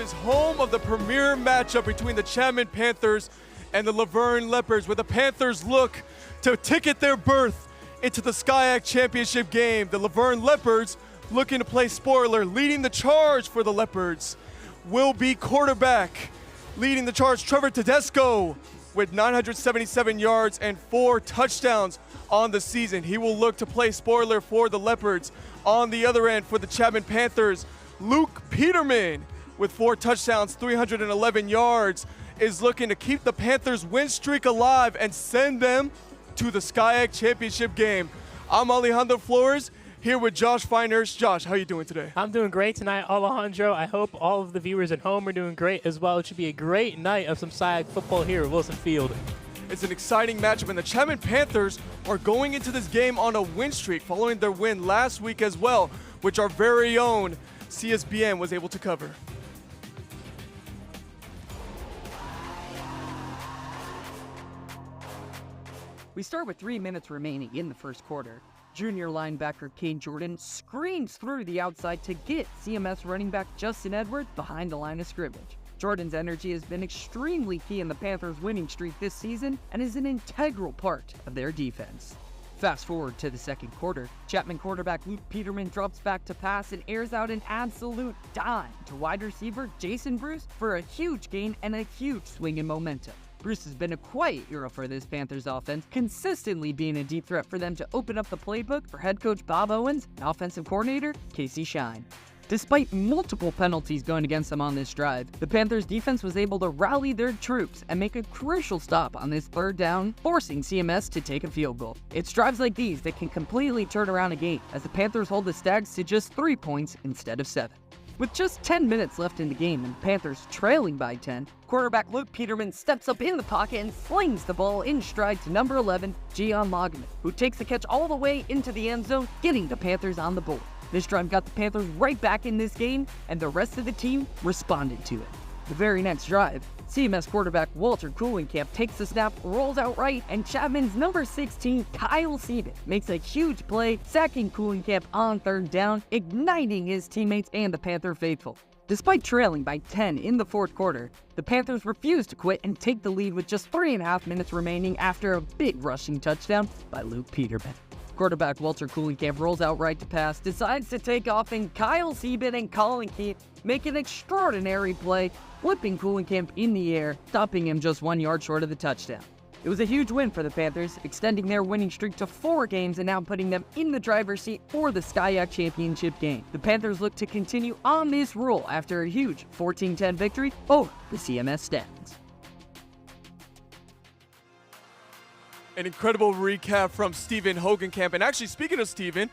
is home of the premier matchup between the Chapman Panthers and the Leopards, where the Panthers look to ticket their berth into the SCIAC Championship game. The Leopards looking to play spoiler, leading the charge for the Leopards will be quarterback. Leading the charge, Trevor Tedesco, with 977 yards and 4 touchdowns on the season. He will look to play spoiler for the Leopards. On the other end for the Chapman Panthers, Luke Peterman with 4 touchdowns, 311 yards, is looking to keep the Panthers' win streak alive and send them to the SCIAC Championship game. I'm Alejandro Flores, here with Josh Feinhurst. Josh, how are you doing today? I'm doing great tonight, Alejandro. I hope all of the viewers at home are doing great as well. It should be a great night of some SCIAC football here at Wilson Field. It's an exciting matchup, and the Chapman Panthers are going into this game on a win streak following their win last week as well, which our very own CSBN was able to cover. We start with 3 minutes remaining in the first quarter. Junior linebacker Kane Jordan screams through the outside to get CMS running back Justin Edwards behind the line of scrimmage. Jordan's energy has been extremely key in the Panthers' winning streak this season and is an integral part of their defense. Fast forward to the second quarter, Chapman quarterback Luke Peterman drops back to pass and airs out an absolute dime to wide receiver Jason Bruce for a huge gain and a huge swing in momentum. Bruce has been a quiet hero for this Panthers offense, consistently being a deep threat for them to open up the playbook for head coach Bob Owens and offensive coordinator Casey Shine. Despite multiple penalties going against them on this drive, the Panthers defense was able to rally their troops and make a crucial stop on this third down, forcing CMS to take a field goal. It's drives like these that can completely turn around a game, as the Panthers hold the Stags to just 3 points instead of 7. With just 10 minutes left in the game and the Panthers trailing by 10, quarterback Luke Peterman steps up in the pocket and slings the ball in stride to number 11, Gian Logman, who takes the catch all the way into the end zone, getting the Panthers on the board. This drive got the Panthers right back in this game, and the rest of the team responded to it. The very next drive, CMS quarterback Walter Kuhlenkamp takes the snap, rolls out right, and Chapman's number 16, Kyle Sieben, makes a huge play, sacking Kuhlenkamp on third down, igniting his teammates and the Panther faithful. Despite trailing by 10 in the fourth quarter, the Panthers refuse to quit and take the lead with just 3.5 minutes remaining after a big rushing touchdown by Luke Peterman. Quarterback Walter Kuhlenkamp rolls out right to pass, decides to take off, and Kyle Sieben and Kuhlenkamp make an extraordinary play, flipping Kuhlenkamp in the air, stopping him just 1 yard short of the touchdown. It was a huge win for the Panthers, extending their winning streak to 4 games and now putting them in the driver's seat for the SCIAC Championship game. The Panthers look to continue on this roll after a huge 14-10 victory over the CMS Stags. An incredible recap from Steven Hogenkamp. And actually, speaking of Steven,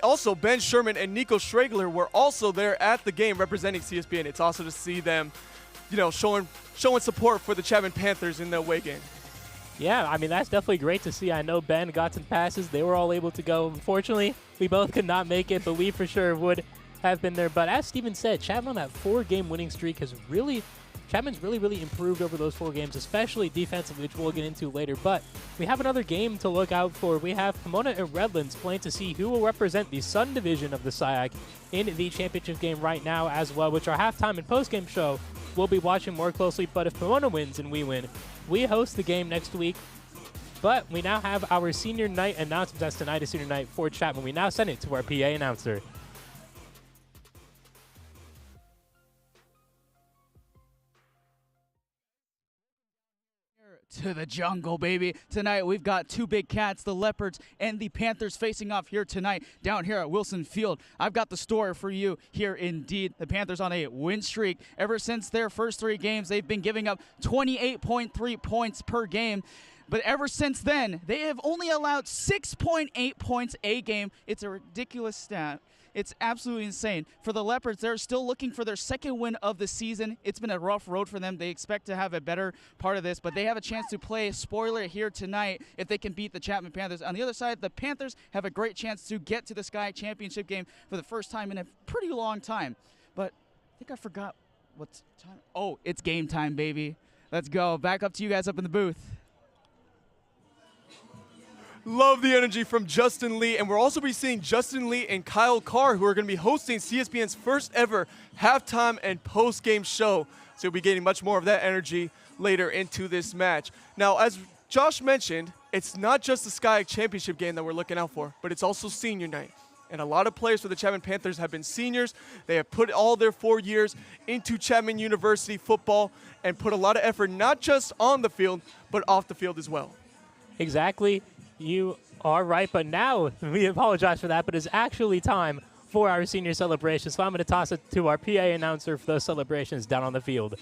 also Ben Sherman and Nico Schregler were also there at the game representing CSBN. It's awesome to see them, showing support for the Chapman Panthers in the away game. Yeah, I mean, that's definitely great to see. I know Ben got some passes. They were all able to go. Unfortunately, we both could not make it, but we for sure would have been there. But as Steven said, Chapman on that 4-game winning streak has Chapman's really improved over those 4 games, especially defensively, which we'll get into later. But we have another game to look out for. We have Pomona and Redlands playing to see who will represent the Sun Division of the SCIAC in the championship game right now as well, which our halftime and postgame show we'll be watching more closely. But if Pomona wins and we win, we host the game next week. But we now have our senior night announcements. As tonight is senior night for Chapman. We now send it to our PA announcer. To the jungle, baby. Tonight we've got 2 big cats, the Leopards and the Panthers, facing off here tonight down here at Wilson Field. I've got the story for you here indeed. The Panthers on a win streak. Ever since their first 3 games, they've been giving up 28.3 points per game. But ever since then, they have only allowed 6.8 points a game. It's a ridiculous stat. It's absolutely insane. For the Leopards, they're still looking for their 2nd win of the season. It's been a rough road for them. They expect to have a better part of this, but they have a chance to play a spoiler here tonight if they can beat the Chapman Panthers. On the other side, the Panthers have a great chance to get to the SCIAC Championship game for the first time in a pretty long time. But I think I forgot what's time. Oh, it's game time, baby. Let's go. Back up to you guys up in the booth. Love the energy from Justin Lee, and we'll also be seeing Justin Lee and Kyle Carr, who are going to be hosting CSBN's first ever halftime and post-game show. So you'll be getting much more of that energy later into this match. Now, as Josh mentioned, it's not just the SCIAC Championship game that we're looking out for, but it's also senior night. And a lot of players for the Chapman Panthers have been seniors. They have put all their 4 years into Chapman University football and put a lot of effort, not just on the field, but off the field as well. Exactly. You are right, but now we apologize for that, but it's actually time for our senior celebration. So I'm going to toss it to our PA announcer for those celebrations down on the field.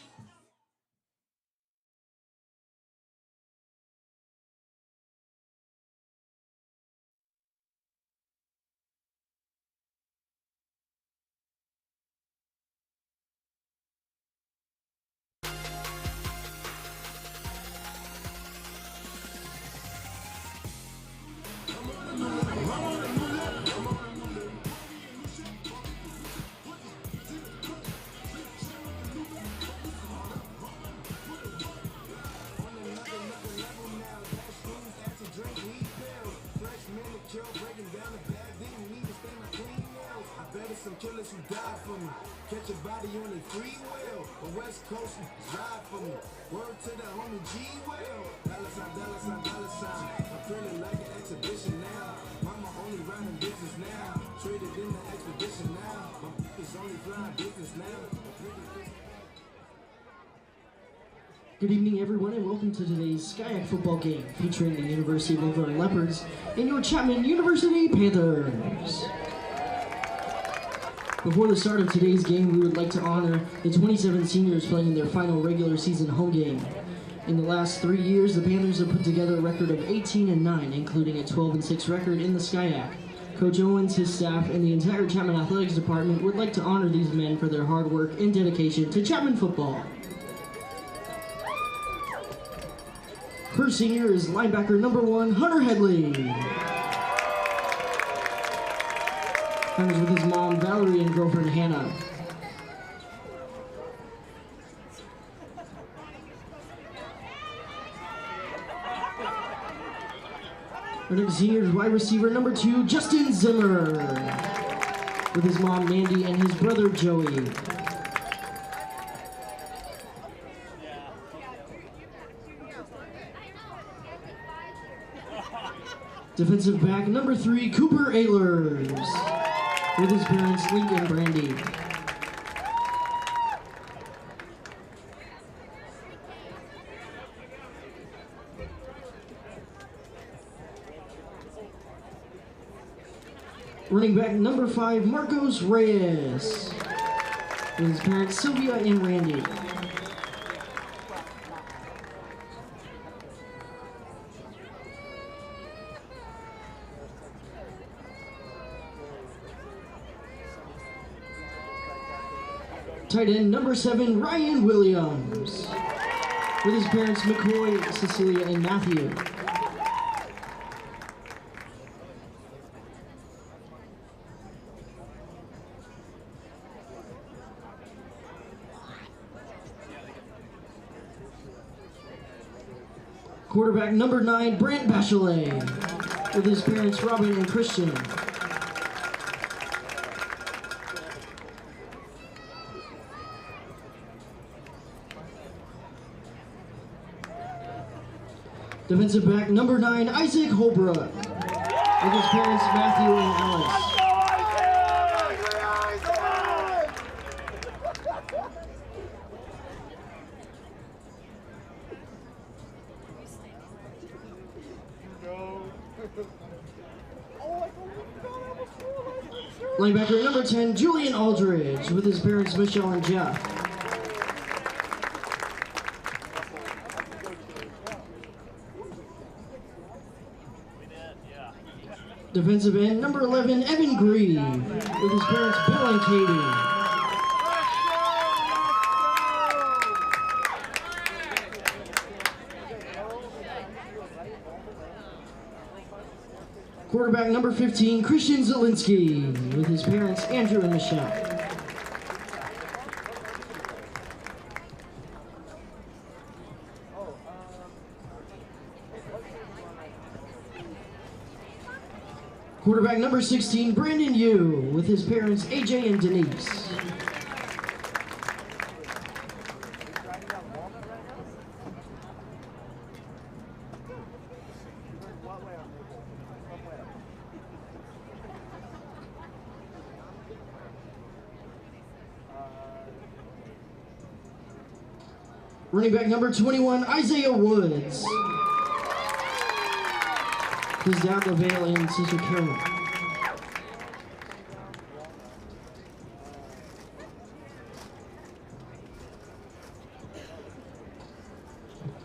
Some killers who died for me. Catch a body on a free will. A West Coast ride for me. Word to the homie G Will. Dollar sign, dollar sign, dollar sign. I'm feeling like an exhibition now. Mama only riding business now. Traded in the expedition now. My is only flying business now. Good evening, everyone, and welcome to today's SCIAC football game featuring the University of Laverne Leopards and your Chapman University Panthers. Before the start of today's game, we would like to honor the 27 seniors playing in their final regular season home game. In the last 3 years, the Panthers have put together a record of 18-9, including a 12-6 record in the SCIAC. Coach Owens, his staff, and the entire Chapman Athletics Department would like to honor these men for their hard work and dedication to Chapman football. First senior is linebacker number 1, Hunter Headley. Hunter's with his mom, Valerie, and girlfriend, Hannah. Our next senior is wide receiver number 2, Justin Zimmer. With his mom, Mandy, and his brother, Joey. Defensive back number 3, Cooper Ehlers. With his parents, Link and Brandy. Running back number 5, Marcos Reyes. With his parents, Sylvia and Randy. Tight end number 7, Ryan Williams. With his parents, McCoy, Cecilia, and Matthew. Quarterback number 9, Brant Bachelet. With his parents, Robin and Christian. Defensive back number 9, Isaac Holbrook, with his parents Matthew and Alice. Linebacker number 10, Julian Aldridge, with his parents Michelle and Jeff. Defensive end number 11, Evan Green, with his parents Bill and Katie. Quarterback number 15, Christian Zielinski, with his parents Andrew and Michelle. Quarterback number 16, Brandon Yu, with his parents AJ and Denise. Running back number 21, Isaiah Woods. His dad, LaVale, and sister Carolyn.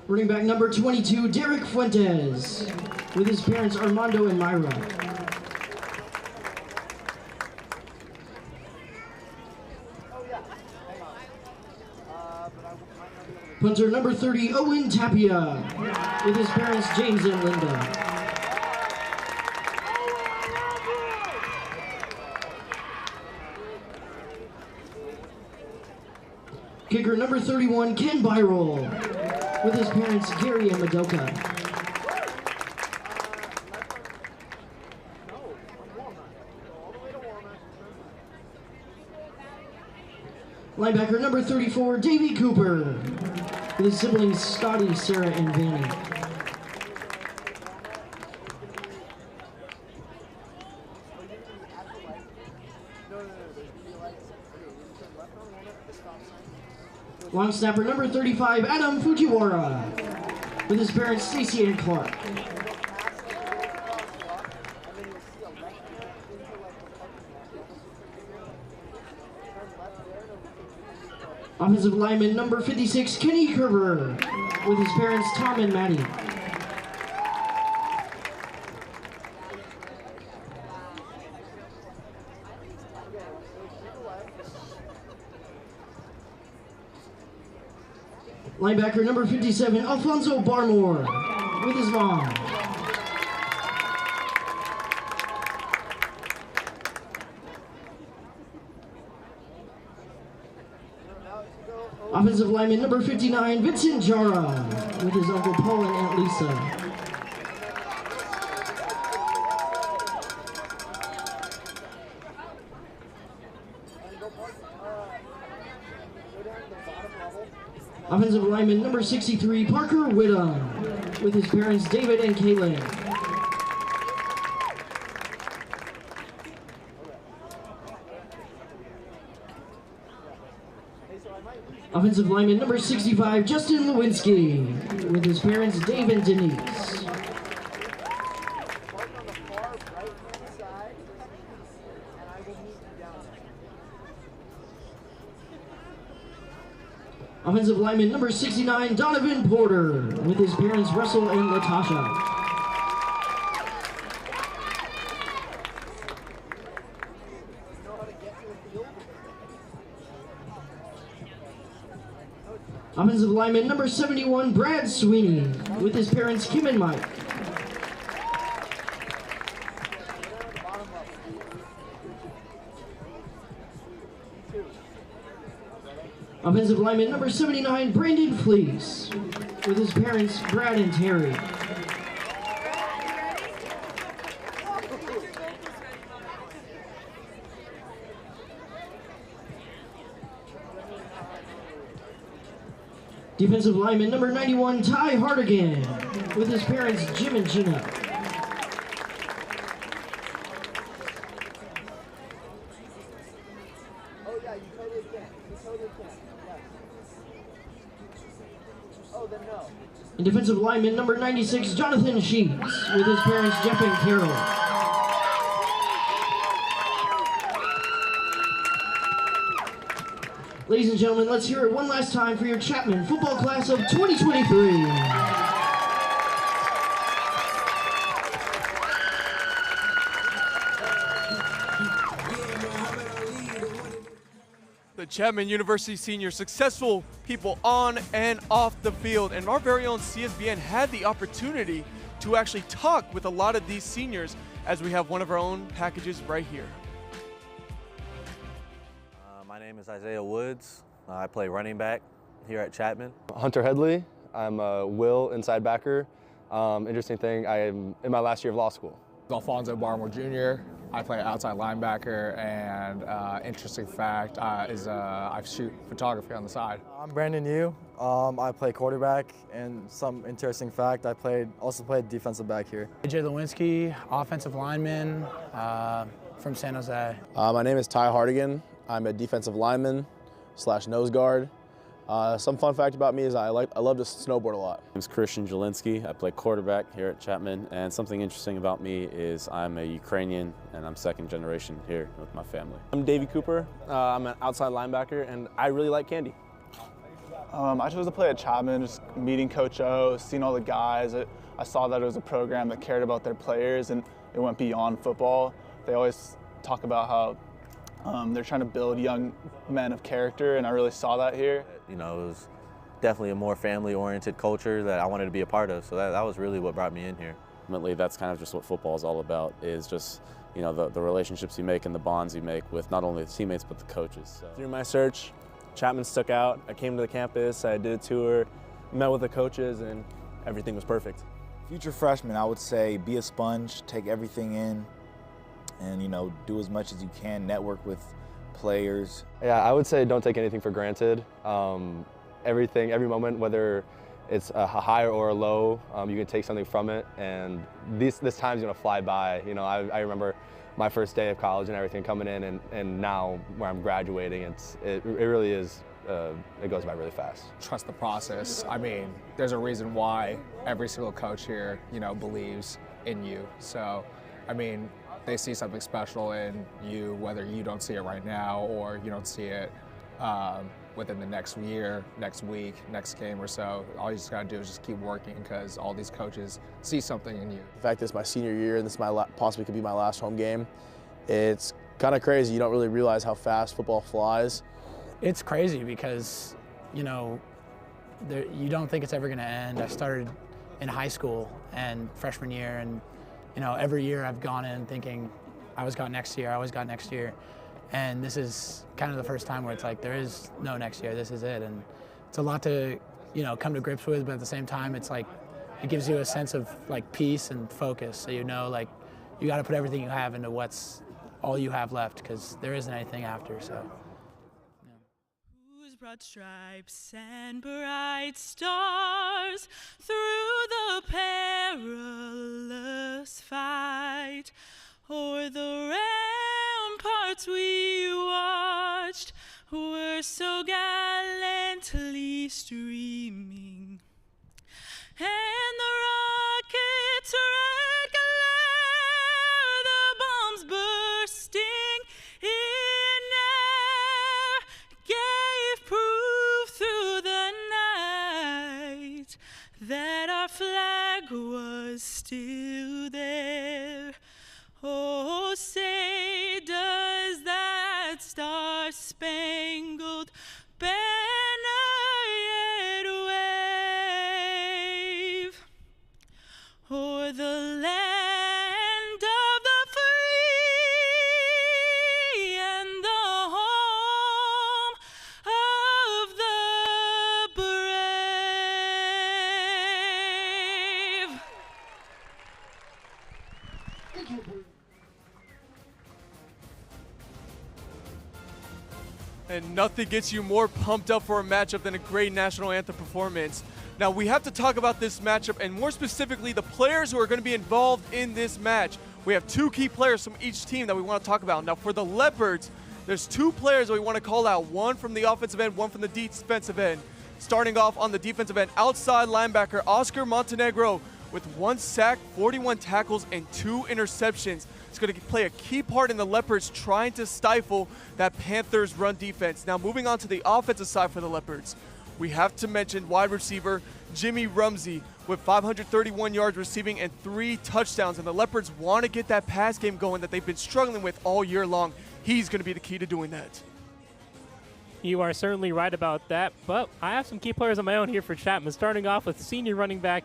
Running back number 22, Derek Fuentes, with his parents Armando and Myra. Punter number 30, Owen Tapia, with his parents James and Linda. Kicker number 31, Ken Byrol, with his parents Gary and Madoka. Linebacker number 34, Davey Cooper, with his siblings Scotty, Sarah, and Vanny. Long snapper number 35, Adam Fujiwara, with his parents Stacy and Clark. Offensive lineman number 56, Kenny Kerber, with his parents Tom and Maddie. Linebacker number 57, Alfonso Barmore, with his mom. Offensive lineman number 59, Vincent Jara, with his Uncle Paul and Aunt Lisa. Offensive lineman number 63, Parker Whittam, with his parents David and Kaylin. Offensive lineman number 65, Justin Lewinsky, with his parents Dave and Denise. Offensive lineman number 69, Donovan Porter, with his parents Russell and Latasha. Offensive lineman number 71, Brad Sweeney, with his parents Kim and Mike. Offensive lineman number 79, Brandon Fleece, with his parents Brad and Terry. Defensive lineman number 91, Ty Hardigan, with his parents Jim and Gina. And defensive lineman number 96, Jonathan Sheets, with his parents Jeff and Carol. Ladies and gentlemen, let's hear it one last time for your Chapman football class of 2023. The Chapman University seniors, successful people on and off the field, and our very own CSBN had the opportunity to actually talk with a lot of these seniors, as we have one of our own packages right here. My name is Isaiah Woods. I play running back here at Chapman. Hunter Headley. I'm a Will inside backer. Interesting thing, I am in my last year of law school. Alfonso Barmore Jr. I play outside linebacker, and interesting fact is I shoot photography on the side. I'm Brandon Yu. I play quarterback, and some interesting fact, I also played defensive back here. AJ Lewinsky, offensive lineman from San Jose. My name is Ty Hardigan. I'm a defensive lineman / nose guard. Some fun fact about me is I love to snowboard a lot. My name is Christian Jelinski. I play quarterback here at Chapman, and something interesting about me is I'm a Ukrainian and I'm second generation here with my family. I'm Davey Cooper. I'm an outside linebacker, and I really like candy. I chose to play at Chapman, just meeting Coach O, seeing all the guys. I saw that it was a program that cared about their players and it went beyond football. They always talk about how they're trying to build young men of character, and I really saw that here. You know, it was definitely a more family-oriented culture that I wanted to be a part of, so that was really what brought me in here. Ultimately, that's kind of just what football is all about, is just, you know, the relationships you make and the bonds you make with not only the teammates but the coaches. So. Through my search, Chapman stuck out. I came to the campus, I did a tour, met with the coaches, and everything was perfect. Future freshman, I would say be a sponge, take everything in, and, you know, do as much as you can, network with players. Yeah, I would say don't take anything for granted. Every moment, whether it's a high or a low, you can take something from it, and this time's gonna fly by. You know, I remember my first day of college and everything coming in, and now where I'm graduating, it really is, it goes by really fast. Trust the process. I mean, there's a reason why every single coach here, you know, believes in you. So, I mean, they see something special in you, whether you don't see it right now or you don't see it within the next year, next week, next game or so. All you just gotta do is just keep working, because all these coaches see something in you. The fact this is my senior year and this is possibly could be my last home game, it's kind of crazy. You don't really realize how fast football flies. It's crazy because, you know, you don't think it's ever going to end. I started in high school and freshman year, and, you know, every year I've gone in thinking I always got next year. And this is kind of the first time where it's like there is no next year, this is it. And it's a lot to, you know, come to grips with, but at the same time it's like it gives you a sense of like peace and focus. So you know, like, you got to put everything you have into what's all you have left, because there isn't anything after. So. Broad stripes and bright stars through the perilous fight, o'er the ramparts we watched were so gallantly streaming, and the rockets' red glare, the bombs bursting in air, gave proof through the night that our flag was still there. Oh, say does that star-spangled banner yet wave o'er the land of the free and the home of the brave? Thank you. And nothing gets you more pumped up for a matchup than a great national anthem performance. Now, we have to talk about this matchup, and more specifically, the players who are going to be involved in this match. We have two key players from each team that we want to talk about. Now, for the Leopards, there's two players that we want to call out, one from the offensive end, one from the defensive end. Starting off on the defensive end, outside linebacker Oscar Montenegro with 1 sack, 41 tackles, and 2 interceptions. It's going to play a key part in the Leopards trying to stifle that Panthers run defense. Now, moving on to the offensive side for the Leopards, we have to mention wide receiver Jimmy Rumsey with 531 yards receiving and 3 touchdowns. And the Leopards want to get that pass game going that they've been struggling with all year long. He's going to be the key to doing that. You are certainly right about that, but I have some key players of my own here for Chapman, starting off with senior running back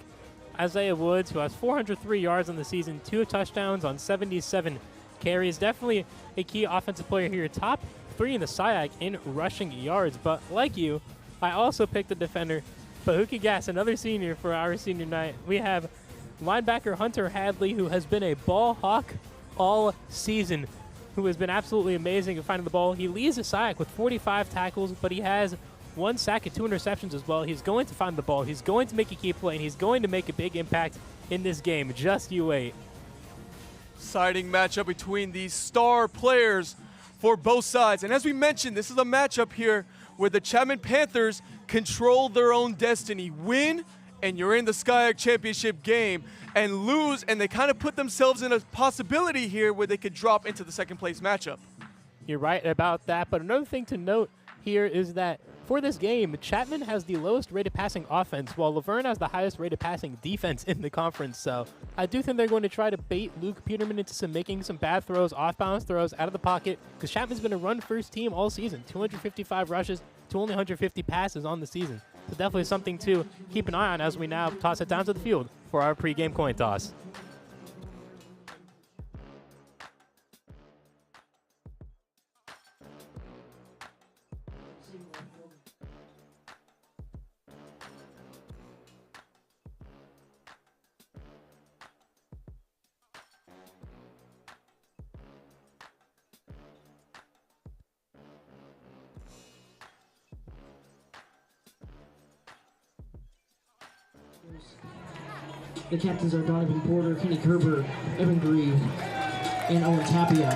Isaiah Woods, who has 403 yards on the season, 2 touchdowns on 77 carries. Definitely a key offensive player here. Top 3 in the SIAC in rushing yards. But like you, I also picked the defender, Pahuka Gas, another senior for our senior night. We have linebacker Hunter Hadley, who has been a ball hawk all season, who has been absolutely amazing at finding the ball. He leads the SIAC with 45 tackles, but he has 1 sack and 2 interceptions as well. He's going to find the ball. He's going to make a key play, and he's going to make a big impact in this game. Just you wait. Exciting matchup between these star players for both sides. And as we mentioned, this is a matchup here where the Chapman Panthers control their own destiny. Win, and you're in the SCIAC championship game. And lose, and they kind of put themselves in a possibility here where they could drop into the second place matchup. You're right about that, but another thing to note here is that for this game, Chapman has the lowest rated passing offense, while Laverne has the highest rated passing defense in the conference. So I do think they're going to try to bait Luke Peterman into making some bad throws, off-balance throws out of the pocket, because Chapman's been a run-first team all season. 255 rushes to only 150 passes on the season. So definitely something to keep an eye on as we now toss it down to the field for our pregame coin toss. The captains are Donovan Porter, Kenny Kerber, Evan Grieve, and Owen Tapia.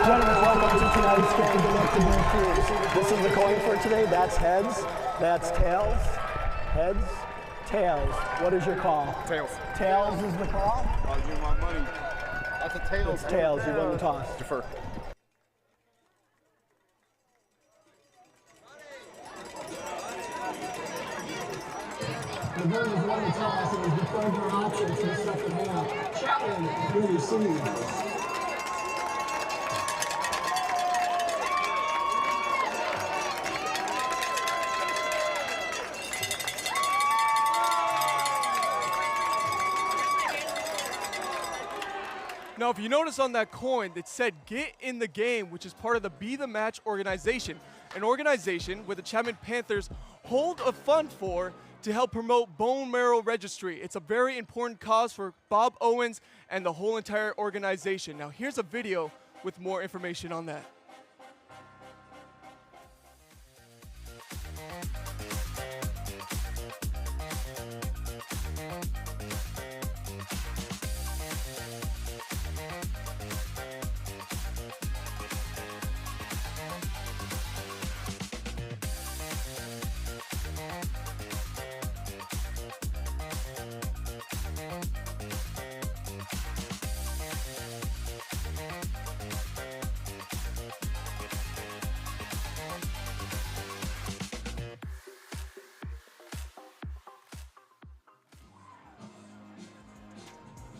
Gentlemen, welcome to tonight's game. Good luck to both teams. This is the coin for today. That's heads. That's tails. Heads. Tails. What is your call? Tails. Tails is the call? I'll give my money. That's a tails. It's tails. You win the toss. Defer. The Verne has won the toss and has deferred their options to the second half. Chapman will receive. Now, if you notice on that coin, it said get in the game, which is part of the Be the Match organization, an organization where the Chapman Panthers hold a fund for to help promote bone marrow registry. It's a very important cause for Bob Owens and the whole entire organization. Now, here's a video with more information on that.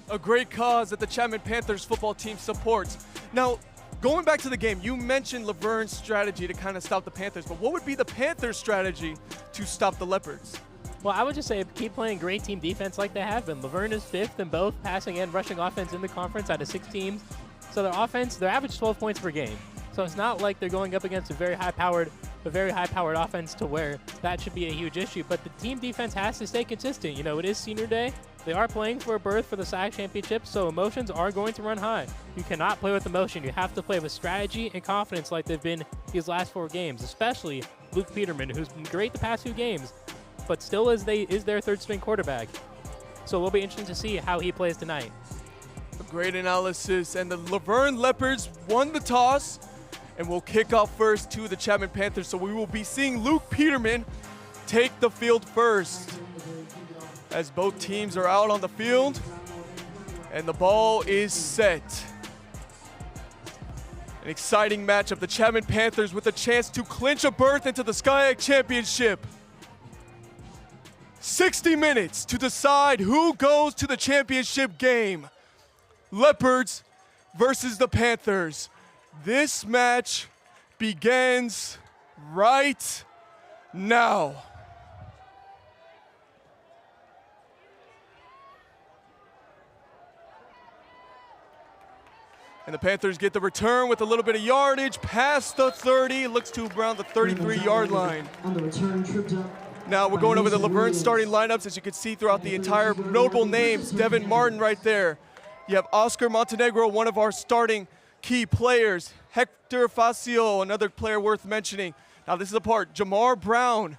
A great cause that the Chapman Panthers football team supports. Now, going back to the game, you mentioned Laverne's strategy to kind of stop the Panthers, but what would be the Panthers' strategy to stop the Leopards? Well, I would just say keep playing great team defense like they have been. Laverne is 5th in both passing and rushing offense in the conference out of 6 teams. So their offense, their average 12 points per game. So it's not like they're going up against a very high-powered offense to where that should be a huge issue. But the team defense has to stay consistent. You know, it is senior day. They are playing for a berth for the SCIAC championship, so emotions are going to run high. You cannot play with emotion. You have to play with strategy and confidence like they've been these last 4 games, especially Luke Peterman, who's been great the past 2 games, but still is their 3rd-string quarterback. So it will be interesting to see how he plays tonight. A great analysis, and the Laverne Leopards won the toss and will kick off first to the Chapman Panthers. So we will be seeing Luke Peterman take the field first, as both teams are out on the field and the ball is set. An exciting matchup. The Chapman Panthers with a chance to clinch a berth into the SCIAC championship. 60 minutes to decide who goes to the championship game. Leopards versus the Panthers. This match begins right now. And the Panthers get the return with a little bit of yardage past the 30. Looks to around the 33-yard line. On the return, tripped up. Now we're going over the Laverne starting lineups. As you can see throughout the entire notable names, Devin Martin right there. You have Oscar Montenegro, one of our starting key players. Hector Facio, another player worth mentioning. Now this is the part, Jamar Brown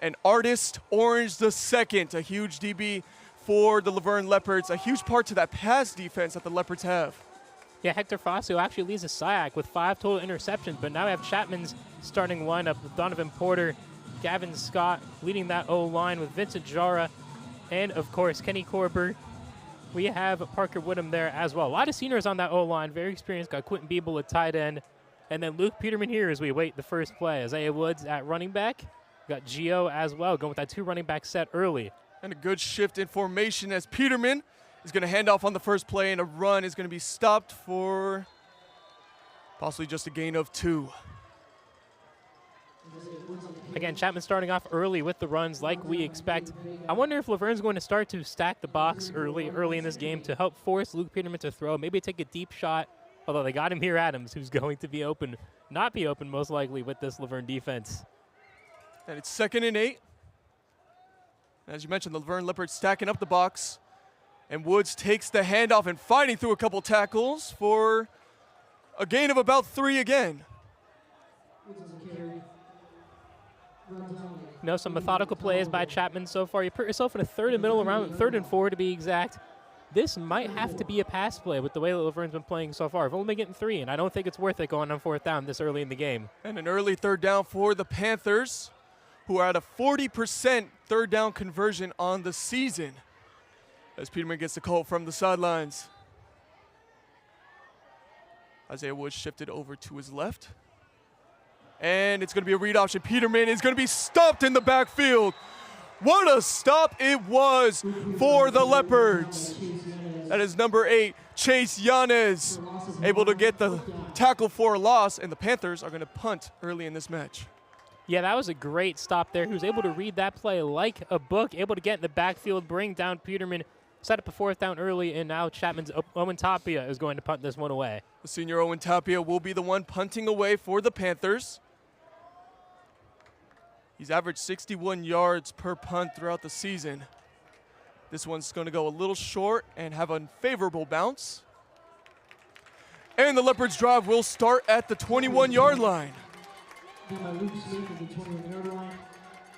and Artist Orange II, a huge DB for the Laverne Leopards, a huge part to that pass defense that the Leopards have. Yeah, Hector Facio actually leads the SIAC with 5 total interceptions, but now we have Chapman's starting lineup with Donovan Porter, Gavin Scott leading that O-line with Vincent Jara, and of course Kenny Korber. We have Parker Woodham there as well. A lot of seniors on that O-line, very experienced. Got Quentin Biebel at tight end, and then Luke Peterman here as we wait the first play. Isaiah Woods at running back. We got Gio as well, going with that 2 running back set early. And a good shift in formation as Peterman is going to hand off on the first play, and a run is going to be stopped for possibly just a gain of 2. Again, Chapman starting off early with the runs like we expect. I wonder if Laverne's going to start to stack the box early in this game to help force Luke Peterman to throw, maybe take a deep shot, although they got him here, Adams, who's going to be open, not be open most likely with this Laverne defense. And it's 2nd and 8. As you mentioned, the Laverne Leopards stacking up the box. And Woods takes the handoff and fighting through a couple tackles for a gain of about 3 again. Some methodical plays by Chapman so far. You put yourself in a 3rd and middle, around 3rd and 4 to be exact. This might have to be a pass play with the way that Laverne's been playing so far. We've only been getting 3, and I don't think it's worth it going on 4th down this early in the game. And an early 3rd down for the Panthers, who are at a 40% 3rd down conversion on the season. As Peterman gets the call from the sidelines. Isaiah Woods shifted over to his left. And it's going to be a read option. Peterman is going to be stopped in the backfield. What a stop it was for the Leopards. That is number 8, Chase Yanez, able to get the tackle for a loss, and the Panthers are going to punt early in this match. Yeah, that was a great stop there. He was able to read that play like a book, able to get in the backfield, bring down Peterman, set up a 4th down early, and now Chapman's Owen Tapia is going to punt this one away. The senior Owen Tapia will be the one punting away for the Panthers. He's averaged 61 yards per punt throughout the season. This one's going to go a little short and have a favorable bounce. And the Leopards drive will start at the 21-yard line.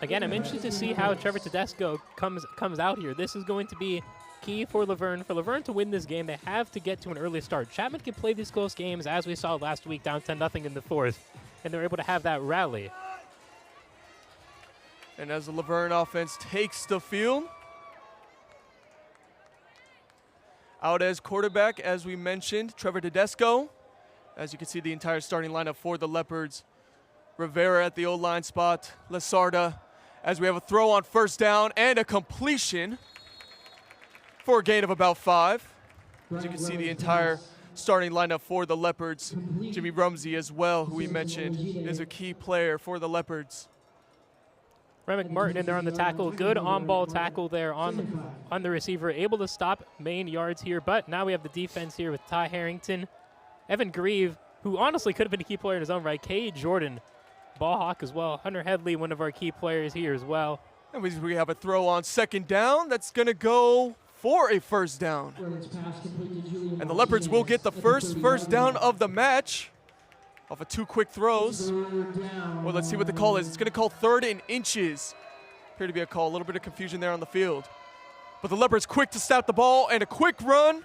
Again, I'm interested to see how Trevor Tedesco comes out here. This is going to be key for Laverne. For Laverne to win this game, they have to get to an early start. Chapman can play these close games, as we saw last week, down 10-0 in the 4th, and they're able to have that rally. And as the Laverne offense takes the field, out as quarterback, as we mentioned, Trevor Tedesco. As you can see, the entire starting lineup for the Leopards. Rivera at the O-line spot, Lasarda, as we have a throw on 1st down and a completion for a gain of about 5. As you can see, the entire starting lineup for the Leopards. Jimmy Rumsey as well, who we mentioned is a key player for the Leopards. Remick Martin in there on the tackle. Good on-ball tackle there on the receiver. Able to stop main yards here, but now we have the defense here with Ty Harrington, Evan Grieve, who honestly could have been a key player in his own right, Cade Jordan, ball hawk as well. Hunter Headley, one of our key players here as well. And we have a throw on 2nd down that's going to go for a 1st down. And the Leopards will get the first down of the match off of 2 quick throws. Well, let's see what the call is. It's going to call 3rd and inches. Appear to be a call. A little bit of confusion there on the field. But the Leopards quick to snap the ball and a quick run,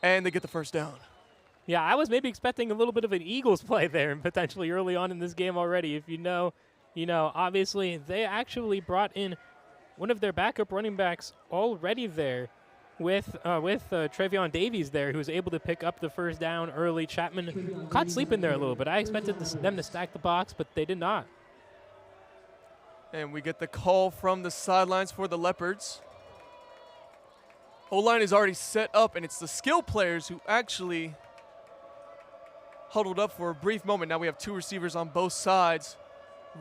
and they get the 1st down. Yeah, I was maybe expecting a little bit of an Eagles play there and potentially early on in this game already. If you know, obviously they actually brought in one of their backup running backs already there with Travion Davies there, who was able to pick up the 1st down early. Chapman caught sleeping there a little bit. I expected them to stack the box, but they did not. And we get the call from the sidelines for the Leopards. O-line is already set up, and it's the skill players who actually huddled up for a brief moment. Now we have 2 receivers on both sides,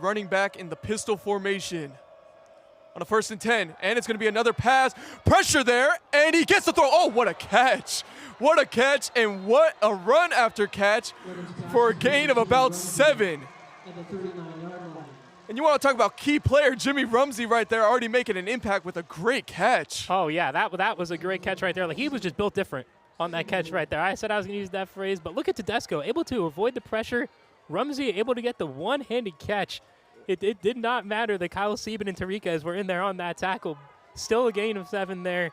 running back in the pistol formation. On a 1st and 10, and it's going to be another pass. Pressure there, and he gets the throw. Oh, what a catch. What a catch, and what a run after catch for a gain of about 7. And you want to talk about key player, Jimmy Rumsey right there, already making an impact with a great catch. Oh, yeah, that was a great catch right there. Like, he was just built different on that catch right there. I said I was going to use that phrase, but look at Tedesco, able to avoid the pressure. Rumsey able to get the one-handed catch. It did not matter that Kyle Sieben and Tariquez were in there on that tackle. Still a gain of 7 there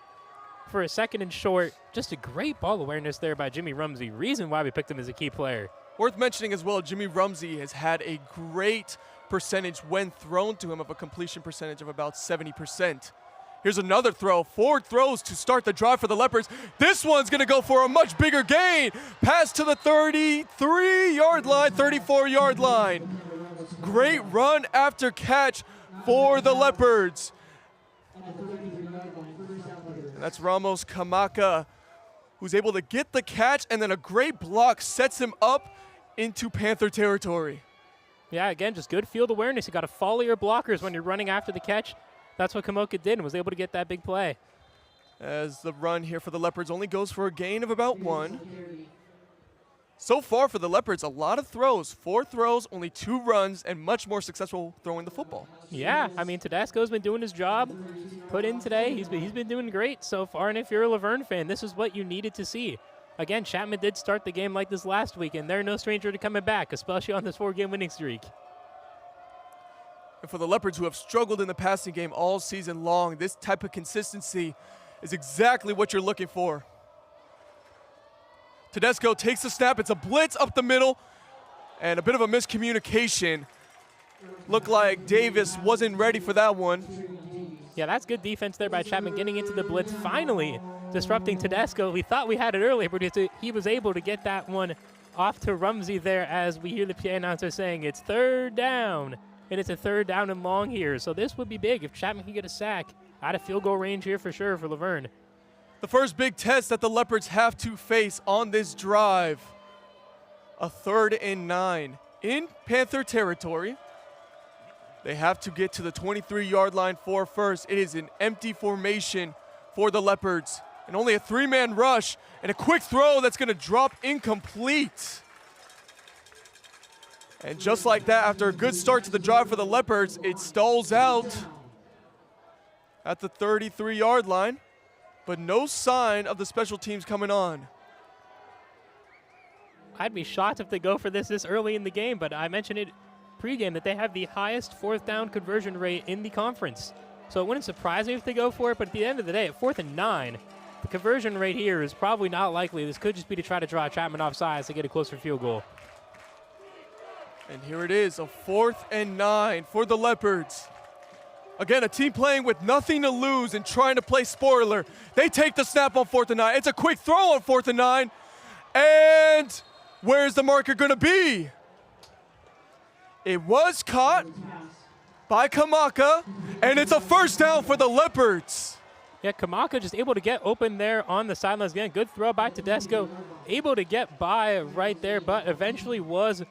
for a 2nd and short. Just a great ball awareness there by Jimmy Rumsey. Reason why we picked him as a key player. Worth mentioning as well, Jimmy Rumsey has had a great percentage when thrown to him of a completion percentage of about 70%. Here's another throw. 4 throws to start the drive for the Leopards. This one's going to go for a much bigger gain. Pass to the 33-yard line, 34-yard line. Great run after catch for the Leopards. And that's Ramos Kamaka, who's able to get the catch, and then a great block sets him up into Panther territory. Yeah, again, just good field awareness. You got to follow your blockers when you're running after the catch. That's what Kamoka did and was able to get that big play. As the run here for the Leopards only goes for a gain of about 1. So far for the Leopards, a lot of throws. 4 throws, only 2 runs, and much more successful throwing the football. Yeah, I mean, Tedesco's been doing his job. Put in today. He's been doing great so far, and if you're a Laverne fan, this is what you needed to see. Again, Chapman did start the game like this last week, and they're no stranger to coming back, especially on this 4-game winning streak. And for the Leopards, who have struggled in the passing game all season long, this type of consistency is exactly what you're looking for. Tedesco takes the snap. It's a blitz up the middle, and a bit of a miscommunication. Looked like Davis wasn't ready for that one. Yeah, that's good defense there by Chapman getting into the blitz, finally disrupting Tedesco. We thought we had it earlier, but he was able to get that one off to Rumsey there as we hear the PA announcer saying it's 3rd down. And it's a 3rd down and long here. So this would be big if Chapman can get a sack out of field goal range here for sure for Laverne. The first big test that the Leopards have to face on this drive. A 3rd and 9 in Panther territory. They have to get to the 23-yard line for first. It is an empty formation for the Leopards. And only a 3-man rush and a quick throw that's going to drop incomplete. And just like that, after a good start to the drive for the Leopards, it stalls out at the 33-yard line, but no sign of the special teams coming on. I'd be shocked if they go for this early in the game, but I mentioned it pregame that they have the highest 4th down conversion rate in the conference. So it wouldn't surprise me if they go for it, but at the end of the day, at 4th and 9, the conversion rate here is probably not likely. This could just be to try to draw Chapman off sides to get a closer field goal. And here it is, a 4th and 9 for the Leopards. Again, a team playing with nothing to lose and trying to play spoiler. They take the snap on 4th and 9. It's a quick throw on 4th and 9. And where's the marker going to be? It was caught by Kamaka, and it's a 1st down for the Leopards. Yeah, Kamaka just able to get open there on the sidelines. Again, good throw by Tedesco. Able to get by right there, but eventually was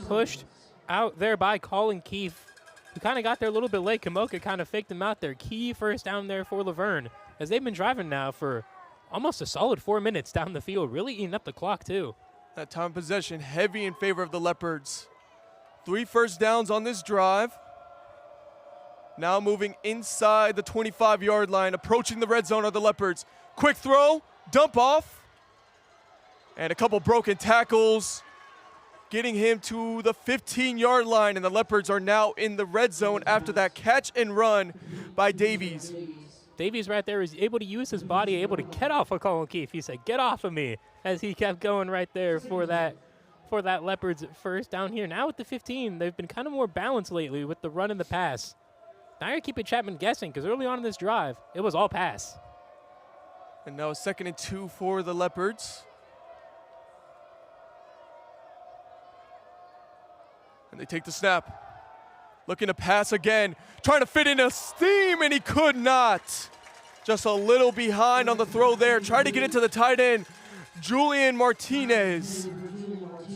pushed out there by Colin Keefe, who kind of got there a little bit late. Kamoka kind of faked him out there. Key 1st down there for Laverne, as they've been driving now for almost a solid 4 minutes down the field, really eating up the clock too. That time of possession heavy in favor of the Leopards. 3 first downs on this drive. Now moving inside the 25-yard line, approaching the red zone of the Leopards. Quick throw, dump off, and a couple broken tackles, getting him to the 15-yard line, and the Leopards are now in the red zone after that catch and run by Davies. Davies right there is able to use his body, able to get off of Colin Keefe. He said, "Get off of me," as he kept going right there for that Leopards 1st down here. Now with the 15, they've been kind of more balanced lately with the run and the pass. Now you're keeping Chapman guessing because early on in this drive, it was all pass. And now a 2nd and 2 for the Leopards. And they take the snap. Looking to pass again. Trying to fit in a steam, and he could not. Just a little behind on the throw there. Tried to get it to the tight end, Julian Martinez.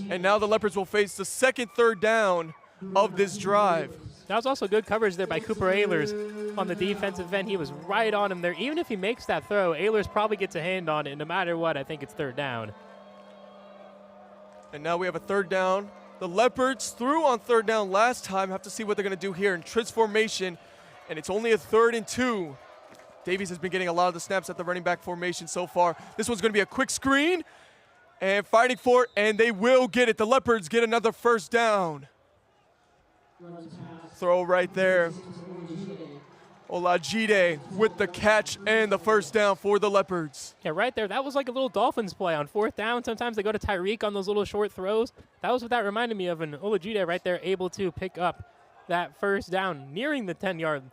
And now the Leopards will face the 2nd 3rd down of this drive. That was also good coverage there by Cooper Ehlers on the defensive end. He was right on him there. Even if he makes that throw, Ehlers probably gets a hand on it. No matter what, I think it's 3rd down. And now we have a 3rd down. The Leopards threw on third down last time. Have to see what they're going to do here in trips formation, and it's only a 3rd and 2. Davies has been getting a lot of the snaps at the running back formation so far. This one's going to be a quick screen, and fighting for it, and they will get it. The Leopards get another first down. Throw right there. Olajide with the catch and the first down for the Leopards. Yeah, right there. That was like a little Dolphins play on 4th down. Sometimes they go to Tyreek on those little short throws. That was what that reminded me of. And Olajide right there able to pick up that first down nearing the 10-yard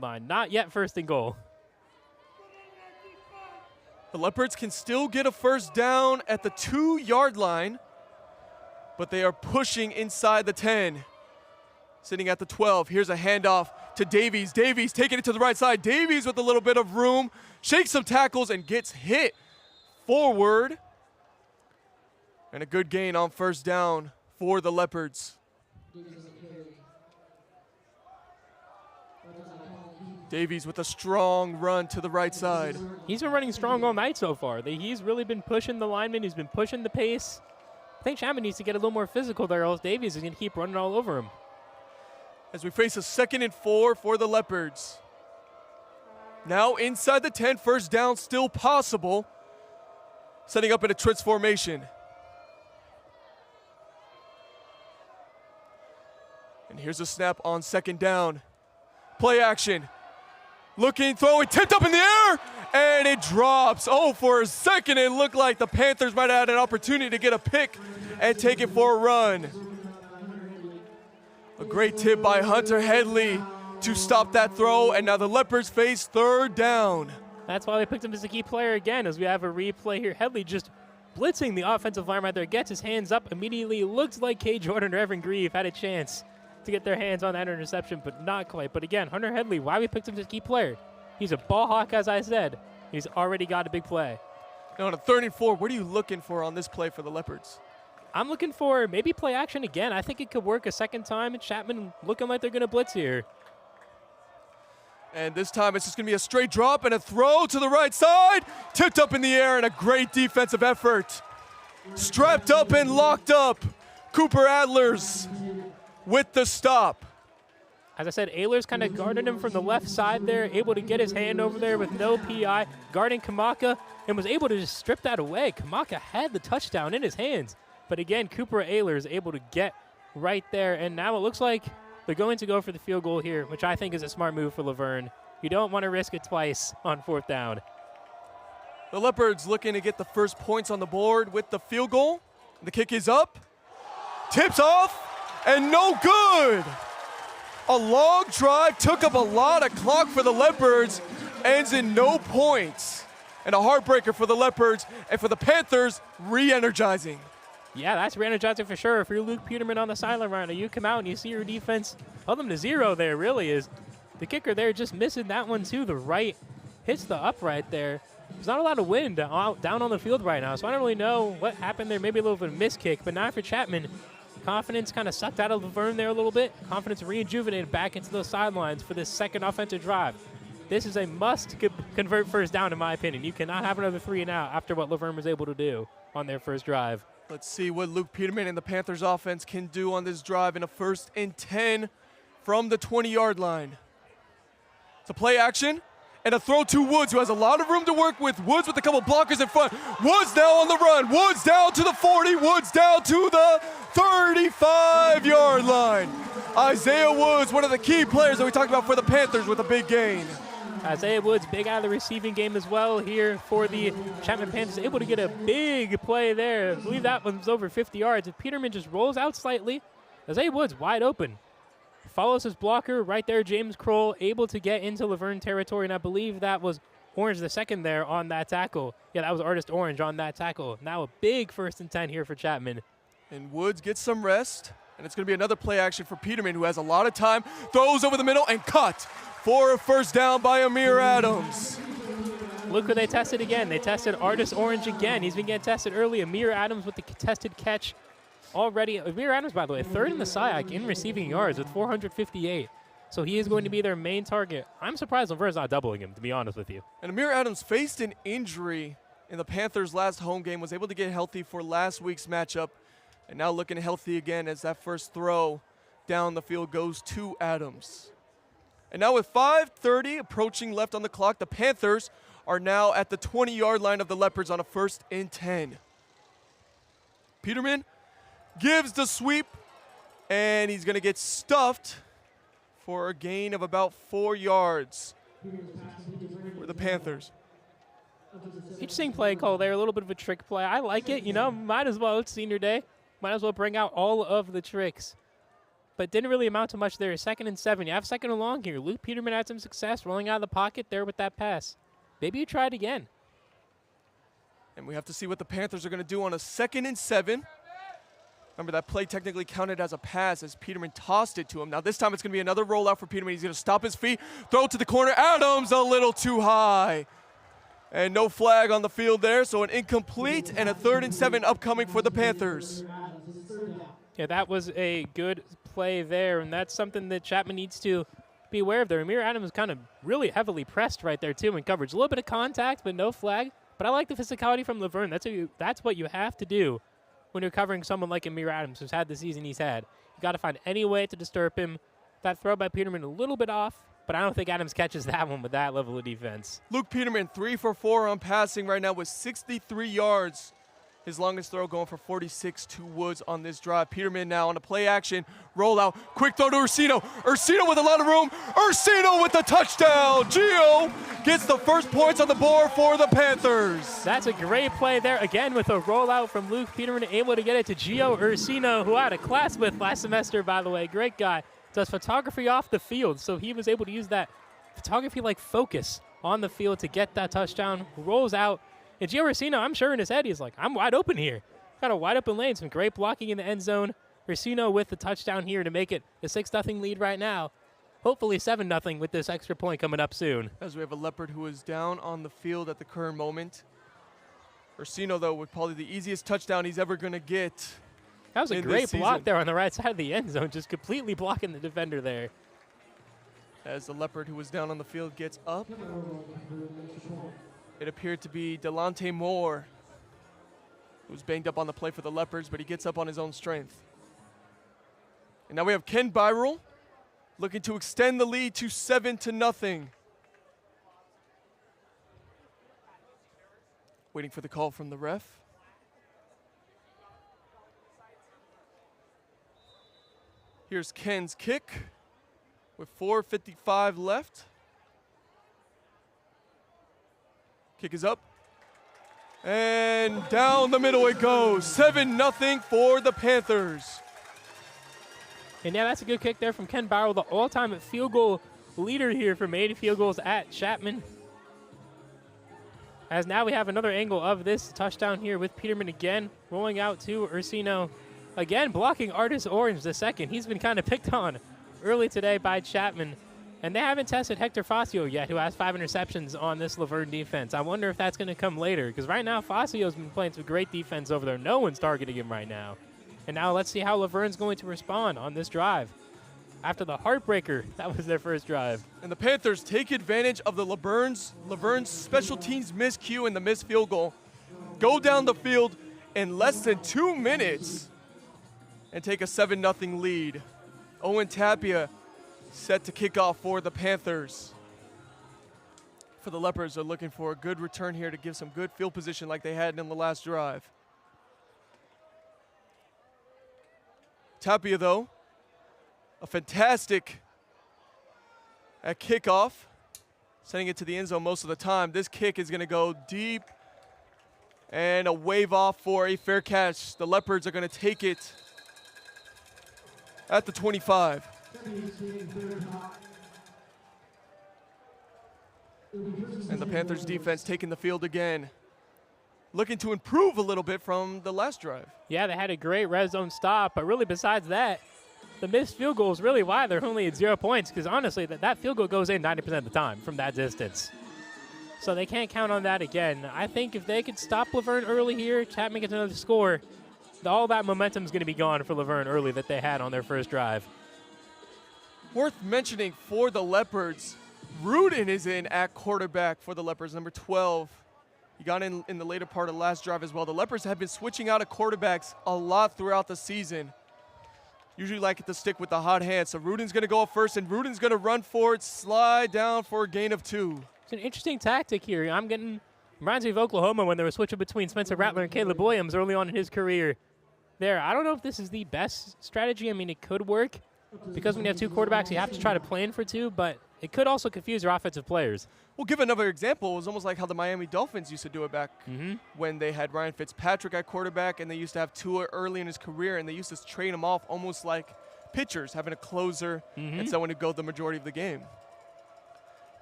line. Not yet 1st and goal. The Leopards can still get a first down at the 2-yard line, but they are pushing inside the 10. Sitting at the 12. Here's a handoff to Davies. Davies taking it to the right side. Davies with a little bit of room, shakes some tackles and gets hit forward. And a good gain on first down for the Leopards. Davies with a strong run to the right side. He's been running strong all night so far. He's really been pushing the linemen. He's been pushing the pace. I think Chapman needs to get a little more physical there, or else Davies is going to keep running all over him. As we face a 2nd and 4 for the Leopards. Now inside the 10, first down still possible. Setting up in a trips formation. And here's a snap on 2nd down. Play action. Looking, throwing, tipped up in the air, and it drops. Oh, for a second it looked like the Panthers might have had an opportunity to get a pick and take it for a run. A great tip by Hunter Headley to stop that throw, and now the Leopards face 3rd down. That's why they picked him as a key player again, as we have a replay here. Headley just blitzing the offensive line right there, gets his hands up immediately. Looks like K. Jordan or Evan Grieve had a chance to get their hands on that interception, but not quite. But again, Hunter Headley, why we picked him as a key player? He's a ball hawk, as I said. He's already got a big play. Now on a 3rd and 4, what are you looking for on this play for the Leopards? I'm looking for maybe play action again. I think it could work a second time, and Chapman looking like they're going to blitz here. And this time it's just going to be a straight drop and a throw to the right side. Tipped up in the air, and a great defensive effort. Strapped up and locked up. Cooper Adlers with the stop. As I said, Ehlers kind of guarded him from the left side there, able to get his hand over there with no PI, guarding Kamaka, and was able to just strip that away. Kamaka had the touchdown in his hands. But again, Cooper Ehlers able to get right there, and now it looks like they're going to go for the field goal here, which I think is a smart move for Laverne. You don't want to risk it twice on 4th down. The Leopards looking to get the first points on the board with the field goal. The kick is up, tips off, and no good. A long drive took up a lot of clock for the Leopards, ends in no points. And a heartbreaker for the Leopards, and for the Panthers, re-energizing. Yeah, that's re-energizing for sure. If you're Luke Peterman on the sideline right now, you come out and you see your defense held them to 0 there, really is. The kicker there just missing that one to the right. Hits the upright there. There's not a lot of wind down on the field right now, so I don't really know what happened there. Maybe a little bit of miss kick, but not for Chapman. Confidence kind of sucked out of Laverne there a little bit. Confidence rejuvenated back into those sidelines for this second offensive drive. This is a must convert first down, in my opinion. You cannot have another 3 and out after what Laverne was able to do on their first drive. Let's see what Luke Peterman and the Panthers offense can do on this drive in a 1st and 10 from the 20-yard line. It's a play action and a throw to Woods, who has a lot of room to work with. Woods with a couple blockers in front. Woods now on the run. Woods down to the 40. Woods down to the 35-yard line. Isaiah Woods, one of the key players that we talked about for the Panthers, with a big gain. Isaiah Woods, big out of the receiving game as well here for the Chapman Panthers, able to get a big play there. I believe that one was over 50 yards. If Peterman just rolls out slightly, Isaiah Woods wide open. Follows his blocker right there, James Kroll, able to get into Laverne territory, and I believe that was Orange the second there on that tackle. Yeah, that was Artist Orange on that tackle. Now a big 1st and 10 here for Chapman. And Woods gets some rest, and it's going to be another play action for Peterman, who has a lot of time, throws over the middle, and cut for a first down by Amir Adams. Look who they tested again. They tested Artist Orange again. He's been getting tested early. Amir Adams with the contested catch already. Amir Adams, by the way, 3rd in the SIAC in receiving yards with 458. So he is going to be their main target. I'm surprised Laverne's not doubling him, to be honest with you. And Amir Adams faced an injury in the Panthers' last home game, was able to get healthy for last week's matchup And now looking healthy again as that first throw down the field goes to Adams. And now with 5:30 approaching left on the clock, the Panthers are now at the 20-yard line of the Leopards on a 1st and 10. Peterman gives the sweep, and he's going to get stuffed for a gain of about 4 yards for the Panthers. Interesting play call there, a little bit of a trick play. I like it, you know, might as well, it's senior day. Might as well bring out all of the tricks. But didn't really amount to much there. 2nd and 7. You have 2nd and long here. Luke Peterman had some success rolling out of the pocket there with that pass. Maybe you try it again. And we have to see what the Panthers are going to do on a 2nd and 7. Remember, that play technically counted as a pass as Peterman tossed it to him. Now this time it's going to be another rollout for Peterman. He's going to stop his feet, throw it to the corner. Adams a little too high. And no flag on the field there, so an incomplete and a 3rd and 7 upcoming for the Panthers. Yeah, that was a good play there, and that's something that Chapman needs to be aware of there. Amir Adams kind of really heavily pressed right there, too, in coverage. A little bit of contact, but no flag. But I like the physicality from Laverne. That's what you have to do when you're covering someone like Amir Adams, who's had the season he's had. You got to find any way to disturb him. That throw by Peterman a little bit off, but I don't think Adams catches that one with that level of defense. Luke Peterman, 3 for 4 on passing right now with 63 yards. His longest throw going for 46 to Woods on this drive. Peterman now on a play action, rollout, quick throw to Ursino. Ursino with a lot of room. Ursino with the touchdown. Gio gets the first points on the board for the Panthers. That's a great play there. Again with a rollout from Luke Peterman, able to get it to Gio Ursino, who I had a class with last semester, by the way. Great guy. Does photography off the field, so he was able to use that photography-like focus on the field to get that touchdown. Rolls out. And Gio Ursino, I'm sure in his head, he's like, I'm wide open here. Got a wide open lane, some great blocking in the end zone. Ursino with the touchdown here to make it a 6-0 lead right now. Hopefully 7-0 with this extra point coming up soon. As we have a Leopard who is down on the field at the current moment. Ursino, though, with probably the easiest touchdown he's ever going to get. That was a great block there on the right side of the end zone, just completely blocking the defender there. As the Leopard who was down on the field gets up. It appeared to be Delonte Moore, who's banged up on the play for the Leopards, but he gets up on his own strength. And now we have Ken Byrell looking to extend the lead to 7-0. Waiting for the call from the ref. Here's Ken's kick with 4:55 left. Kick is up. And down the middle it goes. 7-0 for the Panthers. And yeah, that's a good kick there from Ken Byrell, the all-time field goal leader here for made field goals at Chapman. As now we have another angle of this touchdown here with Peterman again, rolling out to Ursino. Again, blocking Artis Orange the second. He's been kind of picked on early today by Chapman. And they haven't tested Hector Facio yet, who has 5 interceptions on this Laverne defense. I wonder if that's going to come later, because right now Facio's been playing some great defense over there. No one's targeting him right now. And now let's see how Laverne's going to respond on this drive. After the heartbreaker, that was their first drive. And the Panthers take advantage of the Laverne's special teams miscue and the missed field goal. Go down the field in less than 2 minutes and take a 7-0 lead. Owen Tapia set to kick off for the Panthers. For the Leopards, they're looking for a good return here to give some good field position like they had in the last drive. Tapia, though, a fantastic at kickoff, sending it to the end zone most of the time. This kick is going to go deep and a wave off for a fair catch. The Leopards are going to take it at the 25. And the Panthers defense taking the field again, looking to improve a little bit from the last drive. Yeah, they had a great red zone stop, but really besides that, the missed field goal is really why they're only at 0 points, because honestly, that field goal goes in 90% of the time from that distance. So they can't count on that again. I think if they could stop Laverne early here, Chapman gets another score, all that momentum is going to be gone for Laverne early that they had on their first drive. Worth mentioning for the Leopards, Rudin is in at quarterback for the Leopards, number 12. He got in the later part of the last drive as well. The Leopards have been switching out of quarterbacks a lot throughout the season. Usually like it to stick with the hot hand. So Rudin's going to go up first, and Rudin's going to run for it, slide down for a gain of 2. It's an interesting tactic here. Reminds me of Oklahoma when they were switching between Spencer Rattler and Caleb Williams early on in his career. I don't know if this is the best strategy. I mean, it could work because when you have 2 quarterbacks, you have to try to plan for 2, but it could also confuse your offensive players. We'll give another example. It was almost like how the Miami Dolphins used to do it back when they had Ryan Fitzpatrick at quarterback, and they used to have Tua early in his career, and they used to trade him off almost like pitchers, having a closer and someone to go the majority of the game.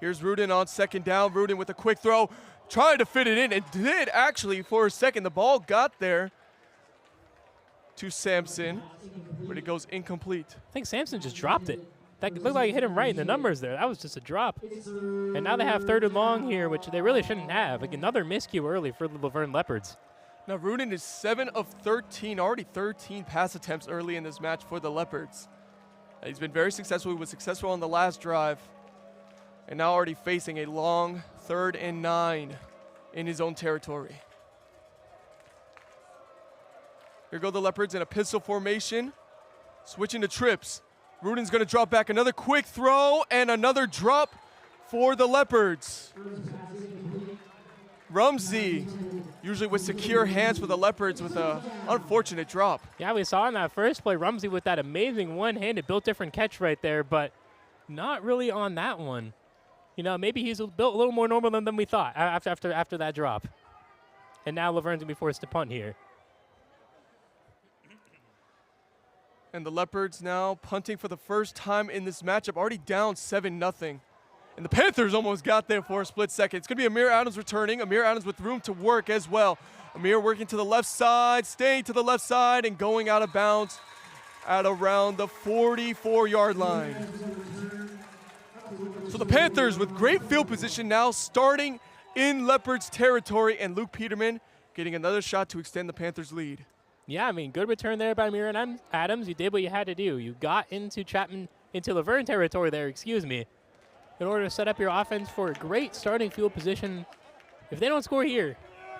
Here's Rudin on second down. Rudin with a quick throw, trying to fit it in. It did actually for a second. The ball got there to Sampson, but it goes incomplete. I think Sampson just dropped it. That looked like it hit him right in the numbers there. That was just a drop. And now they have 3rd and long here, which they really shouldn't have. Like another miscue early for the Laverne Leopards. Now Rudin is 7 of 13, already 13 pass attempts early in this match for the Leopards. He's been very successful. He was successful on the last drive. And now already facing a long 3rd and 9 in his own territory. Here go the Leopards in a pistol formation, switching to trips. Rudin's going to drop back, another quick throw, and another drop for the Leopards. Rumsey, usually with secure hands for the Leopards, with an unfortunate drop. Yeah, we saw in that first play, Rumsey with that amazing one-handed, built different catch right there, but not really on that one. Maybe he's built a little more normal than we thought after that drop. And now Laverne's going to be forced to punt here. And the Leopards now punting for the first time in this matchup, already down 7-0. And the Panthers almost got there for a split second. It's going to be Amir Adams returning. Amir Adams with room to work as well. Amir working to the left side, staying to the left side, and going out of bounds at around the 44-yard line. So the Panthers with great field position now starting in Leopards territory, and Luke Peterman getting another shot to extend the Panthers' lead. Yeah, I mean, good return there by Amir Adams. You did what you had to do. You got into Chapman, into Laverne territory there, in order to set up your offense for a great starting field position. If they don't score here,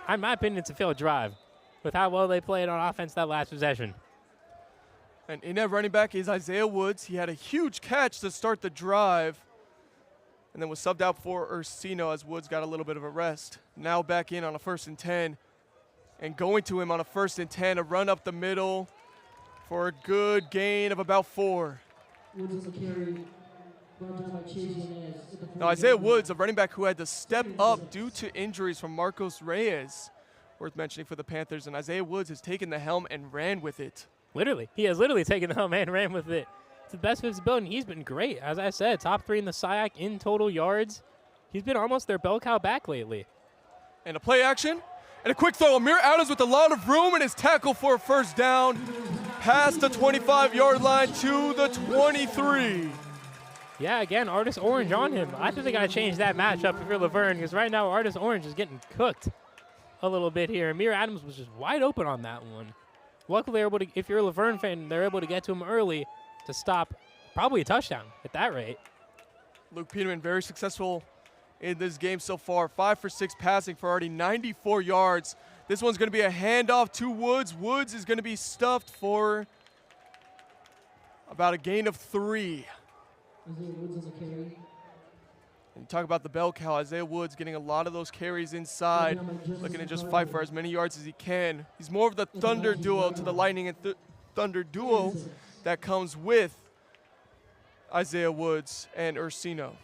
in my opinion, it's a failed drive with how well they played on offense that last possession. And in at running back is Isaiah Woods. He had a huge catch to start the drive, and then was subbed out for Ursino as Woods got a little bit of a rest. Now back in on a 1st and 10. And going to him on a 1st and 10, a run up the middle for a good gain of about 4. Now Isaiah Woods, a running back who had to step up due to injuries from Marcos Reyes, worth mentioning for the Panthers. And Isaiah Woods has taken the helm and ran with it. Literally. He has literally taken the helm and ran with it. It's the best of his ability. He's been great. As I said, top 3 in the SIAC in total yards. He's been almost their bell cow back lately. And a play action. And a quick throw. Amir Adams with a lot of room and his tackle for a 1st down. Past the 25-yard line to the 23. Yeah, again, Artis Orange on him. I think they got to change that matchup if you're Laverne, because right now Artis Orange is getting cooked a little bit here. Amir Adams was just wide open on that one. Luckily, they're able to, if you're a Laverne fan, they're able to get to him early to stop probably a touchdown at that rate. Luke Peterman very successful in this game so far. 5 for 6 passing for already 94 yards. This one's going to be a handoff to Woods. Woods is going to be stuffed for about a gain of 3. And you talk about the bell cow, Isaiah Woods getting a lot of those carries inside, looking to just fight for as many yards as he can. He's more of the Thunder duo to the Lightning and Thunder duo that comes with Isaiah Woods and Ursino.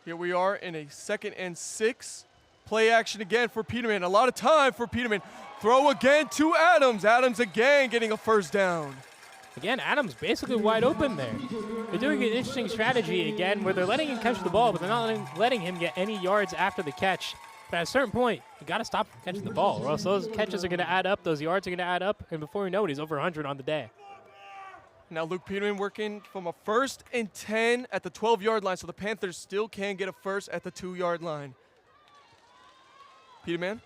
Here we are in a 2nd and 6. Play action again for Peterman. A lot of time for Peterman. Throw again to Adams. Adams again getting a 1st down. Again, Adams basically wide open there. They're doing an interesting strategy again where they're letting him catch the ball, but they're not letting him get any yards after the catch. But at a certain point, you got to stop him catching the ball, or else those catches are going to add up, those yards are going to add up, and before you know it, he's over 100 on the day. Now Luke Peterman working from a 1st and 10 at the 12-yard line, so the Panthers still can get a 1st at the 2-yard line. Peterman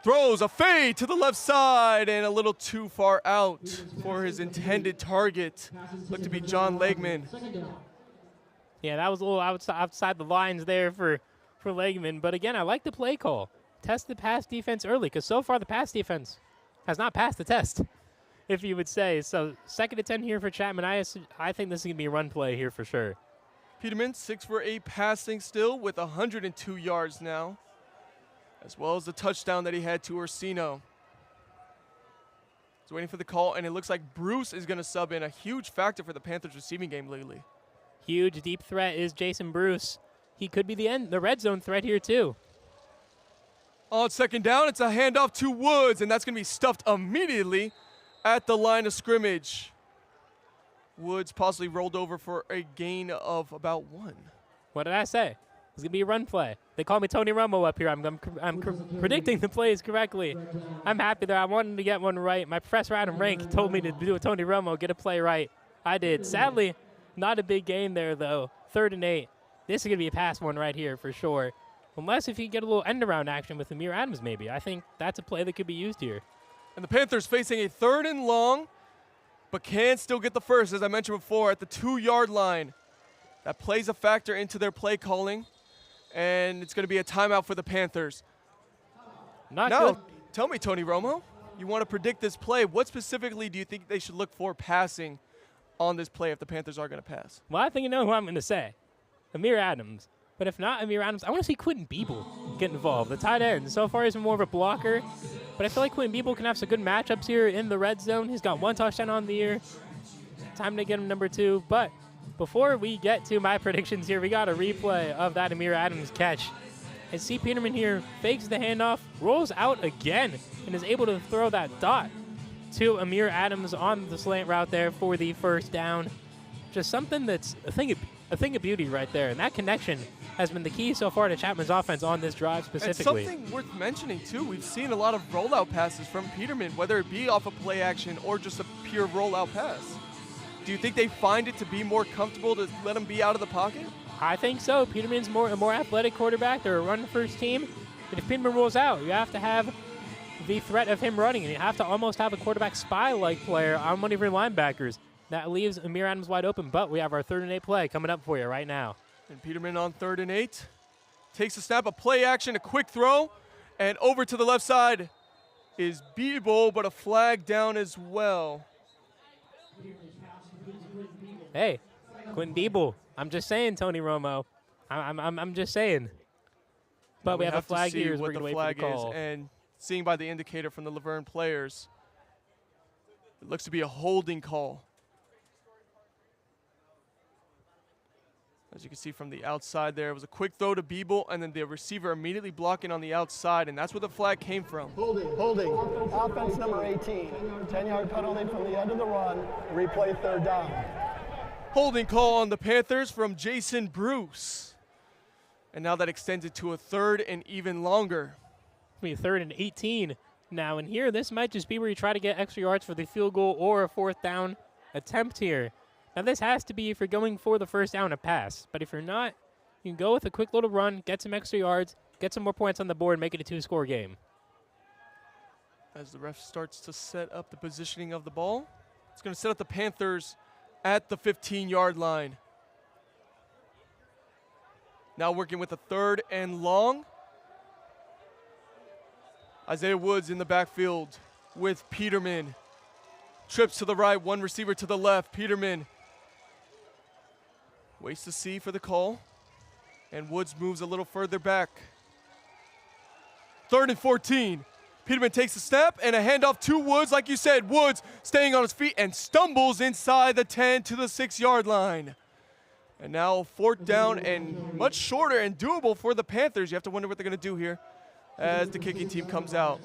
throws a fade to the left side and a little too far out for his intended target. Looked to be John Legman. Yeah, that was a little outside the lines there for Legman. But again, I like the play call. Test the pass defense early, because so far the pass defense has not passed the test, if you would say. So 2nd and 10 here for Chapman. I think this is going to be a run play here for sure. Peterman, 6 for 8 passing still with 102 yards now, as well as the touchdown that he had to Orsino. He's waiting for the call, and it looks like Bruce is going to sub in, a huge factor for the Panthers receiving game lately. Huge deep threat is Jason Bruce. He could be the red zone threat here too. On 2nd down, it's a handoff to Woods, and that's going to be stuffed immediately at the line of scrimmage. Woods possibly rolled over for a gain of about 1. What did I say? It's going to be a run play. They call me Tony Romo up here. I'm predicting the plays correctly. I'm happy that I wanted to get one right. My professor Adam Rank told me to do a Tony Romo, get a play right. I did. Sadly, not a big gain there, though. 3rd and 8. This is going to be a pass one right here for sure. Unless if you get a little end-around action with Amir Adams, maybe. I think that's a play that could be used here. And the Panthers facing a 3rd and long, but can still get the first, as I mentioned before, at the 2-yard line. That plays a factor into their play calling, and it's going to be a timeout for the Panthers. Not now, good. Tell me, Tony Romo, you want to predict this play. What specifically do you think they should look for passing on this play if the Panthers are going to pass? Well, I think you know who I'm going to say. Amir Adams. But if not Amir Adams, I want to see Quentin Biebel get involved. The tight end. So far, he's been more of a blocker. But I feel like Quentin Biebel can have some good matchups here in the red zone. He's got 1 touchdown on the year. Time to get him number 2. But before we get to my predictions here, we got a replay of that Amir Adams catch. And C. Peterman here fakes the handoff, rolls out again, and is able to throw that dot to Amir Adams on the slant route there for the first down. Just something that's a thing of beauty right there. And that connection has been the key so far to Chapman's offense on this drive specifically. And something worth mentioning, too, we've seen a lot of rollout passes from Peterman, whether it be off a play action or just a pure rollout pass. Do you think they find it to be more comfortable to let him be out of the pocket? I think so. Peterman's a more athletic quarterback. They're a run-first team. But if Peterman rolls out, you have to have the threat of him running, and you have to almost have a quarterback spy-like player on one of your linebackers. That leaves Amir Adams wide open, but we have our 3rd and 8 play coming up for you right now. And Peterman on 3rd and 8. Takes a snap, a play action, a quick throw, and over to the left side is Biebel, but a flag down as well. Hey, Quentin Biebel. I'm just saying, Tony Romo. I'm just saying. But we have a flag here as we're going to wait for the call. And seeing by the indicator from the Laverne players, it looks to be a holding call. As you can see from the outside there, it was a quick throw to Biebel, and then the receiver immediately blocking on the outside, and that's where the flag came from. Holding. Offense number 18. 10-yard penalty from the end of the run. Replay 3rd down. Holding call on the Panthers from Jason Bruce. And now that extends it to a 3rd and even longer. It'll be 3rd and 18 now. And here, this might just be where you try to get extra yards for the field goal or a 4th down attempt here. Now, this has to be if you're going for the first down, a pass. But if you're not, you can go with a quick little run, get some extra yards, get some more points on the board, make it a 2-score game. As the ref starts to set up the positioning of the ball, it's going to set up the Panthers at the 15-yard line. Now working with a 3rd and long. Isaiah Woods in the backfield with Peterman. Trips to the right, 1 receiver to the left. Peterman waits to see for the call. And Woods moves a little further back. 3rd and 14. Peterman takes a snap and a handoff to Woods. Like you said, Woods staying on his feet and stumbles inside the 10 to the 6-yard line. And now 4th down and much shorter and doable for the Panthers. You have to wonder what they're going to do here as the kicking team comes out.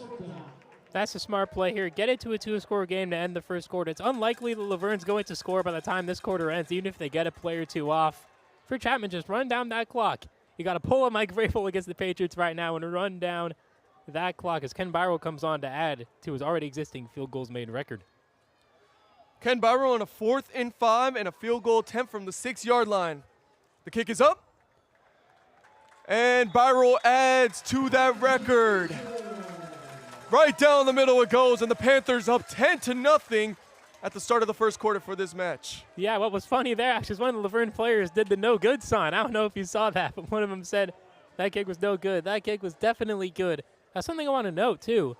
That's a smart play here. Get it to a 2-score game to end the first quarter. It's unlikely that Laverne's going to score by the time this quarter ends, even if they get a play or 2 off. For Chapman, just run down that clock. You got to pull a Mike Vrabel against the Patriots right now and run down that clock as Ken Byro comes on to add to his already existing field goals made record. Ken Byro on a 4th and 5 and a field goal attempt from the 6-yard line. The kick is up. And Byro adds to that record. Right down the middle it goes, and the Panthers up 10-0 at the start of the first quarter for this match. Yeah, what was funny there actually is one of the Laverne players did the no good sign. I don't know if you saw that, but one of them said that kick was no good. That kick was definitely good. That's something I want to note, too.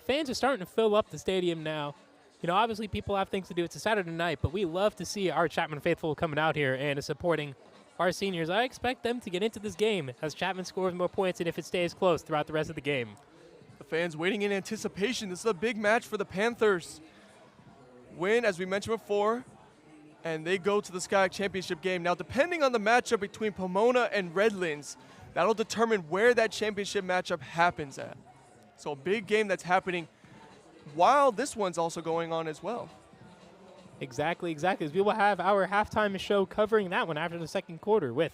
Fans are starting to fill up the stadium now. You know, obviously people have things to do. It's a Saturday night, but we love to see our Chapman faithful coming out here and supporting our seniors. I expect them to get into this game as Chapman scores more points and if it stays close throughout the rest of the game. The fans waiting in anticipation. This is a big match for the Panthers. Win, as we mentioned before, and they go to the Sky Championship game. Now, depending on the matchup between Pomona and Redlands, that'll determine where that championship matchup happens at. So a big game that's happening while this one's also going on as well. Exactly. As we will have our halftime show covering that one after the second quarter with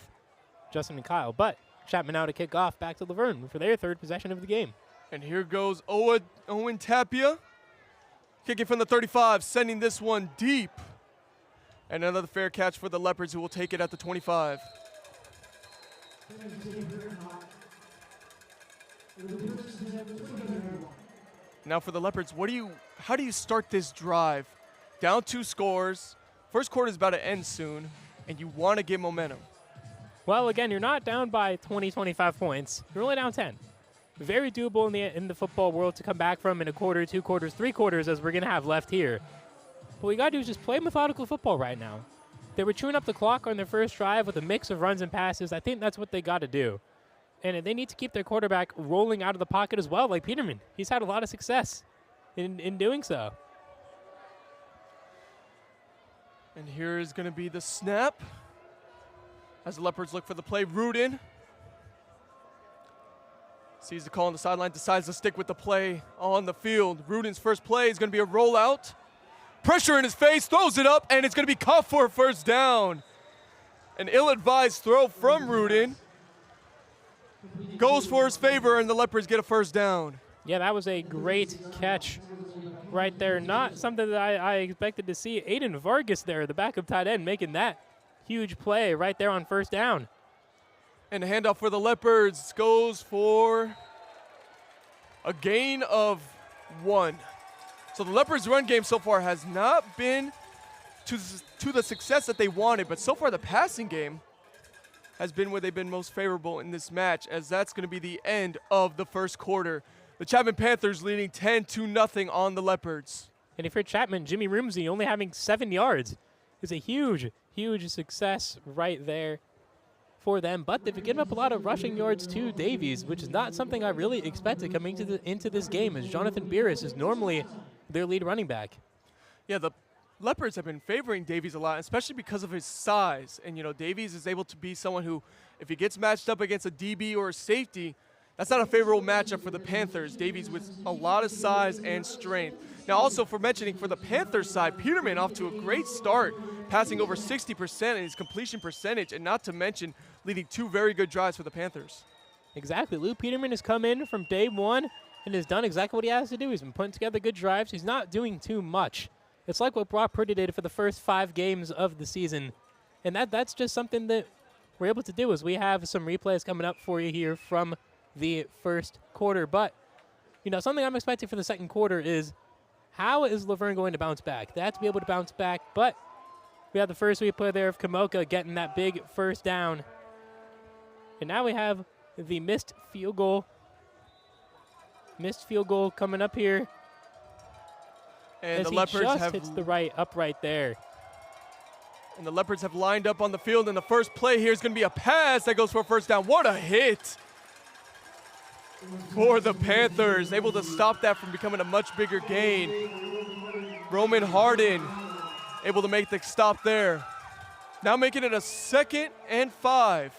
Justin and Kyle. But Chapman now to kick off back to Laverne for their third possession of the game. And here goes Owen Tapia. Kicking from the 35, sending this one deep. And another fair catch for the Leopards, who will take it at the 25. Now for the Leopards, how do you start this drive? Down 2 scores. First quarter is about to end soon, and you want to get momentum. Well, again, you're not down by 20, 25 points. You're only down 10. Very doable in the football world to come back from in a quarter, 2 quarters, 3 quarters, as we're going to have left here. What we got to do is just play methodical football right now. They were chewing up the clock on their first drive with a mix of runs and passes. I think that's what they got to do. And they need to keep their quarterback rolling out of the pocket as well, like Peterman. He's had a lot of success in doing so. And here is going to be the snap. As the Leopards look for the play, Rudin sees the call on the sideline, decides to stick with the play on the field. Rudin's first play is going to be a rollout. Pressure in his face, throws it up, and it's going to be caught for a first down. An ill-advised throw from Rudin. Goes for his favor, and the Leopards get a first down. Yeah, that was a great catch right there. Not something that I expected to see. Aiden Vargas there, the backup tight end, making that huge play right there on first down. And the handoff for the Leopards goes for a gain of 1. So the Leopards' run game so far has not been to the success that they wanted, but so far the passing game has been where they've been most favorable in this match, as that's going to be the end of the first quarter. The Chapman Panthers leading 10-0 on the Leopards. And if you're Chapman, Jimmy Rumsey only having 7 yards is a huge success right there for them. But they've given up a lot of rushing yards to Davies, which is not something I really expected coming into this game, as Jonathan Beerus is normally their lead running back. Yeah, the Leopards have been favoring Davies a lot, especially because of his size. And, you know, Davies is able to be someone who, if he gets matched up against a DB or a safety, that's not a favorable matchup for the Panthers. Davies with a lot of size and strength. Now, also for mentioning, for the Panthers side, Peterman off to a great start, passing over 60% in his completion percentage, and not to mention leading 2 very good drives for the Panthers. Exactly. Lou Peterman has come in from day one and has done exactly what he has to do. He's been putting together good drives. He's not doing too much. It's like what Brock Purdy did for the first 5 games of the season. And that's just something that we're able to do, as we have some replays coming up for you here from the first quarter. But, you know, something I'm expecting for the second quarter is, how is Laverne going to bounce back? They have to be able to bounce back, but we have the first replay there of Kamoka getting that big first down. And now we have the missed field goal coming up here. And as the Leopards just hits the upright there. And the Leopards have lined up on the field, and the first play here is going to be a pass that goes for a first down. What a hit for the Panthers, able to stop that from becoming a much bigger gain. Roman Harden able to make the stop there. Now making it a 2nd and 5.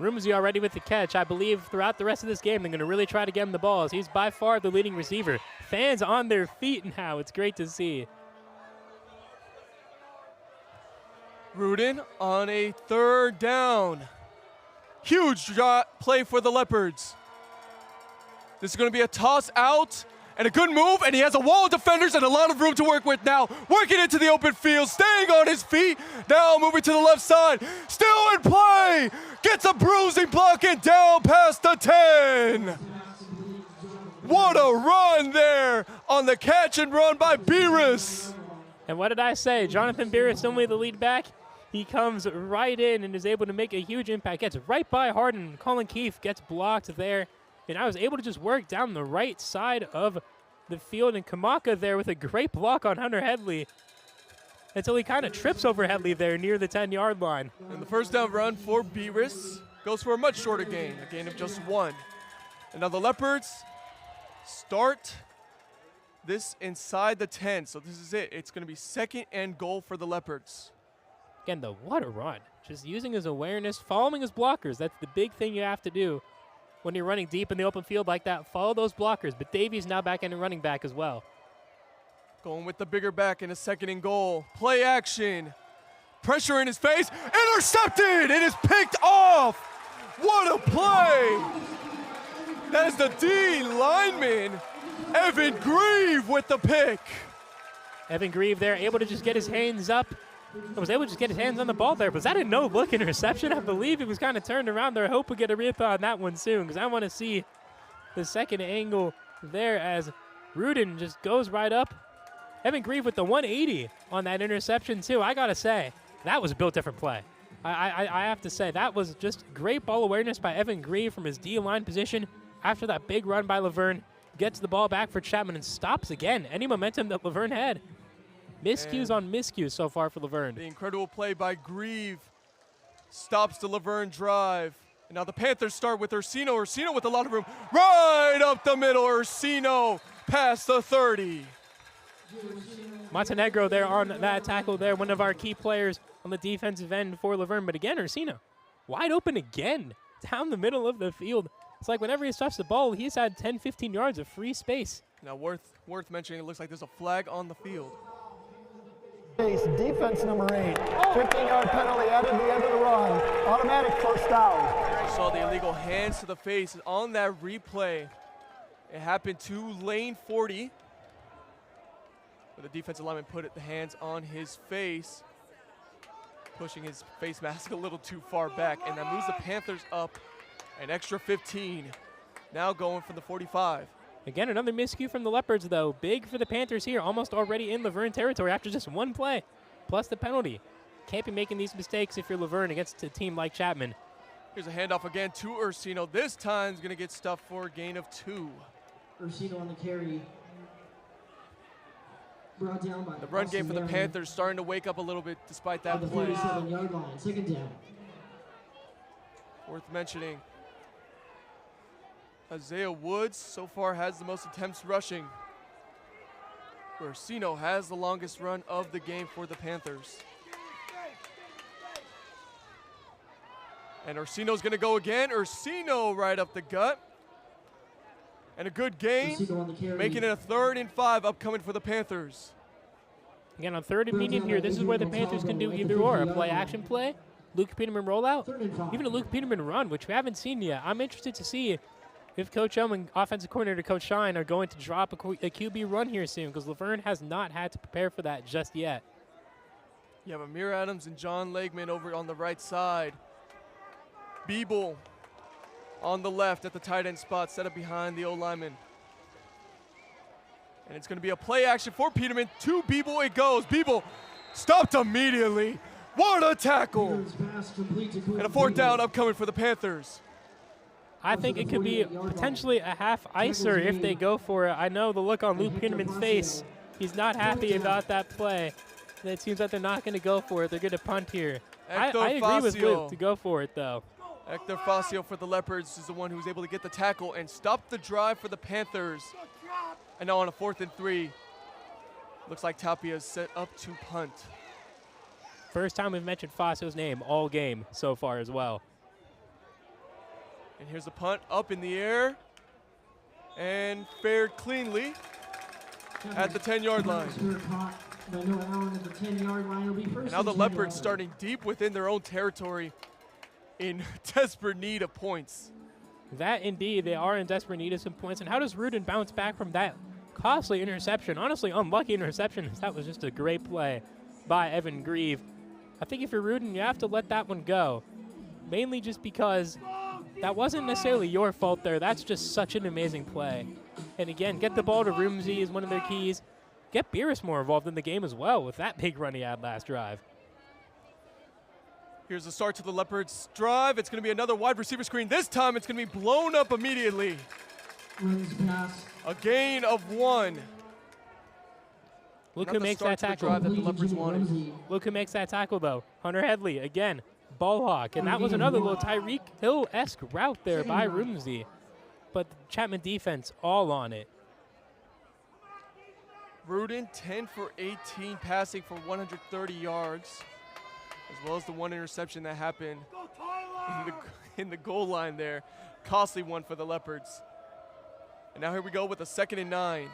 Rumsey already with the catch. I believe throughout the rest of this game, they're going to really try to get him the ball, as he's by far the leading receiver. Fans on their feet now. It's great to see. Rudin on a 3rd down. Huge play for the Leopards. This is going to be a toss out and a good move, and he has a wall of defenders and a lot of room to work with now. Working into the open field, staying on his feet. Now moving to the left side. Still in play. Gets a bruising block and down past the 10. What a run there on the catch and run by Beerus. And what did I say? Jonathan Beer, only the lead back. He comes right in and is able to make a huge impact. Gets right by Harden. Colin Keefe gets blocked there. And I was able to just work down the right side of the field. And Kamaka there with a great block on Hunter Headley until he kind of trips over Headley there near the 10-yard line. And the first down run for Beerus goes for a much shorter gain, a gain of just 1. And now the Leopards start this inside the 10. So this is it. It's going to be 2nd and goal for the Leopards. Again, though, what a run. Just using his awareness, following his blockers. That's the big thing you have to do when you're running deep in the open field like that. Follow those blockers. But Davies now back in and running back as well. Going with the bigger back in a 2nd and goal. Play action. Pressure in his face. Intercepted. It is picked off. What a play. That is the D lineman, Evan Grieve, with the pick. Evan Grieve there, able to just get his hands up. Was able to just get his hands on the ball there. Was that a no-look interception? I believe it was kind of turned around there. I hope we get a rip on that one soon because I want to see the 2nd angle there as Rudin just goes right up. Evan Grieve with the 180 on that interception too. I got to say, that was a built different play. I have to say, that was just great ball awareness by Evan Grieve from his D-line position after that big run by Laverne. Gets the ball back for Chapman and stops again any momentum that Laverne had. Miscues on miscues so far for Laverne. The incredible play by Grieve stops the Laverne drive. And now the Panthers start with Ursino. Ursino with a lot of room. Right up the middle. Ursino past the 30. Montenegro there on that tackle there. One of our key players on the defensive end for Laverne. But again, Ursino wide open again down the middle of the field. It's like whenever he stops the ball, he's had 10, 15 yards of free space. Now worth mentioning, it looks like there's a flag on the field. Defense number 8, 15-yard penalty added to the end of the run. Automatic first down. You saw the illegal hands to the face on that replay. It happened to lane 40. Where the defensive lineman put the hands on his face, pushing his face mask a little too far back, and that moves the Panthers up an extra 15. Now going from the 45. Again, another miscue from the Leopards, though. Big for the Panthers here, almost already in Laverne territory after just one play, plus the penalty. Can't be making these mistakes if you're Laverne against a team like Chapman. Here's a handoff again to Ursino. This time he's going to get stuffed for a gain of 2. Ursino on the carry. Brought down by the run game for the Panthers starting to wake up a little bit despite that the play. 47-yard line, 2nd down. Worth mentioning, Isaiah Woods so far has the most attempts rushing. Ursino has the longest run of the game for the Panthers. And Ursino's going to go again. Ursino right up the gut. And a good gain, making it a 3rd and 5 upcoming for the Panthers. Again, on 3rd and medium here, this is where the Panthers can do either or. A play action play, Luke Peterman rollout, even a Luke Peterman run, which we haven't seen yet. I'm interested to see if Coach Owen, offensive coordinator Coach Shine, are going to drop a QB run here soon, because Laverne has not had to prepare for that just yet. You have Amir Adams and John Legman over on the right side. Beeble on the left at the tight end spot, set up behind the O-lineman. And it's going to be a play action for Peterman. To Beeble it goes. Beeble stopped immediately. What a tackle. And a 4th down upcoming for the Panthers. I think it could be potentially a half icer if they go for it. I know the look on Luke Peterman's face. He's not happy about that play. It seems like they're not going to go for it. They're going to punt here. I agree with Luke to go for it, though. Hector Facio for the Leopards is the one who was able to get the tackle and stop the drive for the Panthers. And now on a 4th and 3, looks like Tapia is set up to punt. First time we've mentioned Facio's name all game so far as well. And here's the punt up in the air and fared cleanly at the 10-yard line. And now the Leopards starting deep within their own territory in desperate need of points. That indeed, they are in desperate need of some points. And how does Rudin bounce back from that costly interception? Honestly, unlucky interception. That was just a great play by Evan Grieve. I think if you're Rudin, you have to let that one go. Mainly just because that wasn't necessarily your fault there. That's just such an amazing play. And again, get the ball to Roomsy is one of their keys. get Beerus more involved in the game as well with that big run he had last drive. Here's the start to the Leopards drive. It's going to be another wide receiver screen. This time it's going to be blown up immediately. A gain of 1. Look who makes that tackle. That the Leopards wanted. Look who makes that tackle, though. Hunter Headley, again, ball hawk. And that was another little Tyreek Hill-esque route there by Rumsey. But the Chapman defense all on it. Rudin, 10 for 18, passing for 130 yards, as well as the 1 interception that happened in the goal line there. Costly one for the Leopards. And now here we go with a 2nd and 9.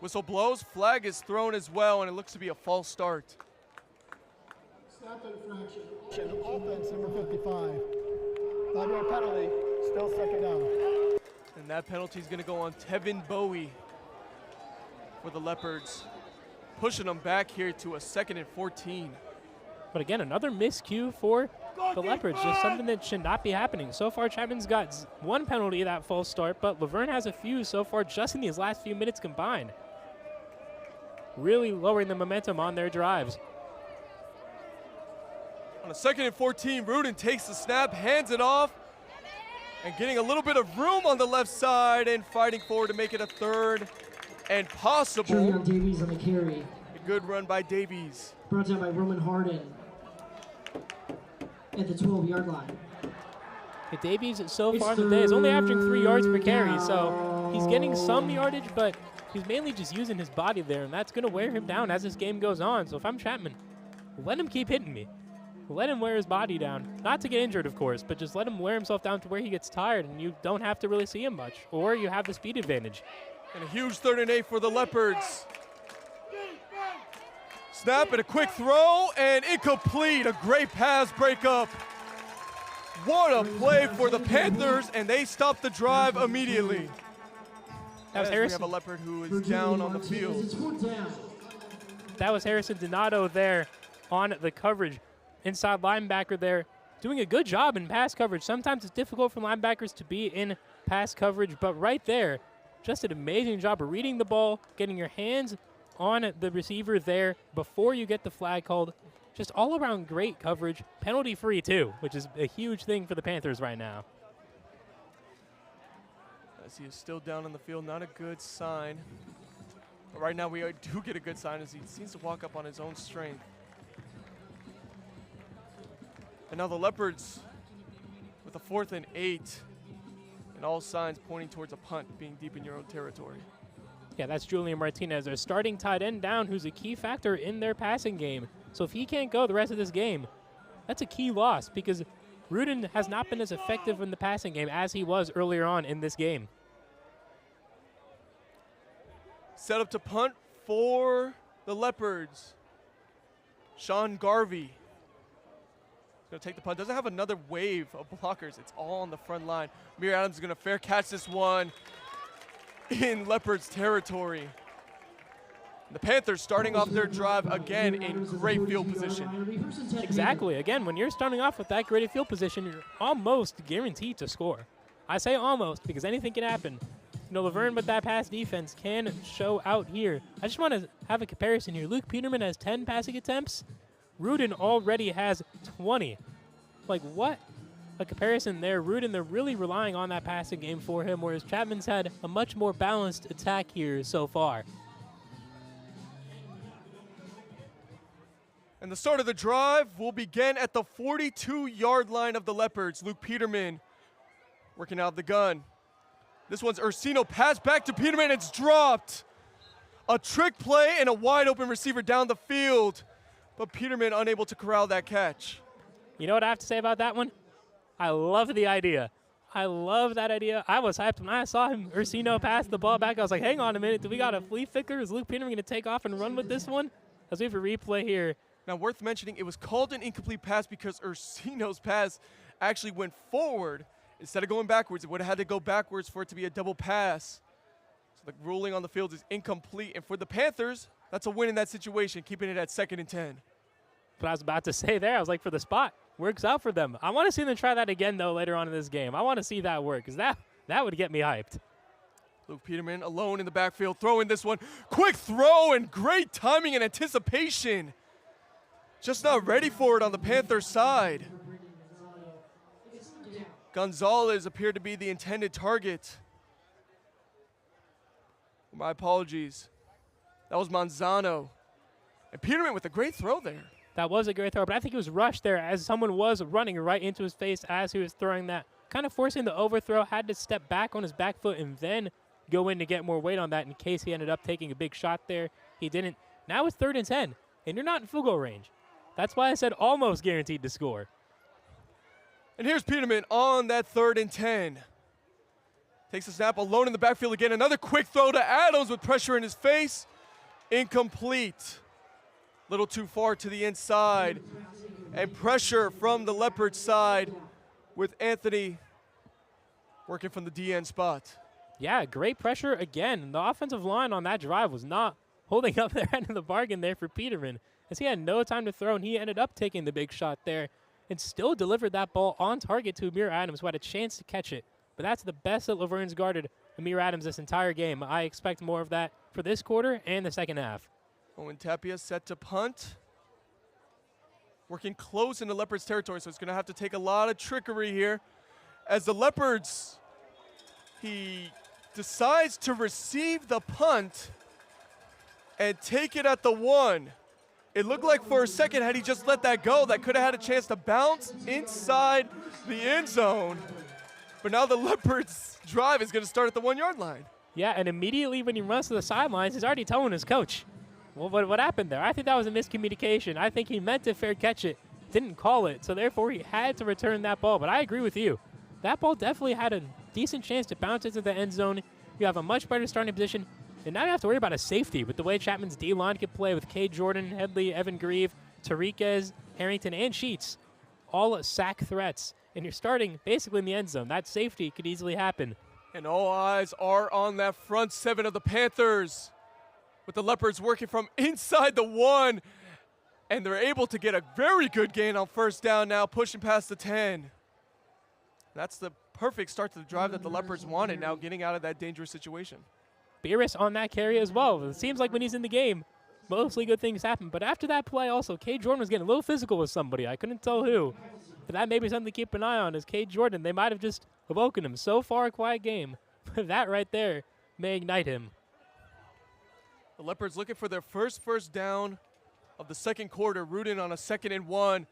Whistle blows, flag is thrown as well, and it looks to be a false start. Snap infraction. Offense number 55. 5-yard penalty, still 2nd down. And that penalty is going to go on Tevin Bowie for the Leopards, pushing them back here to a 2nd and 14. But again, another miscue for the Leopards, just something that should not be happening. So far, Chapman's got 1 penalty, that false start, but Laverne has a few so far just in these last few minutes combined. Really lowering the momentum on their drives. On a 2nd and 14, Rudin takes the snap, hands it off, and getting a little bit of room on the left side and fighting forward to make it a 3rd and possible. Davies on the carry. A good run by Davies. Brought down by Roman Harden at the 12-yard line. Davies so far in the day is only averaging 3 yards per carry, so he's getting some yardage, but he's mainly just using his body there, and that's going to wear him down as this game goes on. So if I'm Chapman, let him keep hitting me. Let him wear his body down. Not to get injured, of course, but just let him wear himself down to where he gets tired, and you don't have to really see him much, or you have the speed advantage. And a huge 3rd and 8 for the Leopards. Snap and a quick throw, and incomplete. A great pass breakup. What a play for the Panthers, and they stop the drive immediately. That was We Harrison. have a Leopard who is down on the field. That was Harrison Donato there on the coverage. Inside linebacker there, doing a good job in pass coverage. Sometimes it's difficult for linebackers to be in pass coverage, but right there, just an amazing job of reading the ball, getting your hands on the receiver there before you get the flag called. Just all around great coverage, penalty free too, which is a huge thing for the Panthers right now. As he is still down on the field, not a good sign. But right now we do get a good sign as he seems to walk up on his own strength. And now the Leopards with a 4th and 8, and all signs pointing towards a punt, being deep in your own territory. Yeah, that's Julian Martinez, their starting tight end down, who's a key factor in their passing game. So if he can't go the rest of this game, that's a key loss because Rudin has not been as effective in the passing game as he was earlier on in this game. Set up to punt for the Leopards. Sean Garvey going to take the punt. Doesn't have another wave of blockers. It's all on the front line. Amir Adams is going to fair catch this one in Leopards territory. The Panthers starting off their drive again in great field position. Exactly. Again, when you're starting off with that great field position, you're almost guaranteed to score. I say almost because anything can happen. You know, Laverne with that pass defense can show out here. I just want to have a comparison here. Luke Peterman has 10 passing attempts. Rudin already has 20. Like, what a comparison there. Rudin, they're really relying on that passing game for him, whereas Chapman's had a much more balanced attack here so far. And the start of the drive will begin at the 42-yard line of the Leopards. Luke Peterman working out the gun. This one's Ursino, pass back to Peterman, it's dropped. A trick play and a wide open receiver down the field, but Peterman unable to corral that catch. You know what I have to say about that one? I love the idea. I love that idea. I was hyped when I saw him, Ursino, pass the ball back. I was like, hang on a minute, do we got a flea flicker? Is Luke Peterman gonna take off and run with this one? As we have a replay here. Now, worth mentioning, it was called an incomplete pass because Ursino's pass actually went forward. Instead of going backwards, it would have had to go backwards for it to be a double pass. So the ruling on the field is incomplete. And for the Panthers, that's a win in that situation, keeping it at 2nd and 10. But I was about to say there, I was like, for the spot, works out for them. I want to see them try that again, though, later on in this game. I want to see that work because that would get me hyped. Luke Peterman alone in the backfield, throwing this one. Quick throw and great timing and anticipation. Just not ready for it on the Panthers side. Gonzalez appeared to be the intended target. My apologies. That was Manzano. And Peterman with a great throw there. That was a great throw, but I think he was rushed there as someone was running right into his face as he was throwing that. Kind of forcing the overthrow, had to step back on his back foot and then go in to get more weight on that in case he ended up taking a big shot there. He didn't. Now it's 3rd and 10, and you're not in field goal range. That's why I said almost guaranteed to score. And here's Peterman on that 3rd and 10. Takes a snap alone in the backfield again. Another quick throw to Adams with pressure in his face. Incomplete. Little too far to the inside. And pressure from the Leopards side with Anthony working from the DN spot. Yeah, great pressure again. The offensive line on that drive was not holding up their end of the bargain there for Peterman, as he had no time to throw, and he ended up taking the big shot there and still delivered that ball on target to Amir Adams, who had a chance to catch it. But that's the best that Laverne's guarded Amir Adams this entire game. I expect more of that for this quarter and the second half. Owen Tapia set to punt. Working close into Leopards territory, so it's going to have to take a lot of trickery here. As the Leopards, he decides to receive the punt and take it at the 1. It looked like for a second, had he just let that go, that could have had a chance to bounce inside the end zone. But now the Leopards' drive is going to start at the 1-yard line. Yeah, and immediately when he runs to the sidelines, he's already telling his coach, well, what happened there? I think that was a miscommunication. I think he meant to fair catch it, didn't call it, so therefore he had to return that ball. But I agree with you. That ball definitely had a decent chance to bounce into the end zone. You have a much better starting position. And now you have to worry about a safety with the way Chapman's D-line could play with K. Jordan, Headley, Evan Grieve, Tariquez, Harrington, and Sheets. All sack threats. And you're starting basically in the end zone. That safety could easily happen. And all eyes are on that front 7 of the Panthers, with the Leopards working from inside the 1. And they're able to get a very good gain on first down now, pushing past the 10. That's the perfect start to the drive that the Leopards wanted, now getting out of that dangerous situation. Beerus on that carry as well. It seems like when he's in the game, mostly good things happen. But after that play also, K. Jordan was getting a little physical with somebody. I couldn't tell who. But that may be something to keep an eye on, is K. Jordan. They might have just awoken him. So far, a quiet game. But that right there may ignite him. The Leopards looking for their first down of the second quarter. Rudin on a 2nd and 1.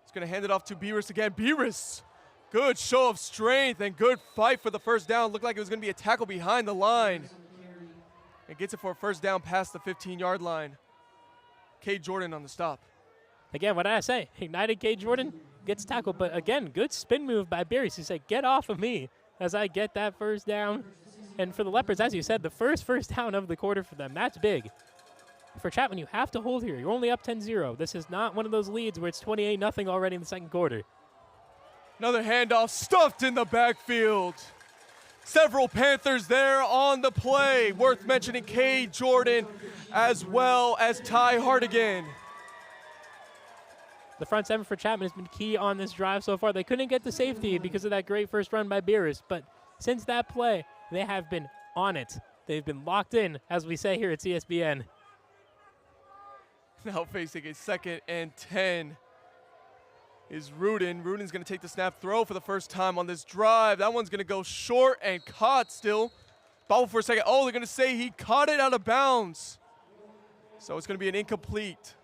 He's going to hand it off to Beerus again. Beerus, good show of strength and good fight for the first down. Looked like it was going to be a tackle behind the line. And gets it for a first down past the 15-yard line. K. Jordan on the stop. Again, what did I say? Ignited K. Jordan gets tackled. But again, good spin move by Beerus. He said, get off of me as I get that first down. And for the Leopards, as you said, the first down of the quarter for them. That's big. For Chapman, you have to hold here. You're only up 10-0. This is not one of those leads where it's 28-0 already in the second quarter. Another handoff stuffed in the backfield. Several Panthers there on the play. Worth mentioning K. Jordan as well as Ty Hartigan. The front 7 for Chapman has been key on this drive so far. They couldn't get the safety because of that great first run by Beerus, but since that play, they have been on it. They've been locked in, as we say here at CSBN. Now facing a 2nd and 10 is Rudin. Rudin's going to take the snap throw for the first time on this drive. That one's going to go short and caught still. Bobble for a second. Oh, they're going to say he caught it out of bounds. So it's going to be an incomplete.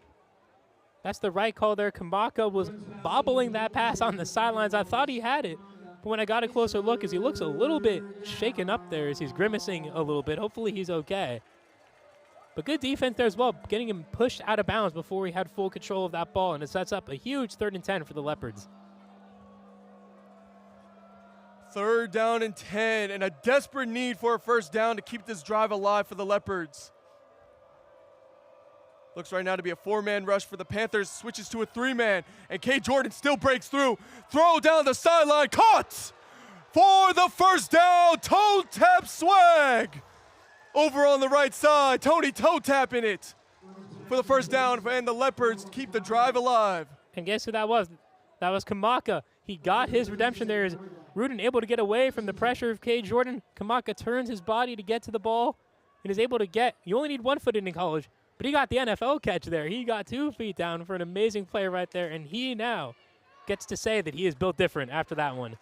That's the right call there. Kambaka was bobbling that pass on the sidelines. I thought he had it, but when I got a closer look, as he looks a little bit shaken up there as he's grimacing a little bit. Hopefully he's okay. But good defense there as well, getting him pushed out of bounds before he had full control of that ball, and it sets up a huge 3rd and 10 for the Leopards. 3rd down and 10, and a desperate need for a first down to keep this drive alive for the Leopards. Looks right now to be a 4-man rush for the Panthers, switches to a 3-man, and K. Jordan still breaks through. Throw down the sideline, caught for the first down, toe tap swag. Over on the right side, Tony toe tapping it for the first down, and the Leopards keep the drive alive. And guess who that was? That was Kamaka. he got his redemption there. Is Rudin able to get away from the pressure of K. Jordan? Kamaka turns his body to get to the ball and is able to get, you only need 1 foot in college, but he got the NFL catch there. He got 2 feet down for an amazing play right there, and he now gets to say that he is built different after that one.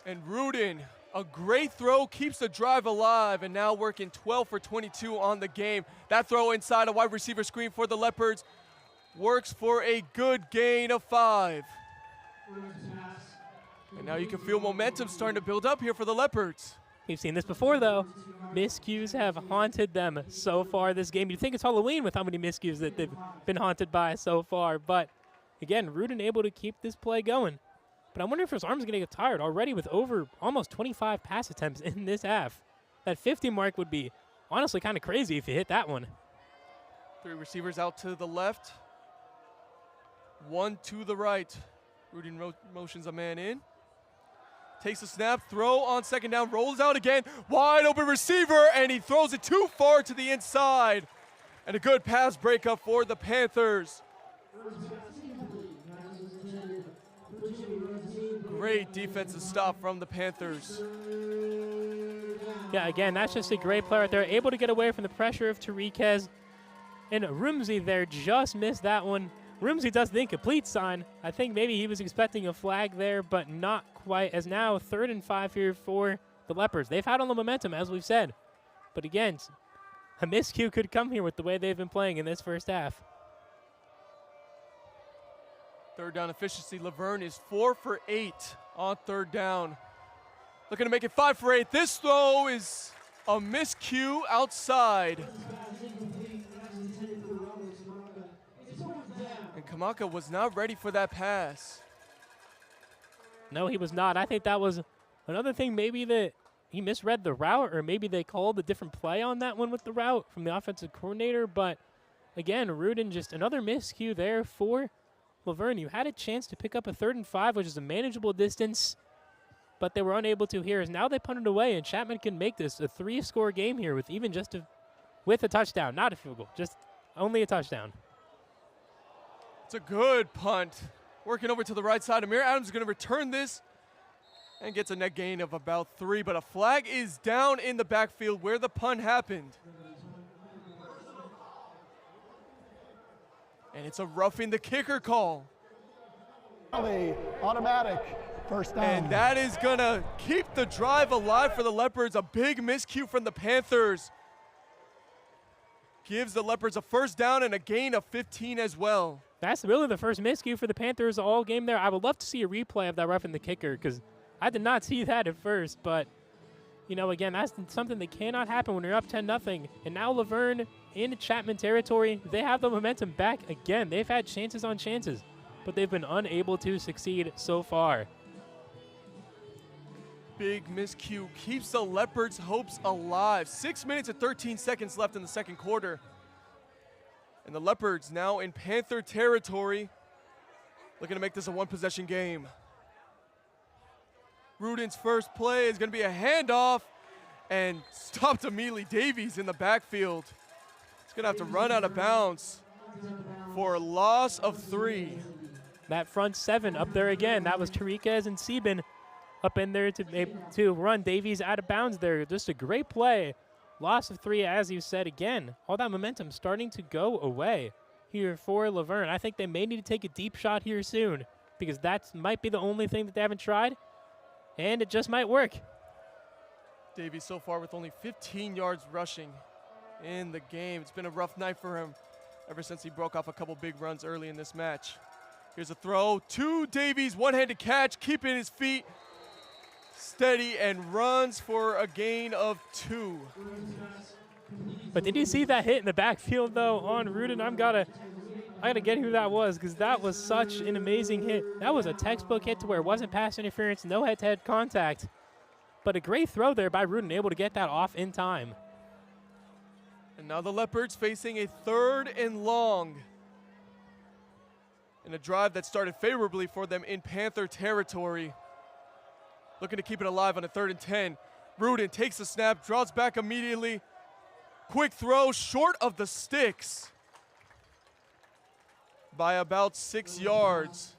And Rudin, a great throw, keeps the drive alive, and now working 12 for 22 on the game. That throw inside a wide receiver screen for the Leopards works for a good gain of 5. And now you can feel momentum starting to build up here for the Leopards. We've seen this before, though. Miscues have haunted them so far this game. You'd think it's Halloween with how many miscues that they've been haunted by so far. But, again, Rudin able to keep this play going. But I wonder if his arm's going to get tired already with over almost 25 pass attempts in this half. That 50 mark would be honestly kind of crazy if you hit that one. 3 receivers out to the left, 1 to the right. Rudin motions a man in. Takes a snap, throw on second down, rolls out again. Wide open receiver, and he throws it too far to the inside. And a good pass breakup for the Panthers. Great defensive stop from the Panthers. Yeah, again, that's just a great play right there. Able to get away from the pressure of Tariquez. And Rumsey there just missed that one. Rumsey does the incomplete sign. I think maybe he was expecting a flag there, but not quite, as now 3rd and 5 here for the Leopards. They've had all the momentum, as we've said. But again, a miscue could come here with the way they've been playing in this first half. 3rd down efficiency. Laverne is 4 for 8 on 3rd down. Looking to make it 5 for 8. This throw is a miscue outside. And Kamaka was not ready for that pass. No, he was not. I think that was another thing, maybe that he misread the route, or maybe they called a different play on that one with the route from the offensive coordinator. But again, Rudin, just another miscue there for Laverne. You had a chance to pick up a 3rd and 5, which is a manageable distance, but they were unable to here. As now they punted away, and Chapman can make this a 3-score game here with even just with a touchdown, not a field goal, just only a touchdown. It's a good punt. Working over to the right side. Amir Adams is going to return this and gets a net gain of about 3, but a flag is down in the backfield where the punt happened. And it's a roughing the kicker call. Automatic first down. And that is going to keep the drive alive for the Leopards. A big miscue from the Panthers. Gives the Leopards a 1st down and a gain of 15 as well. That's really the first miscue for the Panthers all game there. I would love to see a replay of that roughing the kicker, because I did not see that at first. But, you know, again, that's something that cannot happen when you're up 10-0. And now Laverne in Chapman territory, they have the momentum back again. They've had chances on chances, but they've been unable to succeed so far. Big miscue keeps the Leopards' hopes alive. 6 minutes and 13 seconds left in the second quarter. And the Leopards now in Panther territory, looking to make this a 1-possession game. Rudin's first play is going to be a handoff and stopped immediately. Davies in the backfield. He's going to have to run out of bounds for a loss of 3. That front 7 up there again. That was Tariquez and Sieben up in there to run Davies out of bounds there. Just a great play. Loss of 3, as you said again. All that momentum starting to go away here for Laverne. I think they may need to take a deep shot here soon, because that might be the only thing that they haven't tried, and it just might work. Davies so far with only 15 yards rushing in the game. It's been a rough night for him ever since he broke off a couple big runs early in this match. Here's a throw to Davies, one-handed catch, keeping his feet steady, and runs for a gain of 2. But did you see that hit in the backfield though on Rudin? I gotta get who that was, because that was such an amazing hit. That was a textbook hit to where it wasn't pass interference, no head-to-head contact. But a great throw there by Rudin, able to get that off in time. And now the Leopards facing a 3rd and long in a drive that started favorably for them in Panther territory. Looking to keep it alive on a 3rd and 10. Rudin takes the snap, draws back immediately. Quick throw short of the sticks by about 6 yards.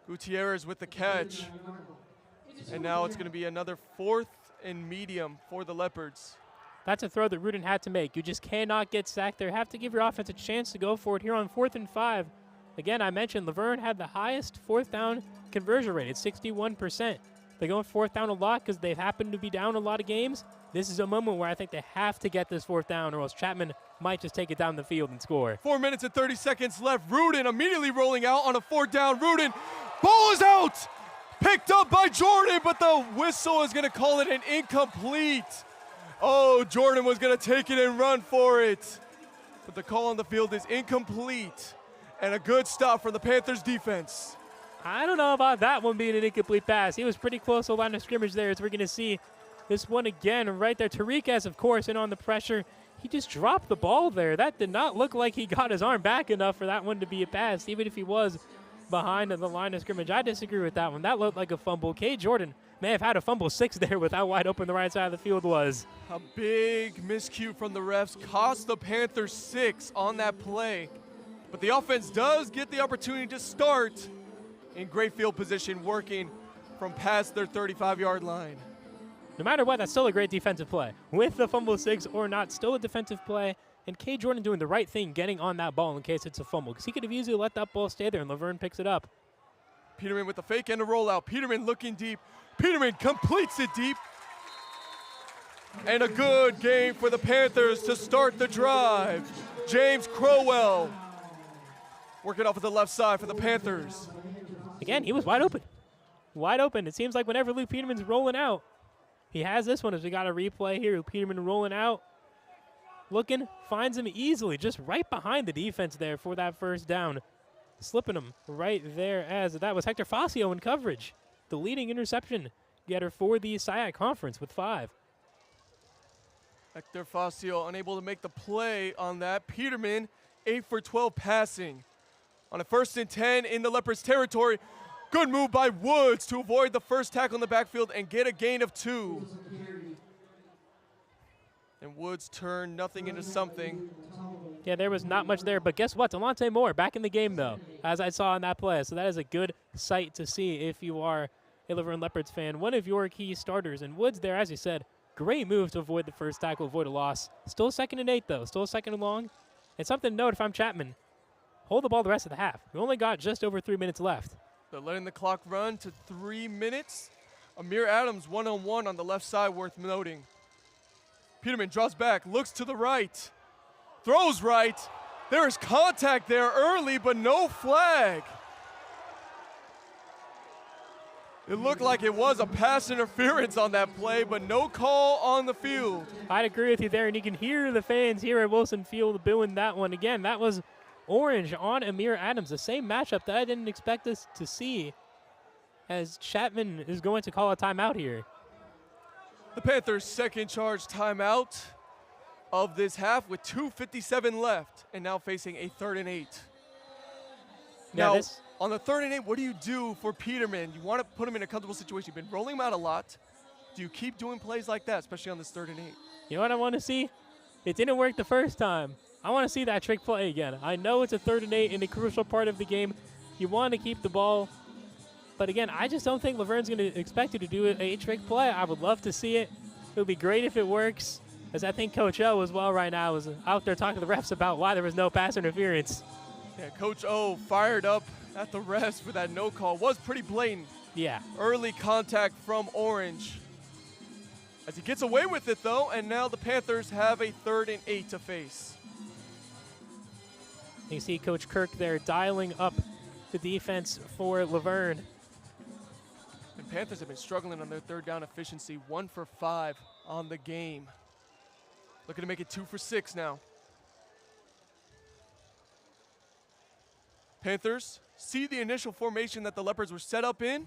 Gutierrez with the catch. And now it's going to be another 4th and medium for the Leopards. That's a throw that Rudin had to make. You just cannot get sacked there. Have to give your offense a chance to go for it here on 4th and 5. Again, I mentioned Laverne had the highest 4th down conversion rate at 61%. They go 4th down a lot because they've happened to be down a lot of games. This is a moment where I think they have to get this 4th down, or else Chapman might just take it down the field and score. 4 minutes and 30 seconds left. Rudin immediately rolling out on a 4th down. Rudin, ball is out! Picked up by Jordan, but the whistle is going to call it an incomplete. Oh, Jordan was going to take it and run for it. But the call on the field is incomplete. And a good stop from the Panthers defense. I don't know about that one being an incomplete pass. He was pretty close to the line of scrimmage there, as we're going to see this one again right there. Tariquez, of course, in on the pressure. He just dropped the ball there. That did not look like he got his arm back enough for that one to be a pass, even if he was behind the line of scrimmage. I disagree with that one. That looked like a fumble. K. Jordan may have had a fumble 6 there with how wide open the right side of the field was. A big miscue from the refs cost the Panthers 6 on that play. But the offense does get the opportunity to start in great field position, working from past their 35-yard line. No matter what, that's still a great defensive play. With the fumble 6 or not, still a defensive play. And K. Jordan doing the right thing, getting on that ball in case it's a fumble, because he could have easily let that ball stay there, and Laverne picks it up. Peterman with the fake and a rollout. Peterman looking deep. Peterman completes it deep. And a good game for the Panthers to start the drive. James Crowell working off of the left side for the Panthers. Again, he was wide open. Wide open. It seems like whenever Luke Peterman's rolling out, he has this one as we got a replay here. Peterman rolling out. Looking, finds him easily, just right behind the defense there for that 1st down. Slipping him right there as that was Hector Facio in coverage. The leading interception getter for the SIAC Conference with 5. Hector Facio unable to make the play on that. Peterman, 8 for 12 passing. On a 1st and 10 in the Leopards territory. Good move by Woods to avoid the first tackle in the backfield and get a gain of 2. And Woods turned nothing into something. Yeah, there was not much there, but guess what? Delonte Moore back in the game, though, as I saw in that play. So that is a good sight to see if you are a Laverne Leopards fan. One of your key starters. And Woods there, as you said, great move to avoid the first tackle, avoid a loss. Still 2nd and 8, though. Still 2nd and long. And something to note if I'm Chapman. Hold the ball the rest of the half. We only got just over 3 minutes left. They're letting the clock run to 3 minutes. Amir Adams one-on-one on the left side, worth noting. Peterman draws back, looks to the right, throws right. There is contact there early, but no flag. It looked like it was a pass interference on that play, but no call on the field. I'd agree with you there, and you can hear the fans here at Wilson Field booing that one. Again, that was orange on Amir Adams, the same matchup that I didn't expect us to see, as Chapman is going to call a timeout here. The Panthers' second charge timeout of this half with 2:57 left, and now facing a 3rd and 8. Now, on the 3rd and 8, what do you do for Peterman? You want to put him in a comfortable situation. You've been rolling him out a lot. Do you keep doing plays like that, especially on this 3rd and 8? You know what I want to see? It didn't work the first time. I want to see that trick play again. I know it's a 3rd and 8 in a crucial part of the game. You want to keep the ball. But again, I just don't think Laverne's going to expect you to do a trick play. I would love to see it. It would be great if it works, as I think Coach O as well right now is out there talking to the refs about why there was no pass interference. Yeah, Coach O fired up at the refs for that no call. Was pretty blatant. Yeah. Early contact from Orange. As he gets away with it, though, and now the Panthers have a 3rd and 8 to face. You see Coach Kirk there dialing up the defense for Laverne. And Panthers have been struggling on their 3rd down efficiency, 1 for 5 on the game. Looking to make it 2 for 6 now. Panthers see the initial formation that the Leopards were set up in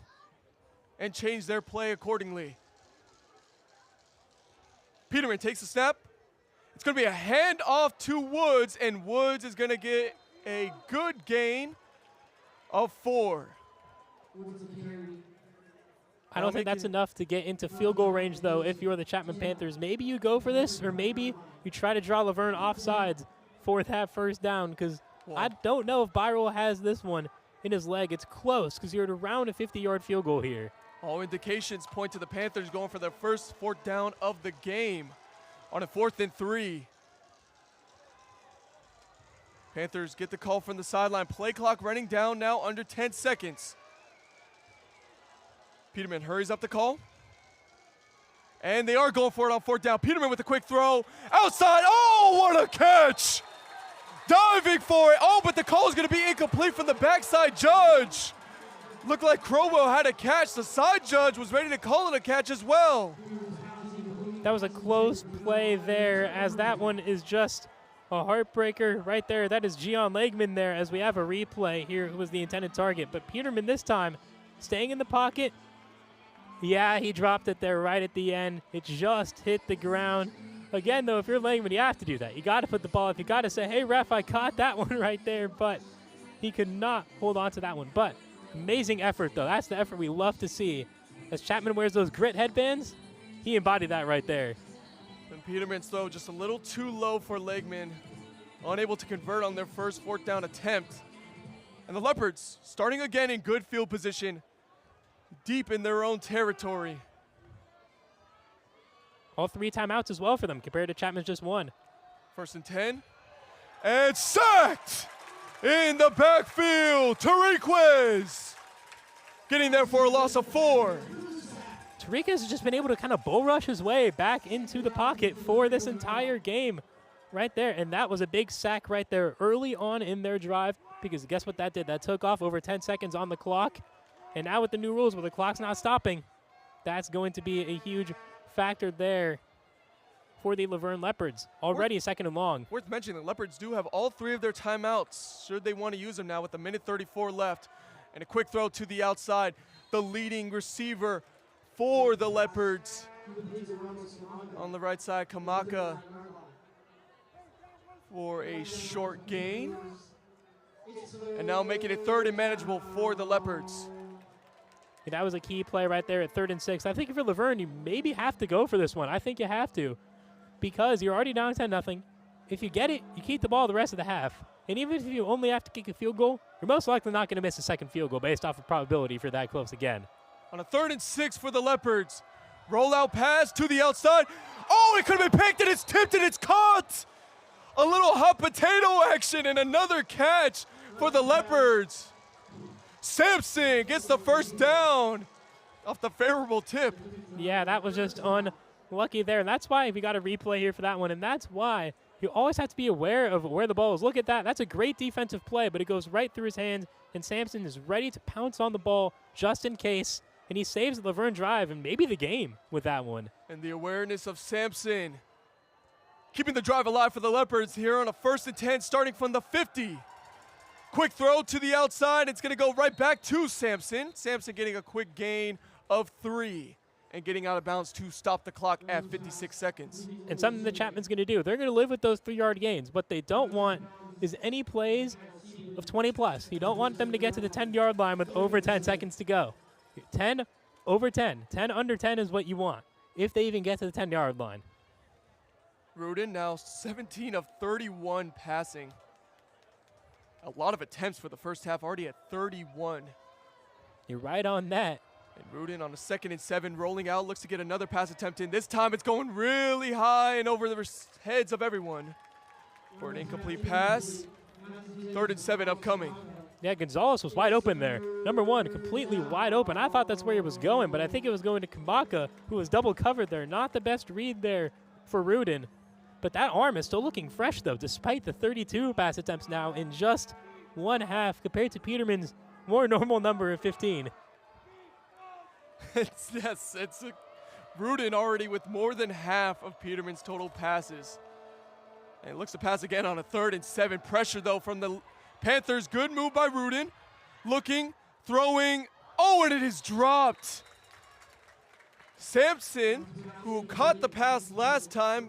and change their play accordingly. Peterman takes a snap. It's going to be a handoff to Woods, and Woods is going to get a good gain of 4. I don't think that's enough to get into field goal range, though, if you're the Chapman Panthers. Maybe you go for this, or maybe you try to draw Laverne off sides, 4th half 1st down, because I don't know if Byrol has this one in his leg. It's close because you're at around a 50-yard field goal here. All indications point to the Panthers going for their first 4th down of the game on a 4th and 3. Panthers get the call from the sideline. Play clock running down now under 10 seconds. Peterman hurries up the call. And they are going for it on 4th down. Peterman with a quick throw. Outside. Oh, what a catch. Diving for it. Oh, but the call is going to be incomplete from the backside judge. Looked like Crowell had a catch. The side judge was ready to call it a catch as well. That was a close play there, as that one is just a heartbreaker right there. That is Gian Legman there, as we have a replay here, who was the intended target. But Peterman this time staying in the pocket. Yeah, he dropped it there right at the end. It just hit the ground. Again, though, if you're Legman, you have to do that. You got to put the ball up. You got to say, hey, ref, I caught that one right there. But he could not hold on to that one. But amazing effort, though. That's the effort we love to see. As Chapman wears those grit headbands, he embodied that right there. And Peterman's throw just a little too low for Legman. Unable to convert on their first 4th down attempt. And the Leopards starting again in good field position, deep in their own territory. All 3 timeouts as well for them compared to Chapman's just 1. 1st and 10. And sacked in the backfield. Tariquez getting there for a loss of 4. Tariquez has just been able to kind of bull rush his way back into the pocket for this entire game right there. And that was a big sack right there early on in their drive, because guess what that did? That took off over 10 seconds on the clock. And now with the new rules where the clock's not stopping, that's going to be a huge factor there for the Laverne Leopards. Already a 2nd and long. Worth mentioning, the Leopards do have all 3 of their timeouts, should they want to use them now with a minute 34 left. And a quick throw to the outside. The leading receiver for the Leopards. On the right side, Kamaka for a short gain. And now making it 3rd and manageable for the Leopards. Yeah, that was a key play right there at 3rd and 6. I think if you're Laverne, you maybe have to go for this one. I think you have to, because you're already down 10-0. If you get it, you keep the ball the rest of the half. And even if you only have to kick a field goal, you're most likely not going to miss a 2nd field goal based off of probability if you're that close again. On a 3rd and 6 for the Leopards. Rollout pass to the outside. Oh, it could have been picked, and it's tipped, and it's caught. A little hot potato action and another catch for the Leopards. Sampson gets the 1st down off the favorable tip. Yeah, that was just unlucky there. And that's why we got a replay here for that one. And that's why you always have to be aware of where the ball is. Look at that. That's a great defensive play, but it goes right through his hands. And Sampson is ready to pounce on the ball just in case. And he saves the Laverne drive and maybe the game with that one. And the awareness of Sampson keeping the drive alive for the Leopards here on a 1st and 10 starting from the 50. Quick throw to the outside. It's going to go right back to Sampson. Sampson getting a quick gain of 3 and getting out of bounds to stop the clock at 56 seconds. And something that Chapman's going to do. They're going to live with those 3-yard gains. What they don't want is any plays of 20-plus. You don't want them to get to the 10-yard line with over 10 seconds to go. 10 over 10. 10 under 10 is what you want, if they even get to the 10-yard line. Rudin now 17 of 31 passing. A lot of attempts for the first half, already at 31. You're right on that. And Rudin on a 2nd and 7, rolling out, looks to get another pass attempt in. This time it's going really high and over the heads of everyone for an incomplete pass. 3rd and 7 upcoming. Yeah, Gonzalez was wide open there. Number 1, completely wide open. I thought that's where he was going, but I think it was going to Kamaka, who was double covered there. Not the best read there for Rudin. But that arm is still looking fresh, though, despite the 32 pass attempts now in just 1 half compared to Peterman's more normal number of 15. It's Rudin already with more than half of Peterman's total passes. And looks to pass again on a 3rd and 7. Pressure, though, from the Panthers. Good move by Rudin. Looking, throwing. Oh, and it is dropped. Sampson, who caught the pass last time,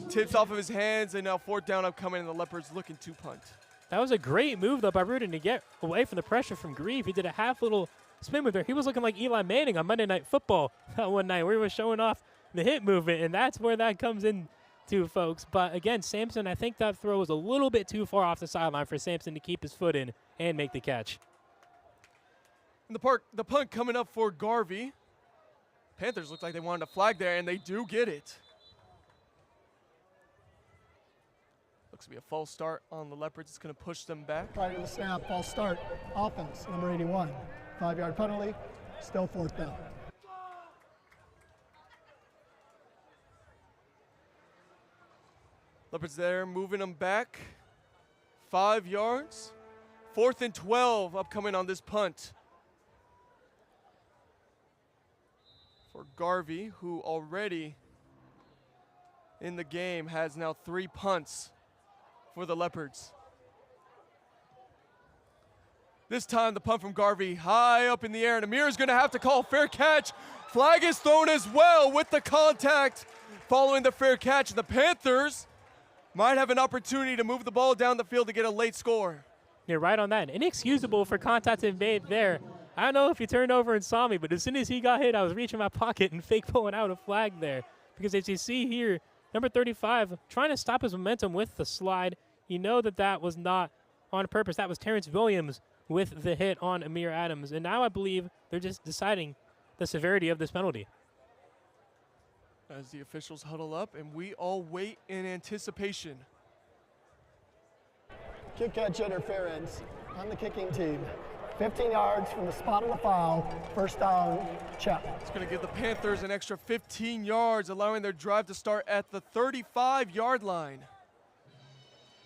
tips off of his hands, and now 4th down upcoming, and the Leopards looking to punt. That was a great move, though, by Rudin to get away from the pressure from Grieve. He did a half little spin move there. He was looking like Eli Manning on Monday Night Football that one night, where he was showing off the hip movement, and that's where that comes in two folks. But again, Sampson, I think that throw was a little bit too far off the sideline for Sampson to keep his foot in and make the catch. In the punt coming up for Garvey. Panthers looked like they wanted a flag there, and they do get it. Looks to be a false start on the Leopards. It's going to push them back. Prior to the snap, false start, offense, number 81. 5-yard penalty, still 4th down. Leopards there, moving them back 5 yards. 4th and 12 upcoming on this punt. For Garvey, who already in the game has now 3 punts for the Leopards. This time the punt from Garvey high up in the air, and Amir is going to have to call fair catch. Flag is thrown as well with the contact following the fair catch. The Panthers might have an opportunity to move the ball down the field to get a late score. You're right on that. Inexcusable for contact made there. I don't know if you turned over and saw me, but as soon as he got hit, I was reaching my pocket and fake pulling out a flag there. Because as you see here, number 35 trying to stop his momentum with the slide. You know that that was not on purpose. That was Terrence Williams with the hit on Amir Adams. And now I believe they're just deciding the severity of this penalty. As the officials huddle up, and we all wait in anticipation. Kick catch interference on the kicking team. 15 yards from the spot of the foul. 1st down, Chapman. It's going to give the Panthers an extra 15 yards, allowing their drive to start at the 35-yard line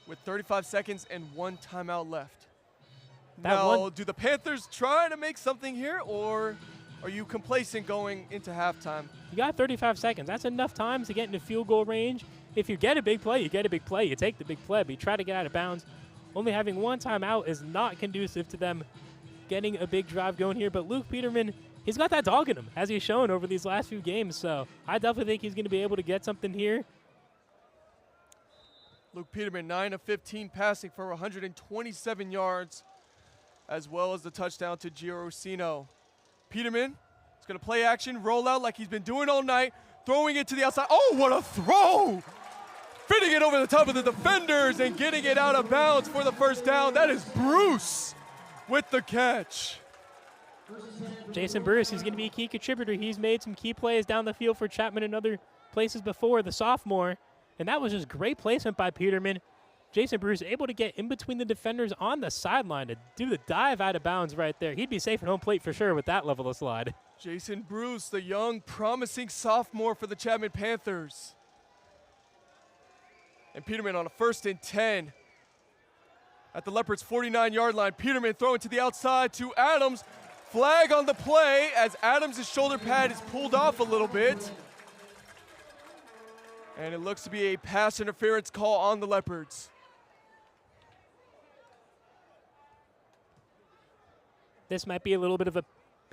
with 35 seconds and 1 timeout left. Now, do the Panthers try to make something here, or are you complacent going into halftime? You got 35 seconds. That's enough time to get into field goal range. If you get a big play, you get a big play. You take the big play, but you try to get out of bounds. Only having 1 timeout is not conducive to them getting a big drive going here. But Luke Peterman, he's got that dog in him, as he's shown over these last few games. So I definitely think he's going to be able to get something here. Luke Peterman, 9 of 15 passing for 127 yards, as well as the touchdown to Gio Rossino. Peterman is going to play action, roll out like he's been doing all night, throwing it to the outside. Oh, what a throw! Fitting it over the top of the defenders and getting it out of bounds for the 1st down. That is Bruce with the catch. Jason Bruce, he's going to be a key contributor. He's made some key plays down the field for Chapman and other places before, the sophomore. And that was just great placement by Peterman. Jason Bruce able to get in between the defenders on the sideline to do the dive out of bounds right there. He'd be safe at home plate for sure with that level of slide. Jason Bruce, the young, promising sophomore for the Chapman Panthers. And Peterman on a 1st and 10 at the Leopards' 49-yard line. Peterman throwing to the outside to Adams. Flag on the play as Adams' shoulder pad is pulled off a little bit. And it looks to be a pass interference call on the Leopards. This might be a little bit of a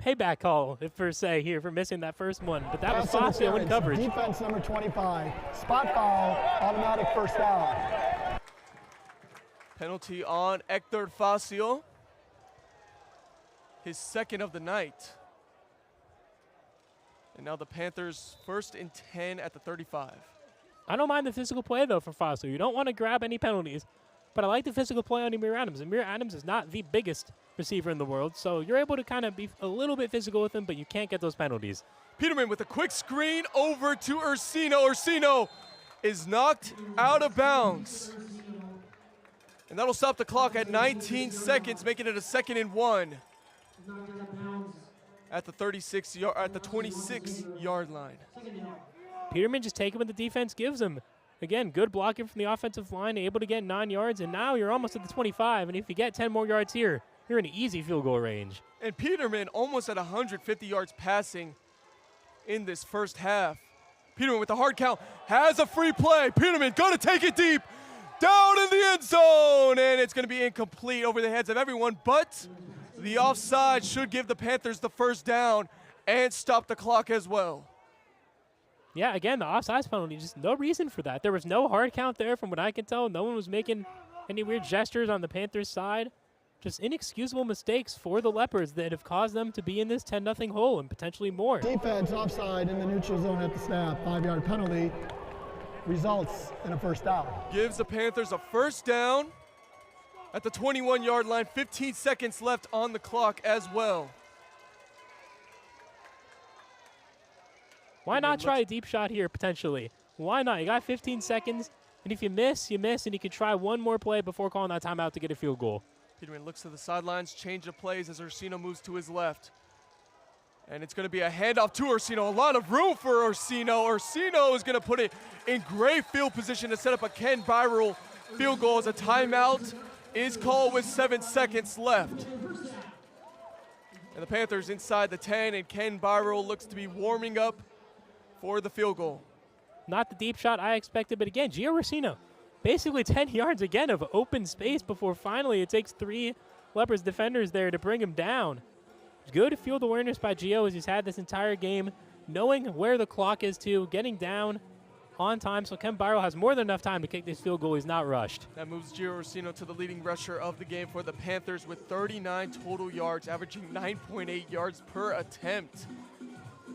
payback call, if per se, here for missing that first one. But that was Facio in coverage. Defense number 25. Spot foul, automatic 1st down. Penalty on Hector Facio. His 2nd of the night. And now the Panthers 1st and 10 at the 35. I don't mind the physical play, though, from Facio. You don't want to grab any penalties. But I like the physical play on Amir Adams. Amir Adams is not the biggest receiver in the world, so you're able to kind of be a little bit physical with him, but you can't get those penalties. Peterman with a quick screen over to Ursino. Ursino is knocked out of bounds. And that'll stop the clock at 19 seconds, making it a 2nd and 1 at the 26-yard line. Peterman just taking what the defense gives him. Again, good blocking from the offensive line, able to get 9 yards, and now you're almost at the 25. And if you get 10 more yards here, you're in easy field goal range. And Peterman almost at 150 yards passing in this 1st half. Peterman with the hard count has a free play. Peterman going to take it deep down in the end zone, and it's going to be incomplete over the heads of everyone, but the offside should give the Panthers the 1st down and stop the clock as well. Yeah, again, the offsides penalty, just no reason for that. There was no hard count there from what I can tell. No one was making any weird gestures on the Panthers side. Just inexcusable mistakes for the Leopards that have caused them to be in this 10-0 hole and potentially more. Defense offside in the neutral zone at the snap. 5-yard penalty. results in a first down. Gives the Panthers a first down at the 21-yard line. 15 seconds left on the clock as well. Why not try a deep shot here, potentially? Why not? You got 15 seconds, and if you miss, you miss, and you can try one more play before calling that timeout to get a field goal. Peterman looks to the sidelines, change of plays as Orsino moves to his left. And it's going to be a handoff to Orsino. A lot of room for Orsino. Orsino is going to put it in great field position to set up a Ken Byral field goal as a timeout is called with 7 seconds left. And the Panthers inside the 10, and Ken Byral looks to be warming up for the field goal. Not the deep shot I expected, but again, Gio Orsino, basically 10 yards again of open space before finally it takes 3 Leopards defenders there to bring him down. Good field awareness by Gio as he's had this entire game, knowing where the clock is too, getting down on time, so Ken Byral has more than enough time to kick this field goal. He's not rushed. That moves Gio Orsino to the leading rusher of the game for the Panthers with 39 total yards, averaging 9.8 yards per attempt.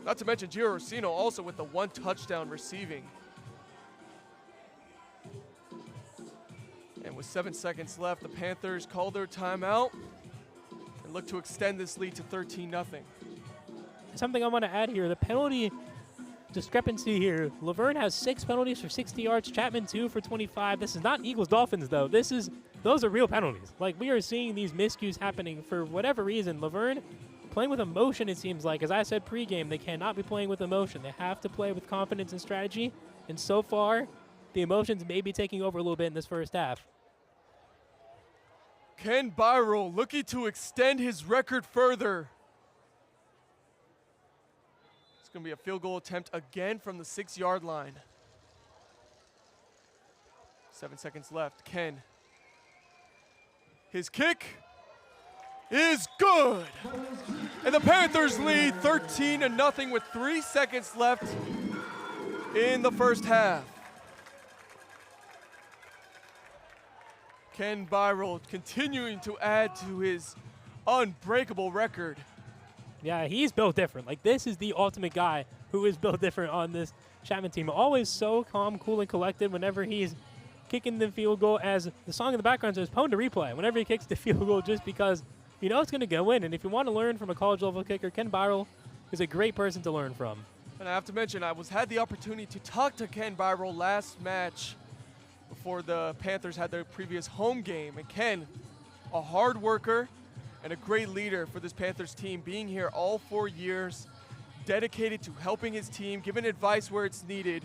Not to mention Gio Orsino also with the 1 touchdown receiving. And with 7 seconds left, the Panthers call their timeout and look to extend this lead to 13-0. Something I want to add here, the penalty discrepancy here. Laverne has 6 penalties for 60 yards, Chapman 2 for 25. This is not Eagles-Dolphins, though. Those are real penalties. Like, we are seeing these miscues happening for whatever reason. Laverne playing with emotion, it seems like. As I said pregame, they cannot be playing with emotion. They have to play with confidence and strategy. And so far, the emotions may be taking over a little bit in this first half. Ken Byral looking to extend his record further. It's going to be a field goal attempt again from the 6-yard line. 7 seconds left. Ken. His kick is good. And the Panthers lead 13-0 with 3 seconds left in the first half. Ken Byral continuing to add to his unbreakable record. Yeah, he's built different. Like, this is the ultimate guy who is built different on this Chapman team. Always so calm, cool, and collected whenever he's kicking the field goal, as the song in the background says, "Pwn to replay." Whenever he kicks the field goal, just because you know it's going to go in. And if you want to learn from a college-level kicker, Ken Byral is a great person to learn from. And I have to mention, I had the opportunity to talk to Ken Byral last match before the Panthers had their previous home game. And Ken, a hard worker and a great leader for this Panthers team, being here all 4 years, dedicated to helping his team, giving advice where it's needed,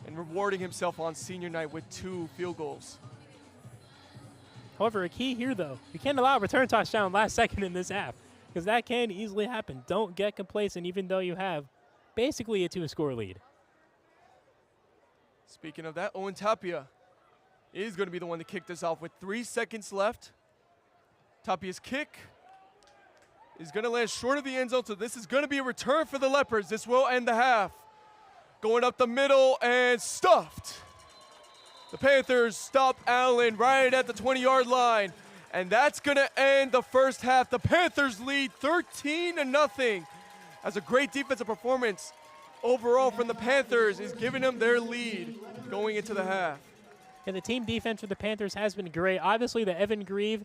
and rewarding himself on senior night with 2 field goals. However, a key here, though, you can't allow a return touchdown last second in this half, because that can easily happen. Don't get complacent, even though you have basically a 2-score lead. Speaking of that, Owen Tapia is going to be the one to kick this off with 3 seconds left. Tapia's kick is going to land short of the end zone, so this is going to be a return for the Leopards. This will end the half. Going up the middle and stuffed. The Panthers stop Allen right at the 20-yard line, and that's going to end the first half. The Panthers lead 13-0 as a great defensive performance overall from the Panthers is giving them their lead going into the half. And the team defense for the Panthers has been great. Obviously, the Evan Grieve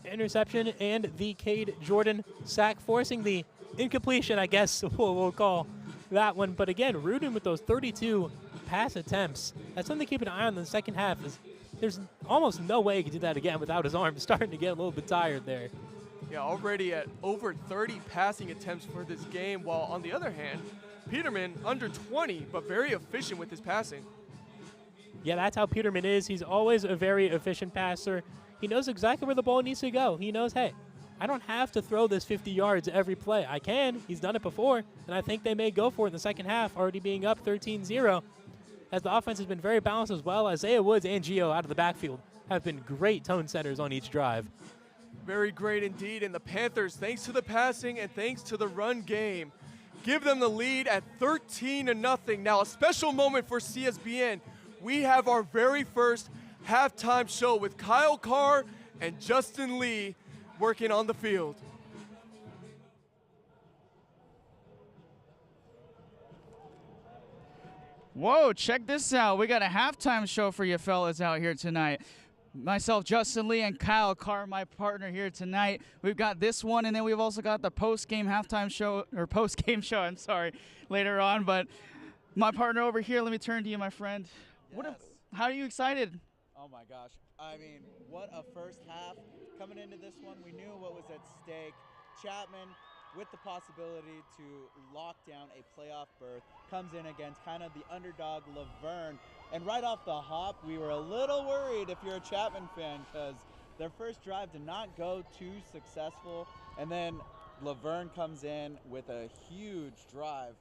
interception and the Cade Jordan sack, forcing the incompletion, I guess we'll call that one. But again, Rudin with those 32 pass attempts. That's something to keep an eye on in the second half. There's almost no way he could do that again without his arm starting to get a little bit tired there. Yeah, already at over 30 passing attempts for this game, while on the other hand, Peterman under 20, but very efficient with his passing. Yeah, that's how Peterman is. He's always a very efficient passer. He knows exactly where the ball needs to go. He knows, hey, I don't have to throw this 50 yards every play. I can. He's done it before, and I think they may go for it in the second half, already being up 13-0. As the offense has been very balanced as well. Isaiah Woods and Gio out of the backfield have been great tone setters on each drive. Very great indeed. And the Panthers, thanks to the passing and thanks to the run game, give them the lead at 13-0. Now, a special moment for CSBN. We have our very first halftime show with Kyle Carr and Justin Lee working on the field. Whoa, check this out. We got a halftime show for you fellas out here tonight. Myself, Justin Lee, and Kyle Carr, my partner here tonight. We've got this one, and then we've also got the post-game halftime show, or post-game show, I'm sorry, later on. But my partner over here, let me turn to you, my friend. Yes. How are you excited? Oh my gosh. I mean, what a first half. Coming into this one, we knew what was at stake. Chapman, with the possibility to lock down a playoff berth, comes in against kind of the underdog Laverne. And right off the hop, we were a little worried if you're a Chapman fan, because their first drive did not go too successful. And then Laverne comes in with a huge drive.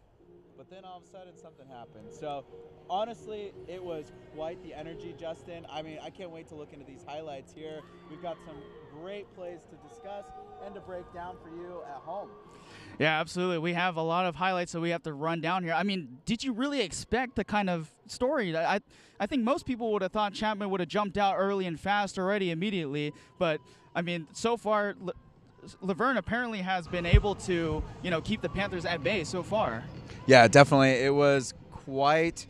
But then all of a sudden something happened. So honestly, it was quite the energy, Justin. I mean, I can't wait to look into these highlights here. We've got some great plays to discuss and to break down for you at home. Yeah, absolutely. We have a lot of highlights that we have to run down here. I mean, did you really expect the kind of story? I think most people would have thought Chapman would have jumped out early and fast already immediately. But, I mean, so far, Laverne apparently has been able to, keep the Panthers at bay so far. Yeah, definitely. It was quite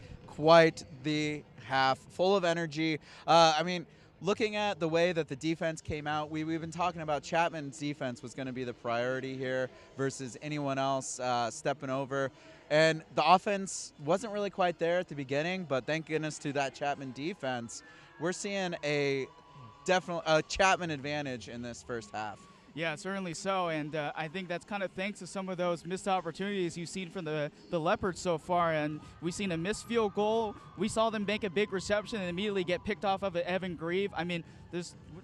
the half, full of energy. I mean, looking at the way that the defense came out, we've been talking about Chapman's defense was going to be the priority here versus anyone else stepping over. And the offense wasn't really quite there at the beginning, but thank goodness to that Chapman defense, we're seeing a Chapman advantage in this first half. Yeah, certainly so, and I think that's kind of thanks to some of those missed opportunities you've seen from the Leopards so far, and we've seen a missed field goal. We saw them make a big reception and immediately get picked off of Evan Grieve. I mean,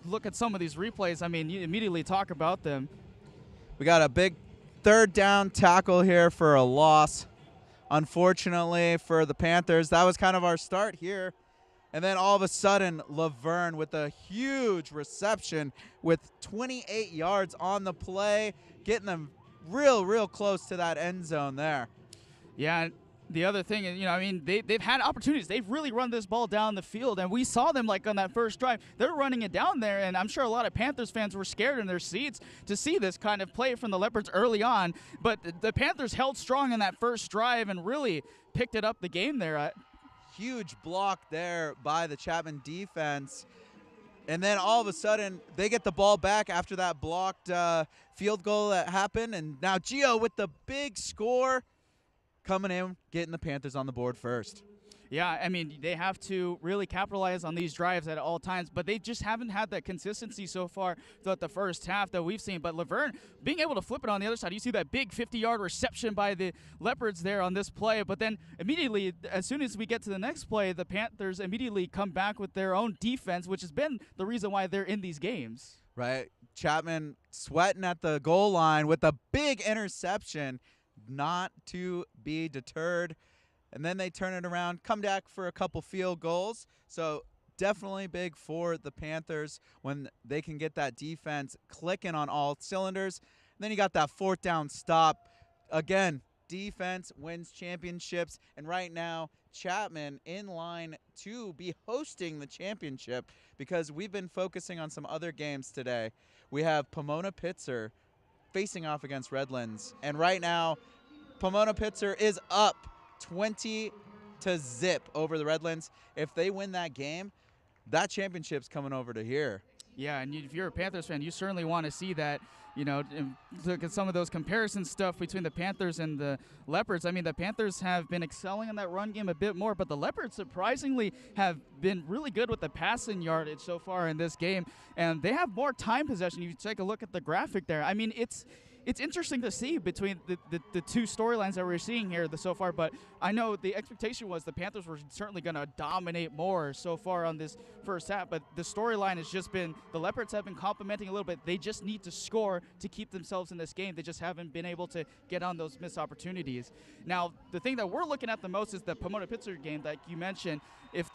look at some of these replays. I mean, you immediately talk about them. We got a big third down tackle here for a loss. Unfortunately for the Panthers, that was kind of our start here. And then all of a sudden, Laverne with a huge reception with 28 yards on the play, getting them real close to that end zone there. Yeah, the other thing is, I mean, they've had opportunities. They've really run this ball down the field, and we saw them on that first drive. They're running it down there, and I'm sure a lot of Panthers fans were scared in their seats to see this kind of play from the Leopards early on. But the Panthers held strong in that first drive and really picked it up the game there. Huge block there by the Chapman defense. And then all of a sudden, they get the ball back after that blocked field goal that happened. And now Gio with the big score coming in, getting the Panthers on the board first. Yeah, I mean, they have to really capitalize on these drives at all times, but they just haven't had that consistency so far throughout the first half that we've seen. But Laverne being able to flip it on the other side, you see that big 50-yard reception by the Leopards there on this play, but then immediately, as soon as we get to the next play, the Panthers immediately come back with their own defense, which has been the reason why they're in these games. Right. Chapman sweating at the goal line with a big interception, not to be deterred. And then they turn it around, come back for a couple field goals. So definitely big for the Panthers when they can get that defense clicking on all cylinders. And then you got that fourth down stop. Again, defense wins championships. And right now, Chapman in line to be hosting the championship because we've been focusing on some other games today. We have Pomona-Pitzer facing off against Redlands. And right now, Pomona-Pitzer is up 20-0 over the Redlands. If they win that game, that championship's coming over to here. Yeah, and if you're a Panthers fan, you certainly want to see that. Look at some of those comparison stuff between the Panthers and the Leopards. I mean, the Panthers have been excelling in that run game a bit more, but the Leopards surprisingly have been really good with the passing yardage so far in this game, and they have more time possession. You take a look at the graphic there. I mean, it's interesting to see between the two storylines that we're seeing here so far, but I know the expectation was the Panthers were certainly going to dominate more so far on this first half, but the storyline has just been the Leopards have been complimenting a little bit. They just need to score to keep themselves in this game. They just haven't been able to get on those missed opportunities. Now, the thing that we're looking at the most is the Pomona-Pitzer game that you mentioned. If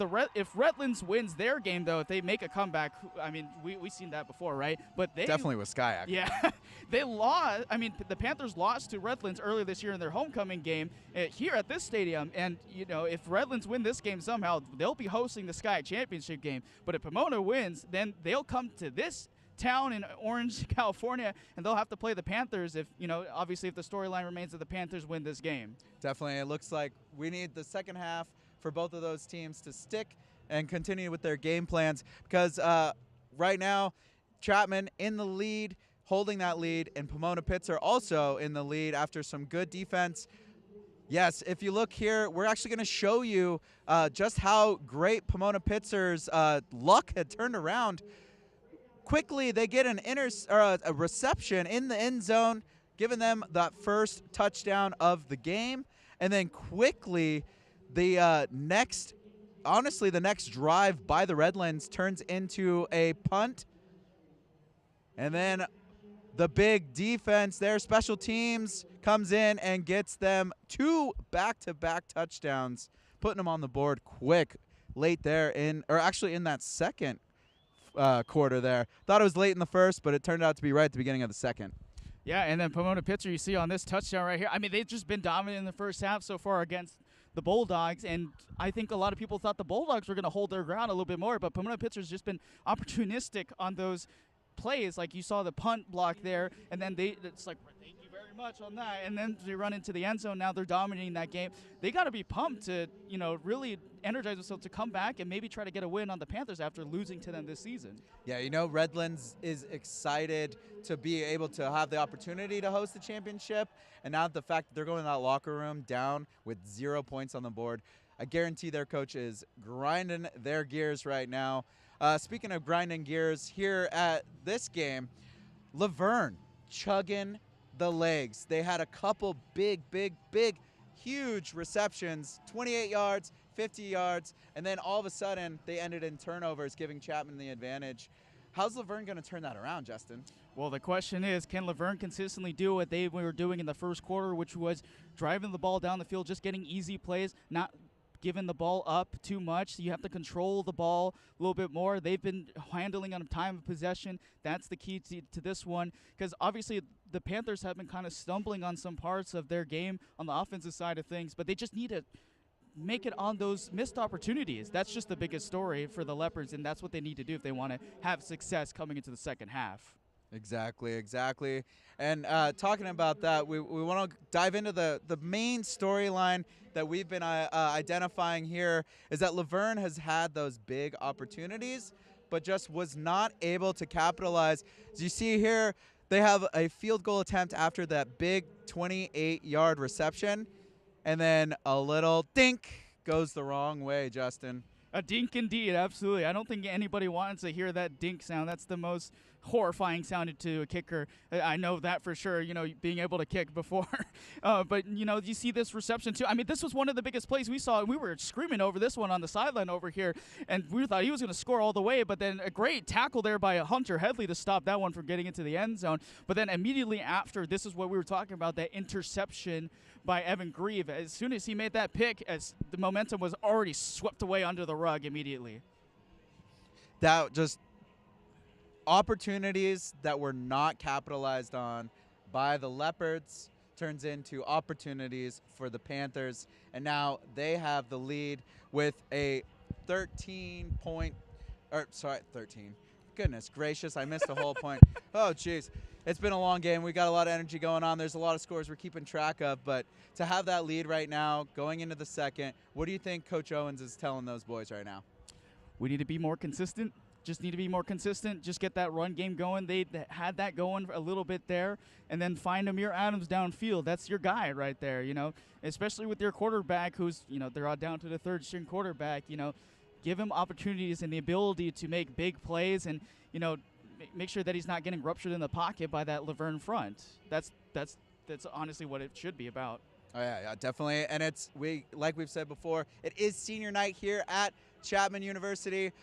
Redlands wins their game, though, if they make a comeback, I mean, we've seen that before, right? But they definitely with Skyak. Yeah, they lost. I mean, the Panthers lost to Redlands earlier this year in their homecoming game here at this stadium. And, if Redlands win this game somehow, they'll be hosting the Skyak championship game. But if Pomona wins, then they'll come to this town in Orange, California, and they'll have to play the Panthers if, obviously if the storyline remains that the Panthers win this game. Definitely. It looks like we need the second half for both of those teams to stick and continue with their game plans, because right now Chapman in the lead, holding that lead, and Pomona Pitts are also in the lead after some good defense. Yes, if you look here, we're actually going to show you just how great Pomona Pitzer's luck had turned around. Quickly, they get a reception in the end zone, giving them that first touchdown of the game. And then quickly, the next drive by the Redlands turns into a punt. And then the big defense, their special teams, comes in and gets them 2 back-to-back touchdowns, putting them on the board quick late there in that second quarter there. Thought it was late in the first, but it turned out to be right at the beginning of the second. Yeah, and then Pomona Pitzer, you see on this touchdown right here. I mean, they've just been dominant in the first half so far against the Bulldogs, and I think a lot of people thought the Bulldogs were going to hold their ground a little bit more, but Pomona Pitzer's just been opportunistic on those plays. Like you saw the punt block there, and then it's like, thank you very much on that, and then they run into the end zone. Now they're dominating that game. They got to be pumped to, really energize themselves to come back and maybe try to get a win on the Panthers after losing to them this season. Yeah, Redlands is excited to be able to have the opportunity to host the championship, and now the fact that they're going to that locker room down with 0 points on the board, I guarantee their coach is grinding their gears right now. Speaking of grinding gears, here at this game, Laverne chugging the legs. They had a couple big, huge receptions, 28 yards, 50 yards, and then all of a sudden they ended in turnovers, giving Chapman the advantage. How's Laverne going to turn that around, Justin? Well, the question is, can Laverne consistently do what they were doing in the first quarter, which was driving the ball down the field, just getting easy plays, not giving the ball up too much? So you have to control the ball a little bit more. They've been handling on time of possession. That's the key to this one, because obviously the Panthers have been kind of stumbling on some parts of their game on the offensive side of things, but they just need to make it on those missed opportunities. That's just the biggest story for the Leopards, and that's what they need to do if they want to have success coming into the second half. Exactly. And talking about that, we want to dive into the main storyline that we've been identifying here, is that Laverne has had those big opportunities, but just was not able to capitalize. As you see here, they have a field goal attempt after that big 28-yard reception, and then a little dink goes the wrong way, Justin. A dink indeed, absolutely. I don't think anybody wants to hear that dink sound. That's the most horrifying sounded to a kicker. I know that for sure, being able to kick before. But, you see this reception too. I mean, this was one of the biggest plays we saw. We were screaming over this one on the sideline over here, and we thought he was going to score all the way, but then a great tackle there by Hunter Headley to stop that one from getting into the end zone. But then immediately after, this is what we were talking about, that interception by Evan Grieve. As soon as he made that pick, as the momentum was already swept away under the rug immediately. That just opportunities that were not capitalized on by the Leopards turns into opportunities for the Panthers, and now they have the lead with a 13. Goodness gracious, I missed the whole point. Oh, jeez. It's been a long game. We got a lot of energy going on. There's a lot of scores we're keeping track of, but to have that lead right now going into the second, what do you think Coach Owens is telling those boys right now? We need to be more consistent. Just need to be more consistent. Just get that run game going. They had that going a little bit there, and then find Amir Adams downfield. That's your guy right there, especially with your quarterback who's, they're all down to the third string quarterback, give him opportunities and the ability to make big plays and, make sure that he's not getting ruptured in the pocket by that Laverne front. That's honestly what it should be about. Oh yeah, definitely. And like we've said before, it is senior night here at Chapman University.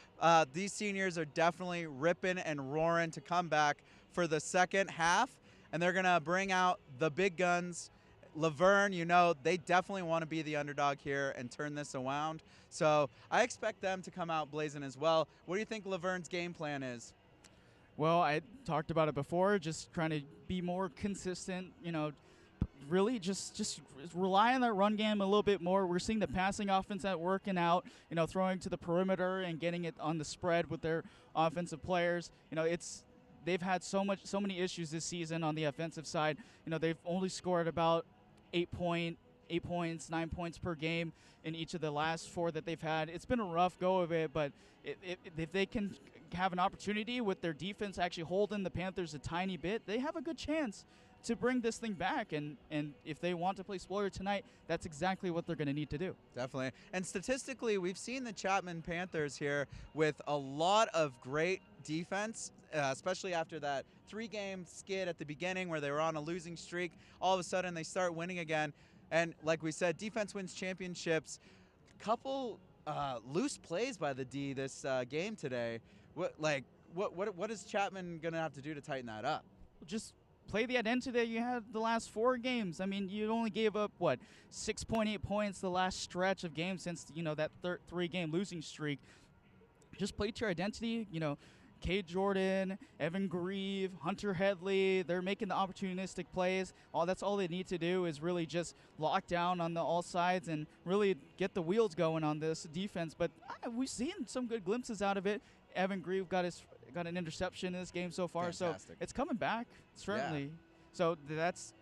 These seniors are definitely ripping and roaring to come back for the second half, and they're gonna bring out the big guns. Laverne, they definitely want to be the underdog here and turn this around. So I expect them to come out blazing as well. What do you think Laverne's game plan is? Well, I talked about it before, just trying to be more consistent, really just rely on that run game a little bit more. We're seeing the passing offense working out, throwing to the perimeter and getting it on the spread with their offensive players. They've had so many issues this season on the offensive side. They've only scored about 8.8 8 points, 9 points per game in each of the last 4 that they've had. It's been a rough go of it, but if they can have an opportunity with their defense actually holding the Panthers a tiny bit, they have a good chance to bring this thing back. And if they want to play spoiler tonight, that's exactly what they're going to need to do. Definitely. And statistically, we've seen the Chapman Panthers here with a lot of great defense, especially after that 3-game skid at the beginning where they were on a losing streak. All of a sudden, they start winning again. And like we said, defense wins championships. Couple loose plays by the D this game today. What is Chapman going to have to do to tighten that up? Just play the identity that you had the last 4 games. I mean, you only gave up, 6.8 points the last stretch of games since, that 3-game losing streak. Just play to your identity, Cade Jordan, Evan Grieve, Hunter Headley, they're making the opportunistic plays. That's all they need to do is really just lock down on all sides and really get the wheels going on this defense. But we've seen some good glimpses out of it. Evan Grieve got an interception in this game so far. Fantastic. So it's coming back, certainly. Yeah. So that's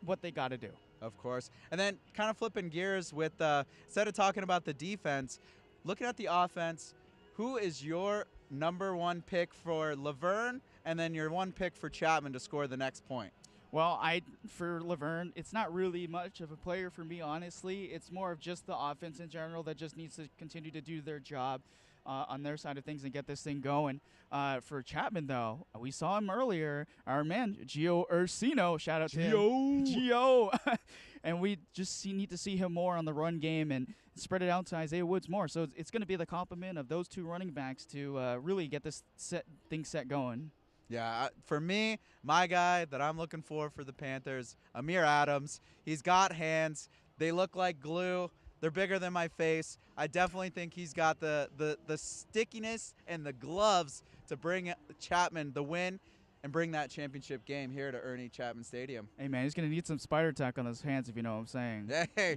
what they got to do. Of course. And then kind of flipping gears with, instead of talking about the defense, looking at the offense, who is your number 1 pick for Laverne and then your 1 pick for Chapman to score the next point? Well, for Laverne, it's not really much of a player for me, honestly. It's more of just the offense in general that just needs to continue to do their job on their side of things and get this thing going. For Chapman, though, we saw him earlier. Our man, Gio Ursino, shout out to him. Gio! And we just need to see him more on the run game and spread it out to Isaiah Woods more. So it's going to be the complement of those 2 running backs to really get this thing set going. Yeah, for me, my guy that I'm looking for the Panthers, Amir Adams. He's got hands. They look like glue. They're bigger than my face. I definitely think he's got the stickiness and the gloves to bring Chapman the win and bring that championship game here to Ernie Chapman Stadium. Hey, man, he's going to need some spider tack on those hands, if you know what I'm saying. Hey,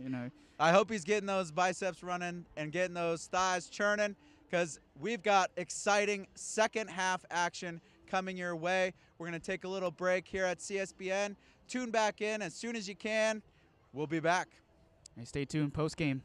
I hope he's getting those biceps running and getting those thighs churning because we've got exciting second half action coming your way. We're going to take a little break here at CSBN. Tune back in as soon as you can. We'll be back. Hey, stay tuned post-game.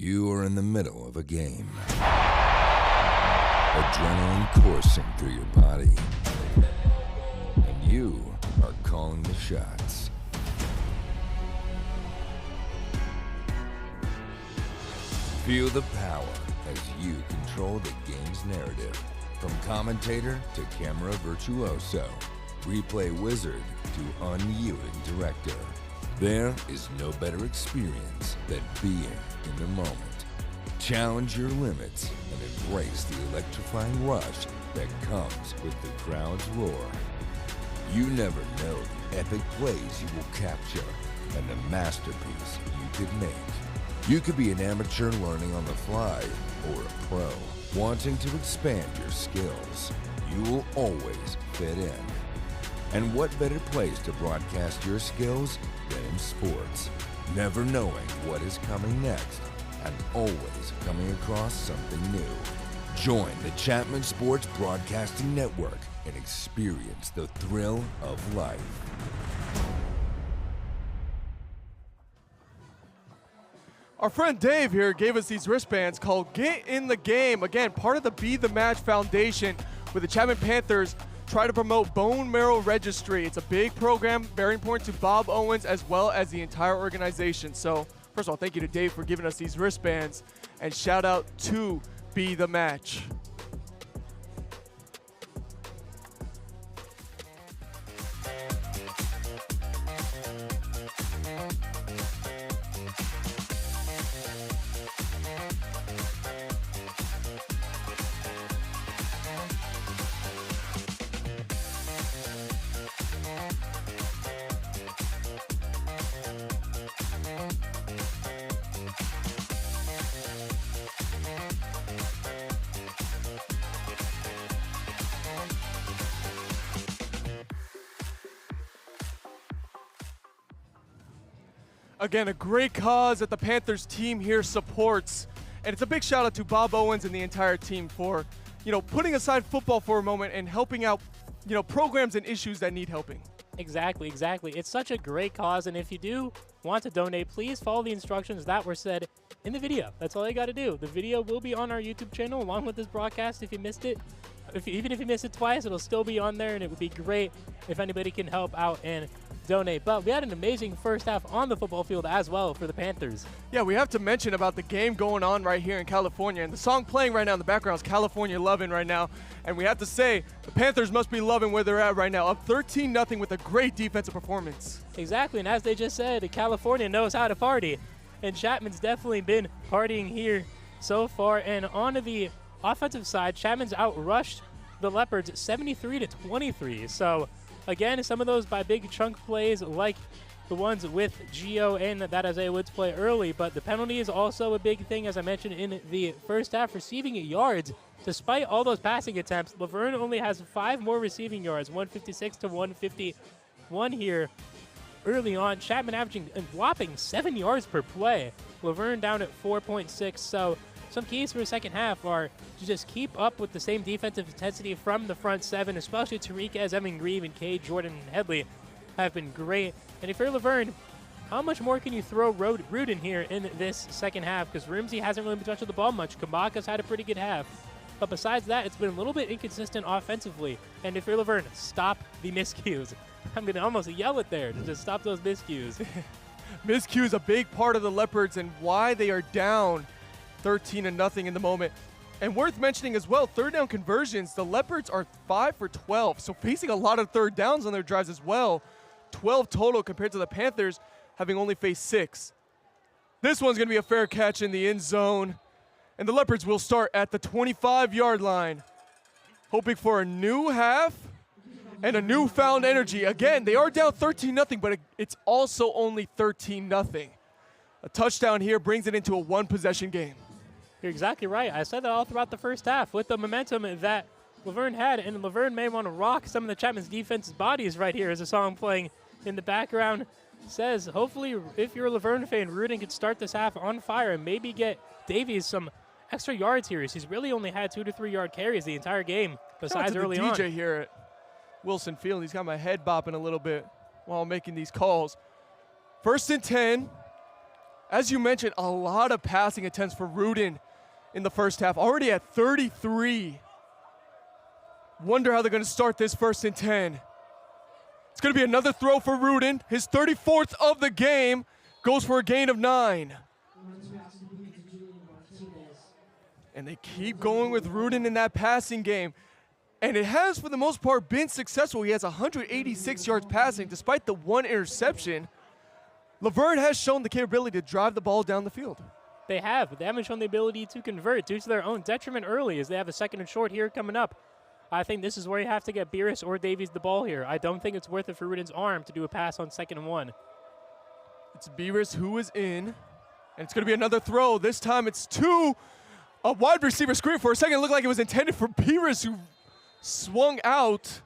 You are in the middle of a game. Adrenaline coursing through your body. And you are calling the shots. Feel the power as you control the game's narrative. From commentator to camera virtuoso, replay wizard to unyielding director. There is no better experience than being in the moment. Challenge your limits and embrace the electrifying rush that comes with the crowd's roar. You never know the epic plays you will capture and the masterpiece you could make. You could be an amateur learning on the fly or a pro wanting to expand your skills. You will always fit in. And what better place to broadcast your skills than in sports? Never knowing what is coming next and always coming across something new. Join the Chapman Sports Broadcasting Network and experience the thrill of life. Our friend Dave here gave us these wristbands called Get in the Game. Again, part of the Be the Match Foundation, where the Chapman Panthers try to promote bone marrow registry. It's a big program, very important to Bob Owens as well as the entire organization. So, first of all, thank you to Dave for giving us these wristbands, and shout out to Be the Match. Again, a great cause that the Panthers team here supports. And it's a big shout out to Bob Owens and the entire team for, putting aside football for a moment and helping out, programs and issues that need helping. Exactly. It's such a great cause, and if you do want to donate, please follow the instructions that were said in the video. That's all you got to do. The video will be on our YouTube channel along with this broadcast if you missed it. Even if you missed it twice, it'll still be on there, and it would be great if anybody can help out and donate. But we had an amazing first half on the football field as well for the Panthers. Yeah, we have to mention about the game going on right here in California, and the song playing right now in the background is California Lovin' right now. And we have to say, the Panthers must be loving where they're at right now, up 13-0 with a great defensive performance. Exactly, and as they just said, California knows how to party, and Chapman's definitely been partying here so far. And on to the offensive side, Chapman's outrushed the Leopards 73-23. So again, some of those by big chunk plays like the ones with Gio and that Isaiah Woods play early, but the penalty is also a big thing, as I mentioned in the first half. Receiving yards, despite all those passing attempts, Laverne only has 5 more receiving yards, 156 to 151 here early on. Chapman averaging a whopping 7 yards per play. Laverne down at 4.6, so some keys for the second half are to just keep up with the same defensive intensity from the front seven, especially Tariqez, Evan Grieve, and Cade, Jordan, and Headley have been great. And if you're Laverne, how much more can you throw Rudin here in this second half? Because Rimsey hasn't really been touching the ball much. Kabaka's had a pretty good half. But besides that, it's been a little bit inconsistent offensively. And if you're Laverne, stop the miscues. I'm going to almost yell it there to just stop those miscues. Miscues a big part of the Leopards and why they are down 13-0 in the moment. And worth mentioning as well, third down conversions, the Leopards are 5 for 12, so facing a lot of third downs on their drives as well. 12 total compared to the Panthers having only faced 6. This one's going to be a fair catch in the end zone, and the Leopards will start at the 25-yard line, hoping for a new half and a newfound energy. Again, they are down 13-0, but it's also only 13-0. A touchdown here brings it into a one-possession game. You're exactly right. I said that all throughout the first half with the momentum that Laverne had, and Laverne may want to rock some of the Chapman's defense's bodies right here as a song playing in the background says. Hopefully, if you're a Laverne fan, Rudin could start this half on fire and maybe get Davies some extra yards here. He's really only had 2 to 3 yard carries the entire game besides early on. DJ here at Wilson Field, he's got my head bopping a little bit while making these calls. 1st and 10. As you mentioned, a lot of passing attempts for Rudin in the first half, already at 33. Wonder how they're going to start this 1st and 10. It's going to be another throw for Rudin. His 34th of the game, goes for a gain of 9. And they keep going with Rudin in that passing game. And it has, for the most part, been successful. He has 186 yards passing, despite the 1 interception. Laverne has shown the capability to drive the ball down the field. They have, but they haven't shown the ability to convert due to their own detriment early, as they have a 2nd and short here coming up. I think this is where you have to get Beerus or Davies the ball here. I don't think it's worth it for Rudin's arm to do a pass on 2nd and 1. It's Beerus who is in, and it's going to be another throw. This time it's to a wide receiver screen. For a second, it looked like it was intended for Beerus, who swung out.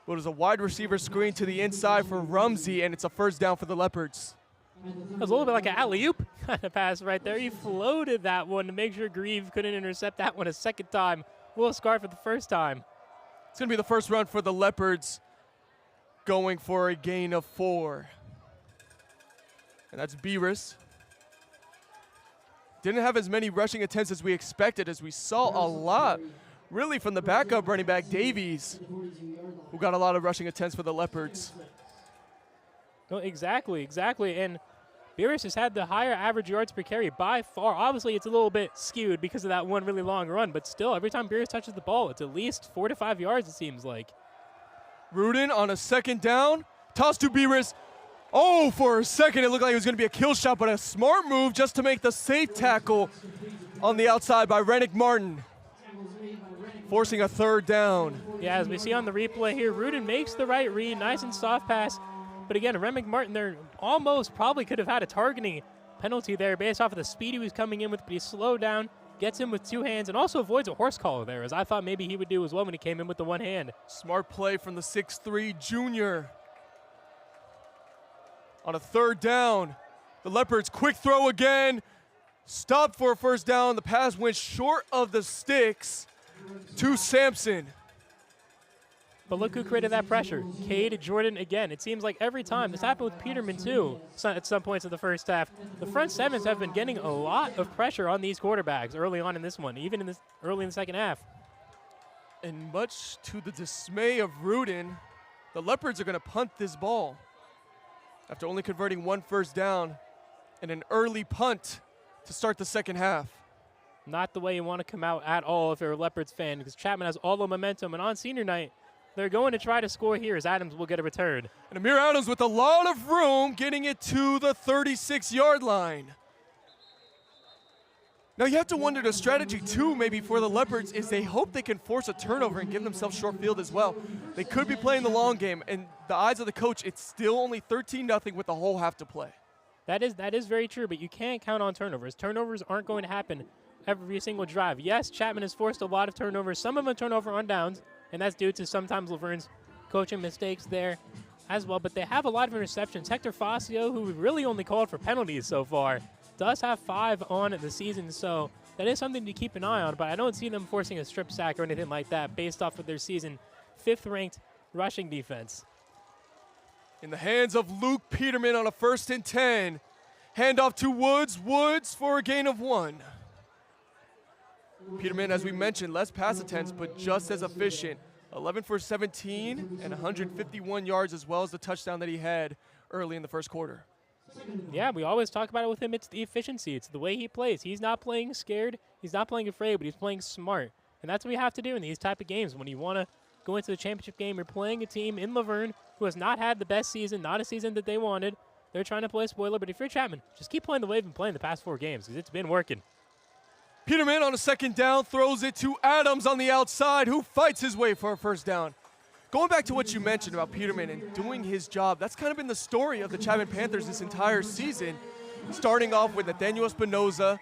But it was a wide receiver screen to the inside for Rumsey, and it's a 1st down for the Leopards. That was a little bit like an alley-oop kind of pass right there. He floated that one to make sure Grieve couldn't intercept that one a 2nd time. Will Scar for the 1st time. It's going to be the 1st run for the Leopards, going for a gain of 4. And that's Beerus. Didn't have as many rushing attempts as we expected, as we saw a lot really from the backup running back Davies, who got a lot of rushing attempts for the Leopards. No, exactly. And Beerus has had the higher average yards per carry by far. Obviously, it's a little bit skewed because of that one really long run, but still, every time Beerus touches the ball, it's at least 4 to 5 yards, it seems like. Rudin on a 2nd down, toss to Beerus. Oh, for a second, it looked like it was going to be a kill shot, but a smart move just to make the safe tackle on the outside by Rennick Martin, forcing a 3rd down. Yeah, as we see on the replay here, Rudin makes the right read, nice and soft pass. But again, Rennick Martin there almost probably could have had a targeting penalty there based off of the speed he was coming in with, but he slowed down, gets him with 2 hands, and also avoids a horse collar there, as I thought maybe he would do as well when he came in with the 1 hand. Smart play from the 6'3" junior. On a 3rd down, the Leopards quick throw again. Stopped for a 1st down. The pass went short of the sticks to Sampson. But look who created that pressure. Cade Jordan again. It seems like every time. This happened with Peterman too at some points in the first half. The front sevens have been getting a lot of pressure on these quarterbacks early on in this one, even in this early in the 2nd half. And much to the dismay of Rudin, the Leopards are going to punt this ball after only converting 1 1st down and an early punt to start the 2nd half. Not the way you want to come out at all if you're a Leopards fan, because Chapman has all the momentum, and on senior night, they're going to try to score here as Adams will get a return. And Amir Adams with a lot of room, getting it to the 36-yard line. Now you have to wonder, the strategy too maybe for the Leopards is they hope they can force a turnover and give themselves short field as well. They could be playing the long game, and the eyes of the coach, it's still only 13-0 with the whole half to play. That is very true, but you can't count on turnovers. Turnovers aren't going to happen every single drive. Yes, Chapman has forced a lot of turnovers. Some of them turnover on downs, and that's due to sometimes Laverne's coaching mistakes there as well, but they have a lot of interceptions. Hector Facio, who really only called for penalties so far, does have 5 on the season, so that is something to keep an eye on, but I don't see them forcing a strip sack or anything like that based off of their season 5th-ranked rushing defense. In the hands of Luke Peterman on a 1st and 10. Handoff to Woods. Woods for a gain of 1. Peterman, as we mentioned, less pass attempts, but just as efficient. 11 for 17 and 151 yards, as well as the touchdown that he had early in the first quarter. Yeah, we always talk about it with him. It's the efficiency. It's the way he plays. He's not playing scared. He's not playing afraid, but he's playing smart. And that's what we have to do in these type of games. When you want to go into the championship game, you're playing a team in Laverne who has not had the best season, not a season that they wanted. They're trying to play spoiler, but if you're Chapman, just keep playing the way you've been playing the past 4 games, because it's been working. Peterman on a 2nd down throws it to Adams on the outside, who fights his way for a 1st down. Going back to what you mentioned about Peterman and doing his job, that's kind of been the story of the Chapman Panthers this entire season. Starting off with Nathaniel Espinoza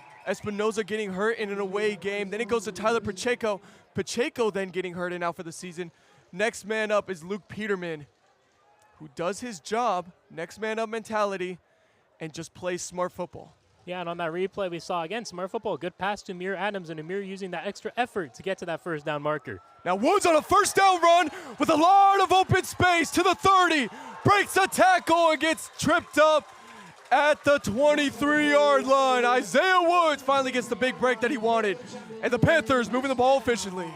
getting hurt in an away game. Then it goes to Tyler Pacheco. Pacheco then getting hurt and out for the season. Next man up is Luke Peterman, who does his job, next man up mentality, and just plays smart football. Yeah, and on that replay we saw, again, smart football, good pass to Amir Adams, and Amir using that extra effort to get to that 1st down marker. Now Woods on a 1st down run with a lot of open space to the 30, breaks the tackle and gets tripped up at the 23-yard line. Isaiah Woods finally gets the big break that he wanted. And the Panthers moving the ball efficiently.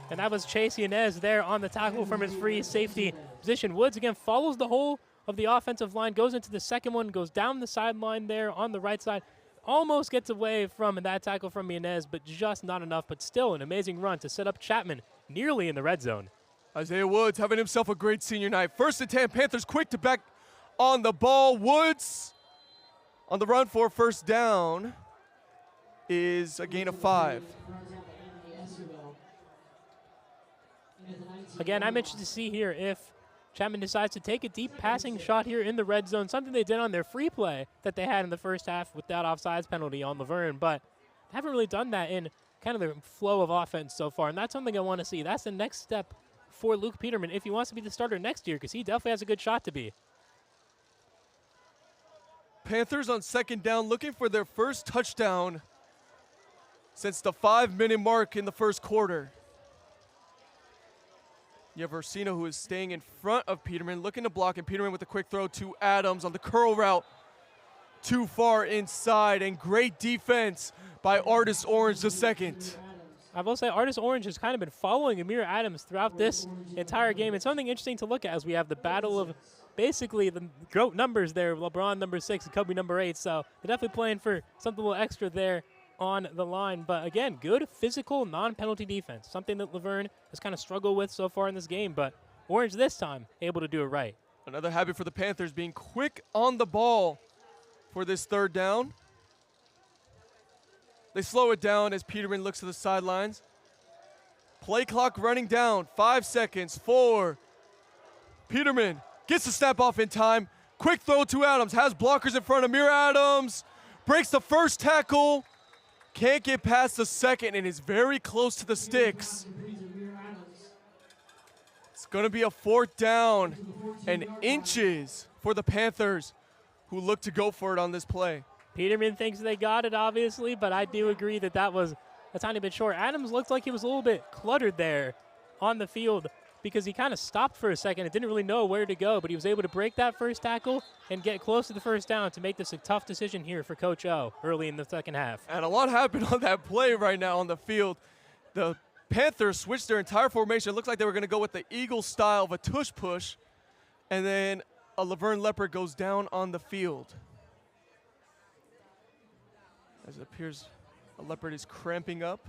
And that was Chase Yanez there on the tackle from his free safety position. Woods again follows the whole of the offensive line, goes into the second one, goes down the sideline there on the right side. Almost gets away from that tackle from Yanez, but just not enough. But still an amazing run to set up Chapman nearly in the red zone. Isaiah Woods having himself a great senior night. 1st and 10, Panthers quick to back on the ball. Woods on the run for first down is a gain of 5. Again, I'm interested to see here if Chapman decides to take a deep passing shot here in the red zone, something they did on their free play that they had in the first half with that offsides penalty on Laverne, but they haven't really done that in kind of the flow of offense so far, and that's something I want to see. That's the next step for Luke Peterman if he wants to be the starter next year, because he definitely has a good shot to be. Panthers on 2nd down looking for their first touchdown since the 5-minute mark in the first quarter. You have Ursino, who is staying in front of Peterman, looking to block, and Peterman with a quick throw to Adams on the curl route. Too far inside, and great defense by Artist Orange II. I will say Artist Orange has kind of been following Amir Adams throughout this entire game. It's something interesting to look at as we have the battle of basically the GOAT numbers there, LeBron number 6 and Kobe number 8. So they're definitely playing for something a little extra there on the line. But again, good physical, non-penalty defense, something that Laverne has kind of struggled with so far in this game. But Orange this time able to do it right. Another habit for the Panthers, being quick on the ball for this 3rd down. They slow it down as Peterman looks to the sidelines. Play clock running down, 5 seconds, 4. Peterman gets the snap off in time. Quick throw to Adams, has blockers in front of Amir Adams. Breaks the first tackle. Can't get past the second and is very close to the sticks. It's going to be a 4th down and inches for the Panthers, who look to go for it on this play. Peterman thinks they got it, obviously, but I do agree that that was a tiny bit short. Adams looked like he was a little bit cluttered there on the field because he kind of stopped for a second and didn't really know where to go, but he was able to break that first tackle and get close to the first down to make this a tough decision here for Coach O early in the second half. And a lot happened on that play right now on the field. The Panthers switched their entire formation. It looked like they were going to go with the Eagle style of a tush push, and then a Laverne Leopard goes down on the field. As it appears, a Leopard is cramping up.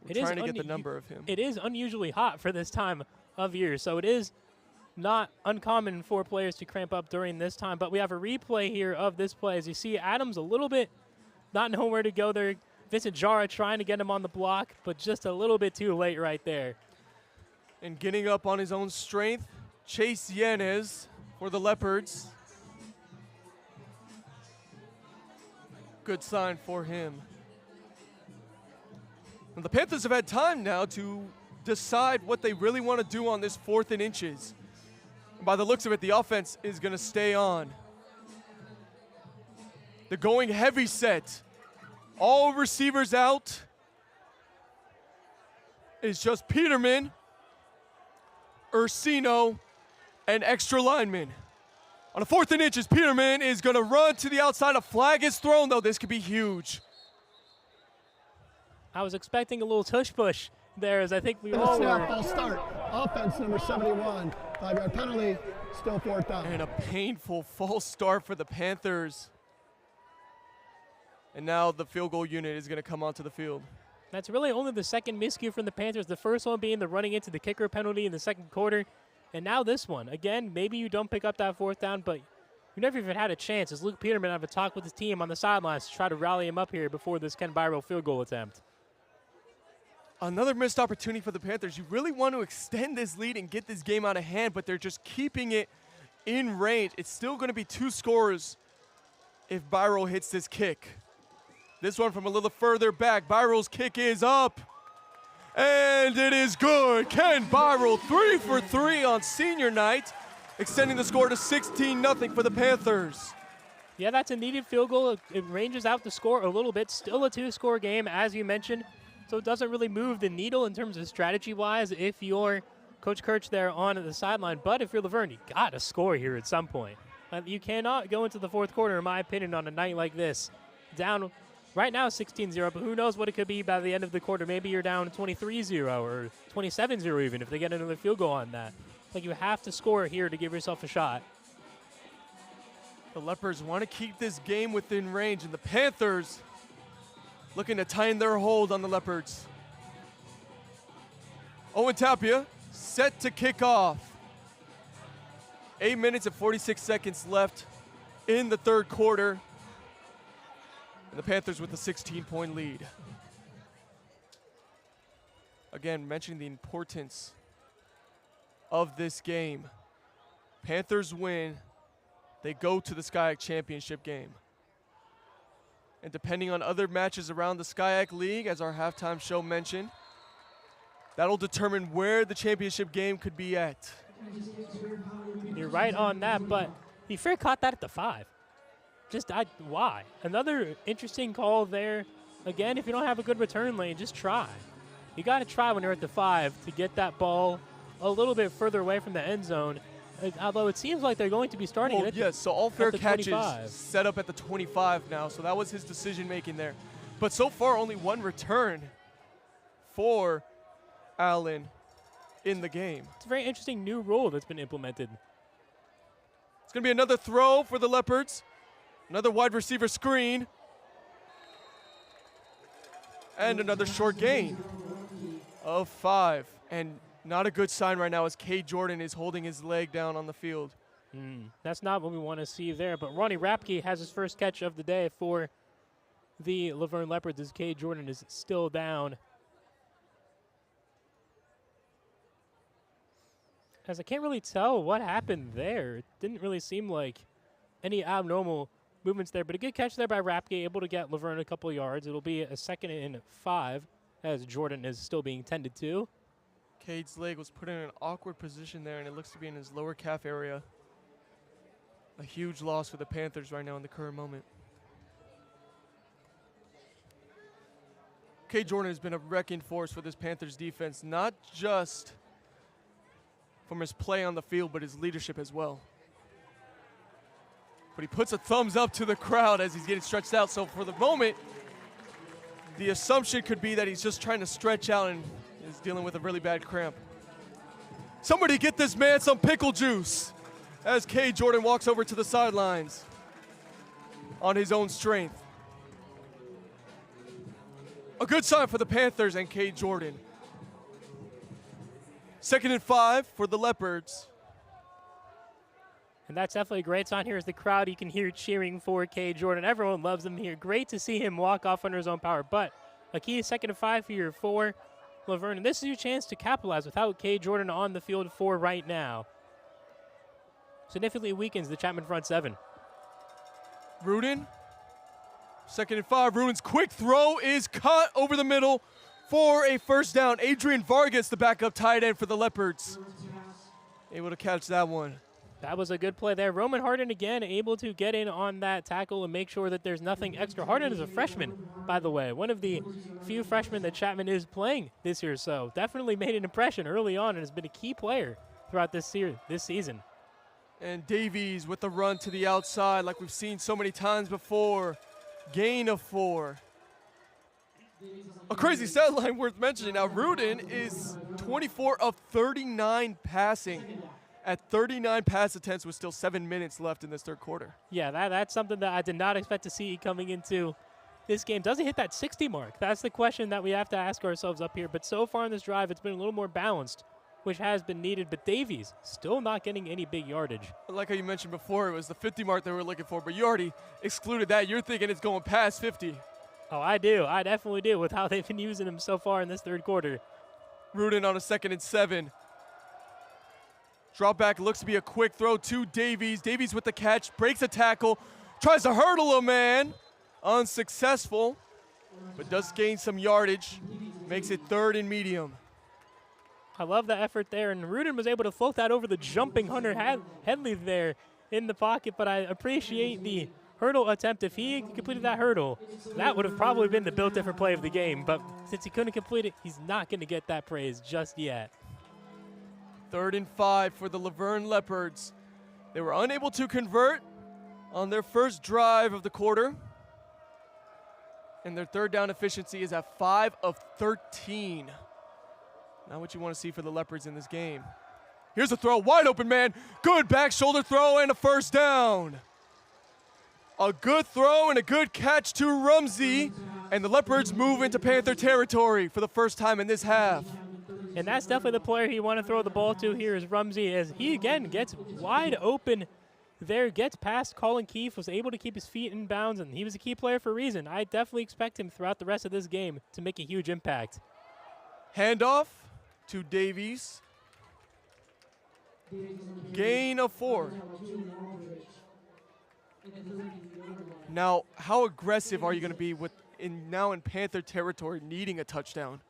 We're trying to get the number of him. It is unusually hot for this time of year, so it is not uncommon for players to cramp up during this time. But we have a replay here of this play. As you see, Adams a little bit not knowing where to go there. Vincent Jara trying to get him on the block, but just a little bit too late right there. And getting up on his own strength, Chase Yanez for the Leopards. Good sign for him. And the Panthers have had time now to decide what they really want to do on this 4th and inches. And by the looks of it, the offense is going to stay on. They're going heavy set. All receivers out. It's just Peterman, Ursino, and extra linemen. On a 4th and inches, Peterman is going to run to the outside. A flag is thrown, though. This could be huge. I was expecting a little tush push there, as I think we all were. False start. Offense number 71. 5-yard penalty. Still 4th down. And a painful false start for the Panthers. And now the field goal unit is going to come onto the field. That's really only the second miscue from the Panthers. The first one being the running into the kicker penalty in the second quarter. And now this one. Again, maybe you don't pick up that 4th down, but you never even had a chance as Luke Peterman have a talk with his team on the sidelines to try to rally him up here before this Ken Byro field goal attempt. Another missed opportunity for the Panthers. You really want to extend this lead and get this game out of hand, but they're just keeping it in range. It's still going to be 2 scores if Byro hits this kick. This one from a little further back. Byro's kick is up. And it is good. Ken Byro 3 for 3 on senior night, extending the score to 16-0 for the Panthers. Yeah, that's a needed field goal. It ranges out the score a little bit. Still a 2-score game, as you mentioned. So it doesn't really move the needle in terms of strategy-wise if you're Coach Kirch there on the sideline. But if you're Laverne, you got to score here at some point. You cannot go into the fourth quarter, in my opinion, on a night like this. Down right now 16-0, but who knows what it could be by the end of the quarter. Maybe you're down 23-0 or 27-0 even if they get another field goal on that. Like, you have to score here to give yourself a shot. The Leopards want to keep this game within range, and the Panthers looking to tighten their hold on the Leopards. Owen Tapia set to kick off. 8 minutes and 46 seconds left in the third quarter. And the Panthers with a 16-point lead. Again, mentioning the importance of this game. Panthers win. They go to the SCIAC championship game. And depending on other matches around the SCIAC League, as our halftime show mentioned, that'll determine where the championship game could be at. You're right on that, but he fair caught that at the 5. Why? Another interesting call there. Again, if you don't have a good return lane, just try. You got to try when you're at the 5 to get that ball a little bit further away from the end zone. Although it seems like they're going to be starting it. Yes, so all fair catches 25. set up at the 25 now. So that was his decision making there. But so far, only one return for Allen in the game. It's a very interesting new rule that's been implemented. It's going to be another throw for the Leopards. Another wide receiver screen. And another short gain of 5. And not a good sign right now as Cade Jordan is holding his leg down on the field. That's not what we want to see there. But Ronnie Rapke has his first catch of the day for the Laverne Leopards as Cade Jordan is still down. As I can't really tell what happened there. It didn't really seem like any abnormal movements there, but a good catch there by Rapke, able to get Laverne a couple yards. It'll be a 2nd and 5 as Jordan is still being tended to. Cade's leg was put in an awkward position there, and it looks to be in his lower calf area. A huge loss for the Panthers right now in the current moment. Cade Jordan has been a wrecking force for this Panthers defense, not just from his play on the field, but his leadership as well. But he puts a thumbs up to the crowd as he's getting stretched out. So for the moment, the assumption could be that he's just trying to stretch out and is dealing with a really bad cramp. Somebody get this man some pickle juice as Cade Jordan walks over to the sidelines on his own strength. A good sign for the Panthers and Cade Jordan. 2nd and 5 for the Leopards. And that's definitely a great sign here as the crowd you can hear cheering for Cade Jordan. Everyone loves him here. Great to see him walk off under his own power. But a key 2nd and 5 here for Laverne. And this is your chance to capitalize without Cade Jordan on the field for right now. Significantly weakens the Chapman front 7. Rudin, 2nd and 5. Rudin's quick throw is caught over the middle for a first down. Adrian Vargas, the backup tight end for the Leopards, able to catch that one. That was a good play there. Roman Harden again able to get in on that tackle and make sure that there's nothing extra. Harden is a freshman, by the way. One of the few freshmen that Chapman is playing this year, so definitely made an impression early on and has been a key player throughout this season. And Davies with the run to the outside like we've seen so many times before. Gain of 4. A crazy stat line worth mentioning. Now, Rudin is 24 of 39 passing at 39 pass attempts with still 7 minutes left in this third quarter. Yeah, that's something that I did not expect to see coming into this game. Doesn't hit that 60 mark. That's the question that we have to ask ourselves up here. But so far in this drive, it's been a little more balanced, which has been needed. But Davies still not getting any big yardage. Like how you mentioned before, it was the 50 mark they were looking for, but you already excluded that. You're thinking it's going past 50. Oh, I do. I definitely do with how they've been using him so far in this third quarter. Rudin on a 2nd and 7. Drop back looks to be a quick throw to Davies. Davies with the catch, breaks a tackle, tries to hurdle a man. Unsuccessful, but does gain some yardage. Makes it 3rd and medium. I love the effort there, and Rudin was able to float that over the jumping Hunter Headley there in the pocket, but I appreciate the hurdle attempt. If he completed that hurdle, that would have probably been the built different play of the game, but since he couldn't complete it, he's not going to get that praise just yet. 3rd and 5 for the Laverne Leopards. They were unable to convert on their first drive of the quarter. And their third down efficiency is at 5 of 13. Not what you want to see for the Leopards in this game. Here's a throw, wide open man. Good back shoulder throw and a first down. A good throw and a good catch to Rumsey. And the Leopards move into Panther territory for the first time in this half. And that's definitely the player you want to throw the ball to here is Rumsey, as he again gets wide open there, gets past Colin Keefe, was able to keep his feet in bounds, and he was a key player for a reason. I definitely expect him throughout the rest of this game to make a huge impact. Handoff to Davies. Gain of 4. Now, how aggressive are you going to be with now in Panther territory needing a touchdown?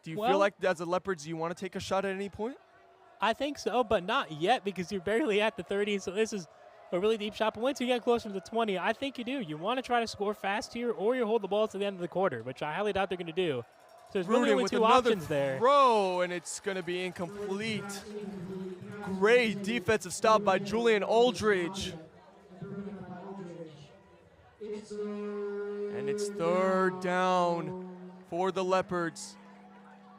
Do you feel like as the Leopards you want to take a shot at any point? I think so, but not yet because you're barely at the 30, so this is a really deep shot. But once you get closer to the 20, I think you do. You want to try to score fast here, or you hold the ball to the end of the quarter, which I highly doubt they're going to do. So there's really only 2 options there. Throw, and it's going to be incomplete. Great defensive stop by Julian Aldridge. And it's 3rd down for the Leopards.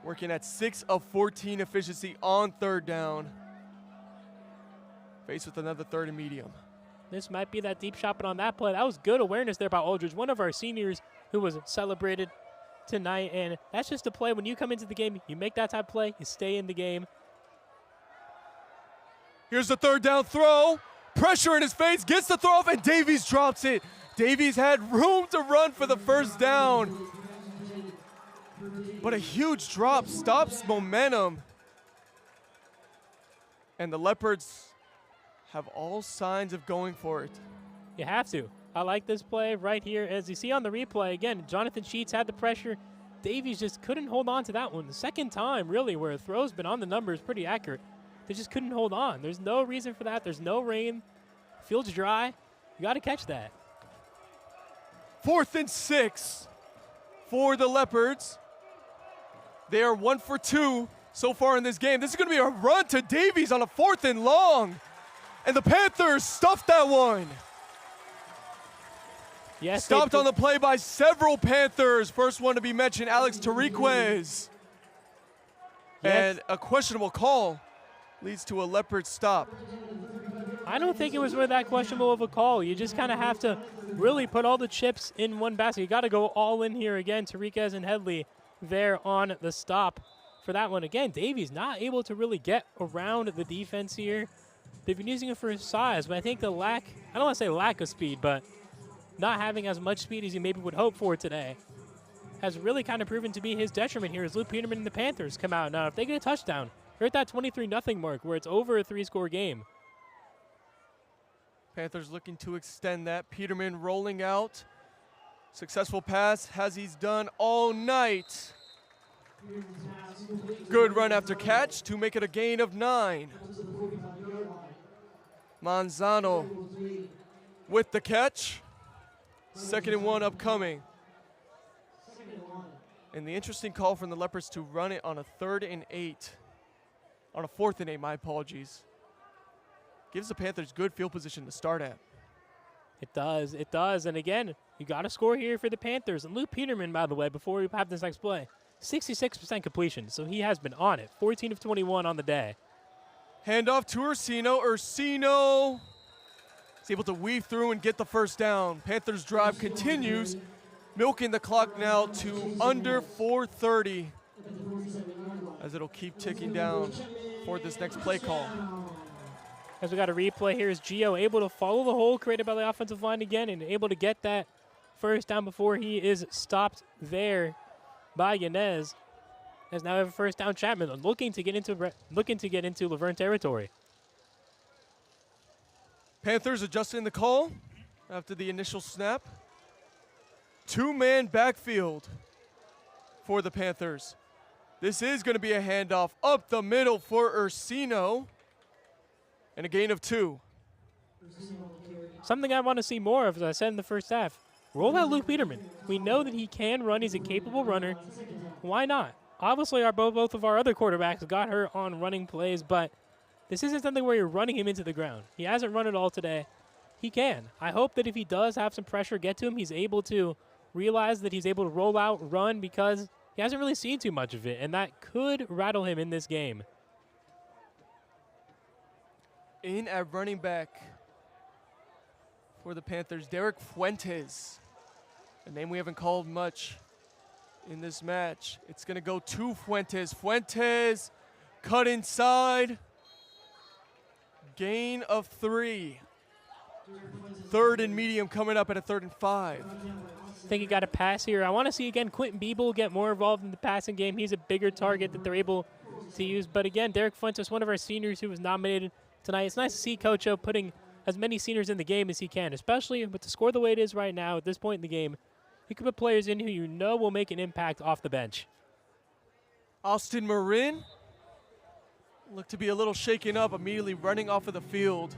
Working at 6 of 14 efficiency on 3rd down. Faced with another 3rd and medium. This might be that deep shot, but on that play, that was good awareness there by Aldridge, one of our seniors who was celebrated tonight. And that's just a play. When you come into the game, you make that type of play, you stay in the game. Here's the 3rd down throw. Pressure in his face, gets the throw off, and Davies drops it. Davies had room to run for the first down. But a huge drop stops momentum. And the Leopards have all signs of going for it. You have to. I like this play right here. As you see on the replay, again, Jonathan Sheets had the pressure. Davies just couldn't hold on to that one. The second time, really, where a throw's been on the numbers pretty accurate. They just couldn't hold on. There's no reason for that. There's no rain. Field's dry. You got to catch that. 4th and 6 for the Leopards. They are 1 for 2 so far in this game. This is going to be a run to Davies on a 4th and long. And the Panthers stuffed that one. Yes, stopped on the play by several Panthers. First one to be mentioned, Alex Tariquez. Yes. And a questionable call leads to a Leopard stop. I don't think it was really that questionable of a call. You just kind of have to really put all the chips in one basket. You got to go all in here again. Tariquez and Headley there on the stop for that one. Again, Davies not able to really get around the defense here. They've been using it for his size, but I think the lack, I don't want to say lack of speed, but not having as much speed as you maybe would hope for today has really kind of proven to be his detriment here as Luke Peterman and the Panthers come out. Now, if they get a touchdown, they're at that 23-0 mark where it's over a 3-score game. Panthers looking to extend that. Peterman rolling out. Successful pass, as he's done all night. Good run after catch to make it a gain of 9. Manzano with the catch. 2nd and 1 upcoming. And the interesting call from the Leopards to run it on a 3rd and 8. On a 4th and 8, my apologies. Gives the Panthers good field position to start at. It does, it does. And again, you got to score here for the Panthers. And Luke Peterman, by the way, before we have this next play, 66% completion, so he has been on it. 14 of 21 on the day. Handoff to Ursino. Ursino is able to weave through and get the first down. Panthers drive continues, milking the clock now to under 4:30 as it'll keep ticking down for this next play call. As we got a replay here, is Gio able to follow the hole created by the offensive line again and able to get that first down before he is stopped there by Yanez. As now we have a first down. Chapman looking to get into Laverne territory. Panthers adjusting the call after the initial snap. 2-man backfield for the Panthers. This is going to be a handoff up the middle for Ursino. And a gain of 2. Something I want to see more of, as I said in the first half. Roll out Luke Peterman. We know that he can run. He's a capable runner. Why not? obviously both of our other quarterbacks got hurt on running plays, but this isn't something where you're running him into the ground. He hasn't run it all today. He can. I hope that if he does have some pressure get to him, he's able to realize that he's able to roll out, run, because he hasn't really seen too much of it, and that could rattle him in this game. In at running back for the Panthers, Derek Fuentes, a name we haven't called much in this match. It's going to go to Fuentes. Fuentes cut inside. Gain of 3. 3rd and medium coming up at a 3rd and 5. I think he got a pass here. I want to see, again, Quentin Biebel get more involved in the passing game. He's a bigger target that they're able to use. But again, Derek Fuentes, one of our seniors who was nominated tonight. It's nice to see Coach O putting as many seniors in the game as he can, especially with the score the way it is right now at this point in the game. He can put players in who you know will make an impact off the bench. Austin Marin looked to be a little shaken up, immediately running off of the field.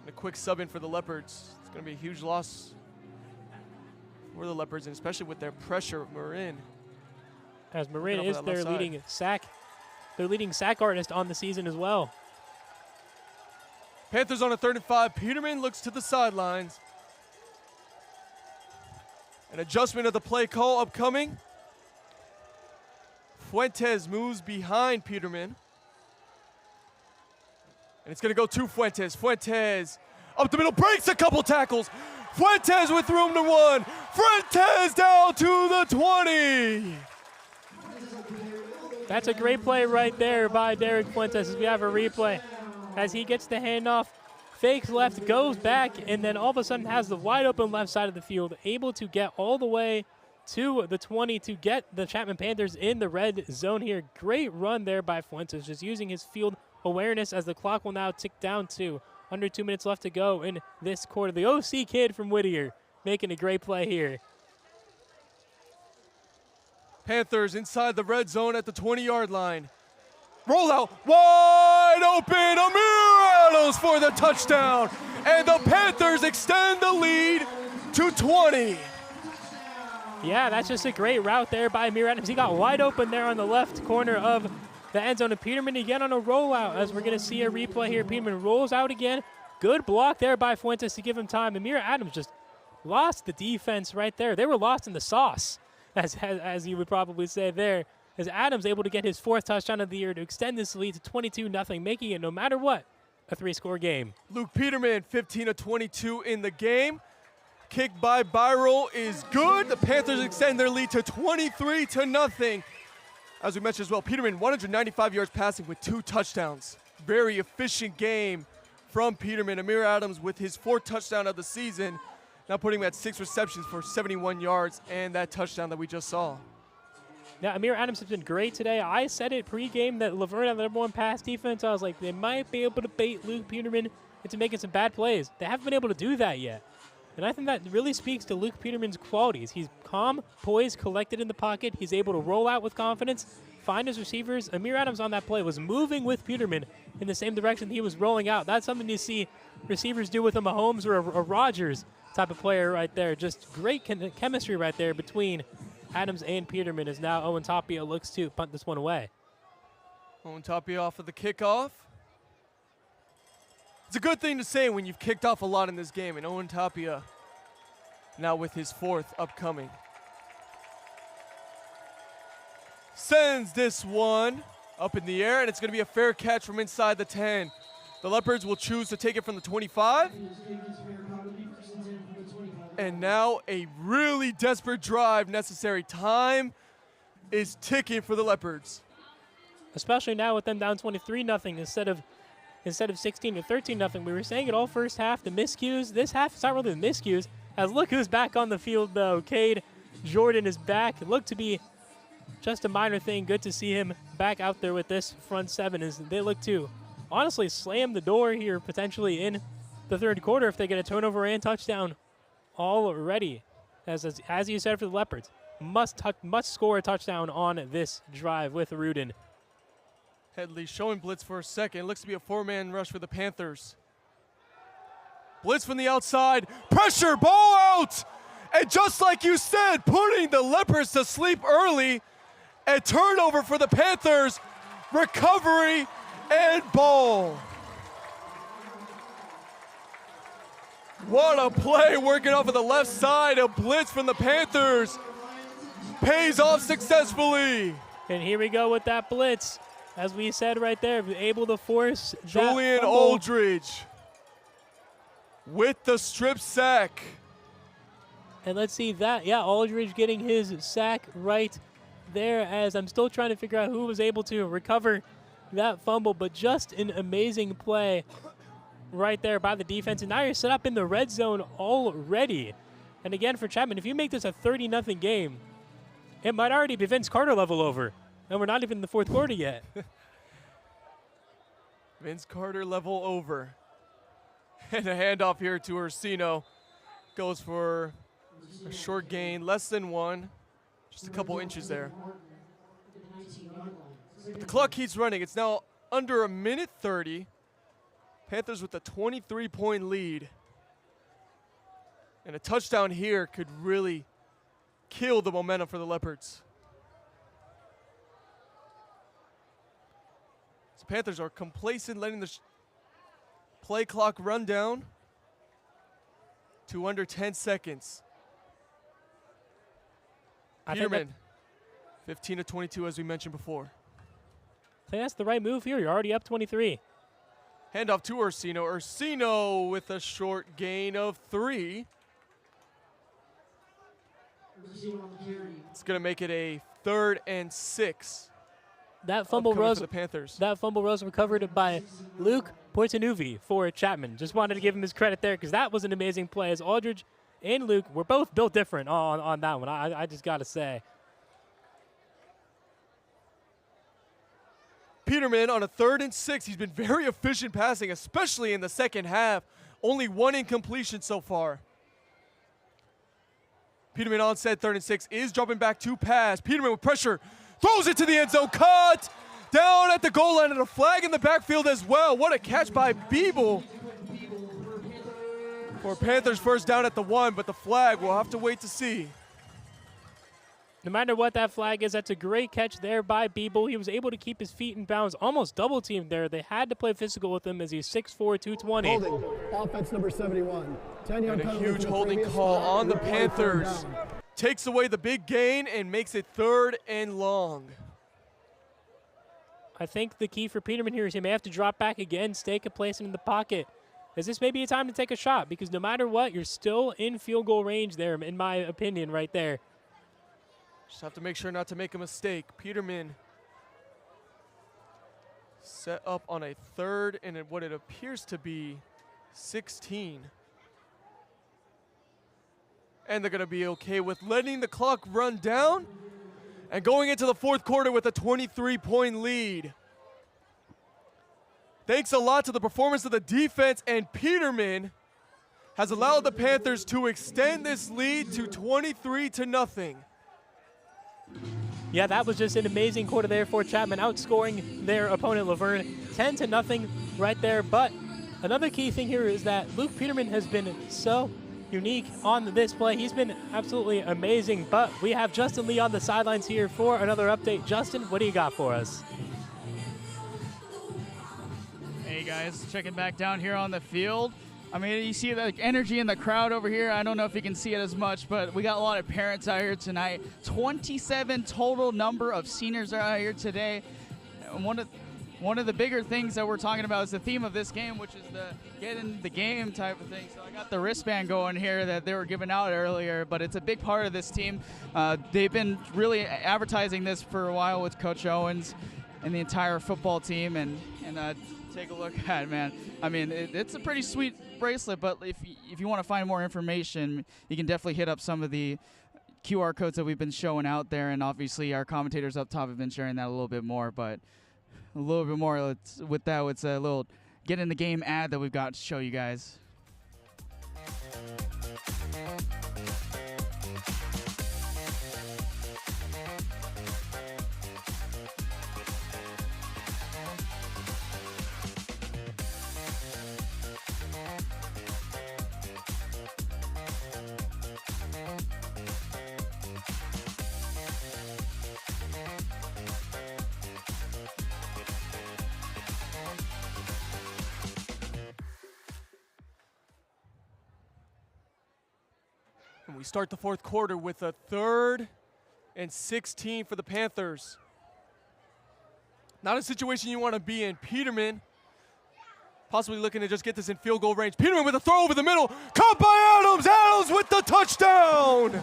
And a quick sub in for the Leopards. It's going to be a huge loss for the Leopards, and especially with their pressure, Marin. As Marin is their leading sack artist on the season as well. Panthers on a 3rd and 5. Peterman looks to the sidelines. An adjustment of the play call upcoming. Fuentes moves behind Peterman. And it's going to go to Fuentes. Fuentes up the middle, breaks a couple tackles. Fuentes with room to 1. Fuentes down to the 20. That's a great play right there by Derek Fuentes as we have a replay. As he gets the handoff, fakes left, goes back, and then all of a sudden has the wide open left side of the field, able to get all the way to the 20 to get the Chapman Panthers in the red zone here. Great run there by Fuentes, just using his field awareness as the clock will now tick down to under 2 minutes left to go in this quarter. The OC kid from Whittier making a great play here. Panthers inside the red zone at the 20-yard line. Rollout, wide open, Amir Adams for the touchdown. And the Panthers extend the lead to 20. Yeah, that's just a great route there by Amir Adams. He got wide open there on the left corner of the end zone. And Peterman again on a rollout, as we're going to see a replay here. Peterman rolls out again. Good block there by Fuentes to give him time. Amir Adams just lost the defense right there. They were lost in the sauce, as you would probably say there. As Adams able to get his 4th touchdown of the year to extend this lead to 22-0, making it, no matter what, a 3-score game. Luke Peterman, 15 of 22 in the game. Kick by Byroll is good. The Panthers extend their lead to 23-0. As we mentioned as well, Peterman, 195 yards passing with 2 touchdowns. Very efficient game from Peterman. Amir Adams with his 4th touchdown of the season, now putting him at 6 receptions for 71 yards and that touchdown that we just saw. Now, Amir Adams has been great today. I said it pregame that Laverne had the #1 pass defense. I was like, they might be able to bait Luke Peterman into making some bad plays. They haven't been able to do that yet. And I think that really speaks to Luke Peterman's qualities. He's calm, poised, collected in the pocket. He's able to roll out with confidence, find his receivers. Amir Adams on that play was moving with Peterman in the same direction he was rolling out. That's something you see receivers do with a Mahomes or a Rodgers type of player right there. Just great chemistry right there between Adams and Peterman, as now Owen Tapia looks to punt this one away. Owen Tapia off of the kickoff. It's a good thing to say when you've kicked off a lot in this game, and Owen Tapia now with his 4th upcoming. Sends this one up in the air, and it's going to be a fair catch from inside the 10. The Leopards will choose to take it from the 25. And now a really desperate drive necessary. Time is ticking for the Leopards. Especially now with them down 23-0 instead of 16 or 13-0. We were saying it all first half, the miscues. This half, it's not really the miscues, as look who's back on the field, though. Cade Jordan is back. It looked to be just a minor thing. Good to see him back out there with this front 7 as they look to honestly slam the door here potentially in the 3rd quarter if they get a turnover and touchdown already. As you said for the Leopards, must score a touchdown on this drive with Rudin. Headley showing blitz for a second. Looks to be a 4-man rush for the Panthers. Blitz from the outside. Pressure, ball out! And just like you said, putting the Leopards to sleep early. And turnover for the Panthers. Recovery and ball. What a play working off of the left side. A blitz from the Panthers. Pays off successfully. And here we go with that blitz. As we said right there, able to force Julian Aldridge with the strip sack. And let's see that. Yeah, Aldridge getting his sack right there, as I'm still trying to figure out who was able to recover that fumble, but just an amazing play right there by the defense. And now you're set up in the red zone already. And again, for Chapman, if you make this a 30-0 game, it might already be Vince Carter level over. And we're not even in the fourth quarter yet. Vince Carter level over. And a handoff here to Ursino. Goes for a short gain, less than one. Just a couple inches there. The clock keeps running. It's now under 1:30. Panthers with a 23-point lead. And a touchdown here could really kill the momentum for the Leopards. So Panthers are complacent, letting the play clock run down to under 10 seconds. Peterman, 15-22 as we mentioned before. I think that's the right move here. You're already up 23. Handoff to Ursino. Ursino with a short gain of 3. It's going to make it a 3rd and 6. That fumble for the Panthers. That fumble was recovered by Luke Portanuvi for Chapman. Just wanted to give him his credit there because that was an amazing play, as Aldridge and Luke were both built different on that one. I just got to say. Peterman on a 3rd and 6. He's been very efficient passing, especially in the second half. Only 1 incompletion so far. Peterman on set, 3rd and 6, is dropping back to pass. Peterman with pressure, throws it to the end zone, caught down at the goal line, and a flag in the backfield as well. What a catch by Beeble. For Panthers first down at the 1, but the flag we'll have to wait to see. No matter what that flag is, that's a great catch there by Beeble. He was able to keep his feet in bounds, almost double teamed there. They had to play physical with him as he's 6'4", 220. Holding, offense number 71. 10-yard and a huge holding call on the Panthers. Takes away the big gain and makes it 3rd and long. I think the key for Peterman here is he may have to drop back again, stay complacent in the pocket. As this may be a time to take a shot, because no matter what, you're still in field goal range there, in my opinion, right there. Just have to make sure not to make a mistake. Peterman set up on a 3rd and what it appears to be 16. And they're going to be okay with letting the clock run down and going into the 4th quarter with a 23-point lead. Thanks a lot to the performance of the defense, and Peterman has allowed the Panthers to extend this lead to 23-0. Yeah, that was just an amazing quarter there for Chapman, outscoring their opponent Laverne 10-0 right there. But another key thing here is that Luke Peterman has been so unique on this play. He's been absolutely amazing. But we have Justin Lee on the sidelines here for another update. Justin, what do you got for us? Hey guys, checking back down here on the field. I mean, you see the energy in the crowd over here. I don't know if you can see it as much, but we got a lot of parents out here tonight. 27 total number of seniors are out here today. And one of the bigger things that we're talking about is the theme of this game, which is the get in the game type of thing. So I got the wristband going here that they were giving out earlier, but it's a big part of this team. They've been really advertising this for a while with Coach Owens and the entire football team, and take a look at it, man. I mean, it's a pretty sweet bracelet, but if you want to find more information, you can definitely hit up some of the QR codes that we've been showing out there, and obviously our commentators up top have been sharing that a little bit more, but a little bit more with that, it's a little get in the game ad that we've got to show you guys. We start the fourth quarter with a 3rd and 16 for the Panthers. Not a situation you want to be in. Peterman possibly looking to just get this in field goal range. Peterman with a throw over the middle. Caught by Adams. Adams with the touchdown.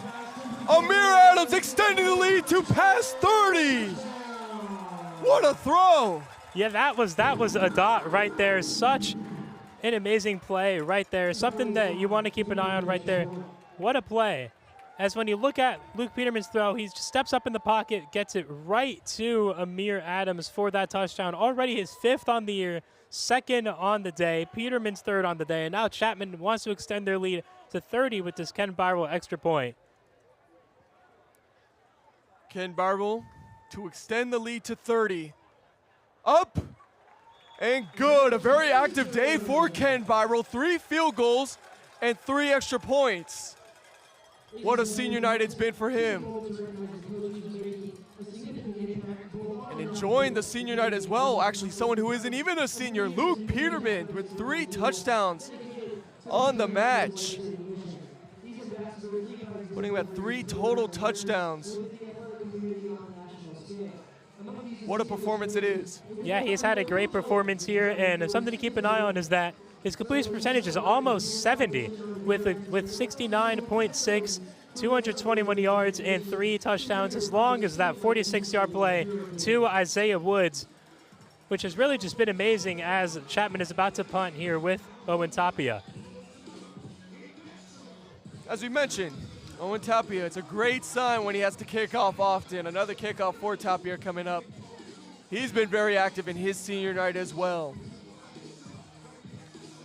Amir Adams extending the lead to past 30. What a throw. Yeah, that was a dot right there. Such an amazing play right there. Something that you want to keep an eye on right there. What a play. As when you look at Luke Peterman's throw, he just steps up in the pocket, gets it right to Amir Adams for that touchdown. Already his 5th on the year, 2nd on the day, Peterman's 3rd on the day, and now Chapman wants to extend their lead to 30 with this Ken Barwell extra point. Ken Barwell to extend the lead to 30. Up and good. A very active day for Ken Barwell. 3 field goals and 3 extra points. What a senior night it's been for him. And enjoying the senior night as well. Actually, someone who isn't even a senior, Luke Peterman, with 3 touchdowns on the match. Putting him at 3 total touchdowns. What a performance it is. Yeah, he's had a great performance here, and something to keep an eye on is that his completion percentage is almost 70 with 69.6, 221 yards and 3 touchdowns, as long as that 46-yard play to Isaiah Woods, which has really just been amazing as Chapman is about to punt here with Owen Tapia. As we mentioned, Owen Tapia, it's a great sign when he has to kick off often. Another kickoff for Tapia coming up. He's been very active in his senior night as well.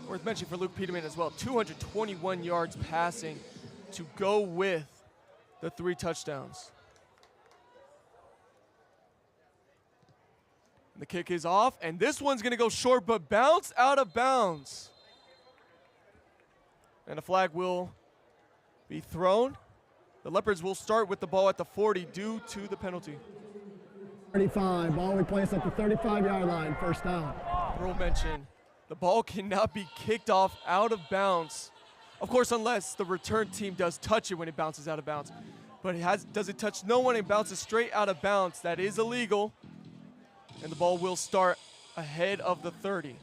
Worth mentioning for Luke Peterman as well, 221 yards passing to go with the 3 touchdowns. The kick is off, and this one's going to go short, but bounce out of bounds. And a flag will be thrown. The Leopards will start with the ball at the 40 due to the penalty. 35, ball we place at the 35-yard line, first down. Earl mentioned the ball cannot be kicked off out of bounds. Of course, unless the return team does touch it when it bounces out of bounds. But does it touch no one and bounces straight out of bounds, that is illegal. And the ball will start ahead of the 30.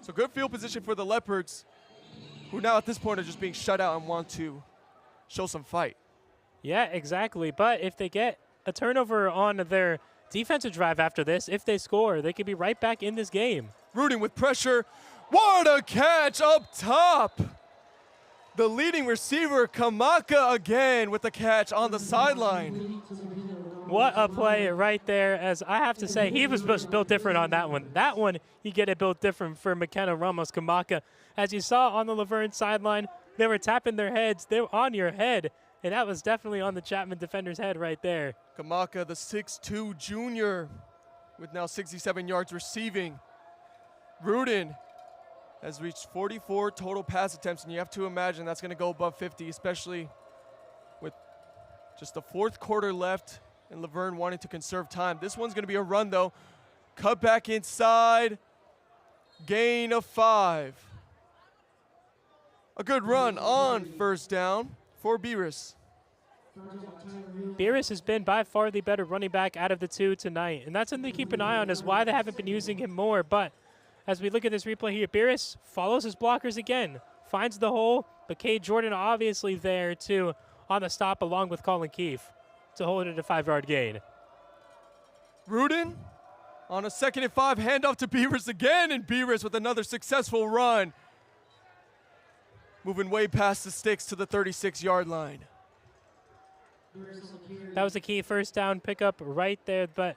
So good field position for the Leopards, who now at this point are just being shut out and want to show some fight. Yeah, exactly. But if they get a turnover on their defensive drive after this, if they score, they could be right back in this game. Rooting with pressure. What a catch up top. The leading receiver, Kamaka, again with the catch on the sideline. What a play right there, as I have to say, he was built different on that one. That one, you get it built different for McKenna Ramos Kamaka. As you saw on the Laverne sideline, they were tapping their heads. They were on your head, and that was definitely on the Chapman defender's head right there. Kamaka, the 6'2 junior, with now 67 yards receiving. Rudin has reached 44 total pass attempts, and you have to imagine that's going to go above 50, especially with just the fourth quarter left and Laverne wanting to conserve time. This one's going to be a run, though. Cut back inside. Gain of 5. A good run on first down for Beerus. Beerus has been by far the better running back out of the 2 tonight, and that's something to keep an eye on, is why they haven't been using him more. But as we look at this replay here, Beerus follows his blockers again, finds the hole, but Cade Jordan obviously there too on the stop along with Colin Keefe to hold it at a 5-yard gain. Rudin on a 2nd and 5, handoff to Beerus again, and Beerus with another successful run. Moving way past the sticks to the 36-yard line. That was a key first down pickup right there, but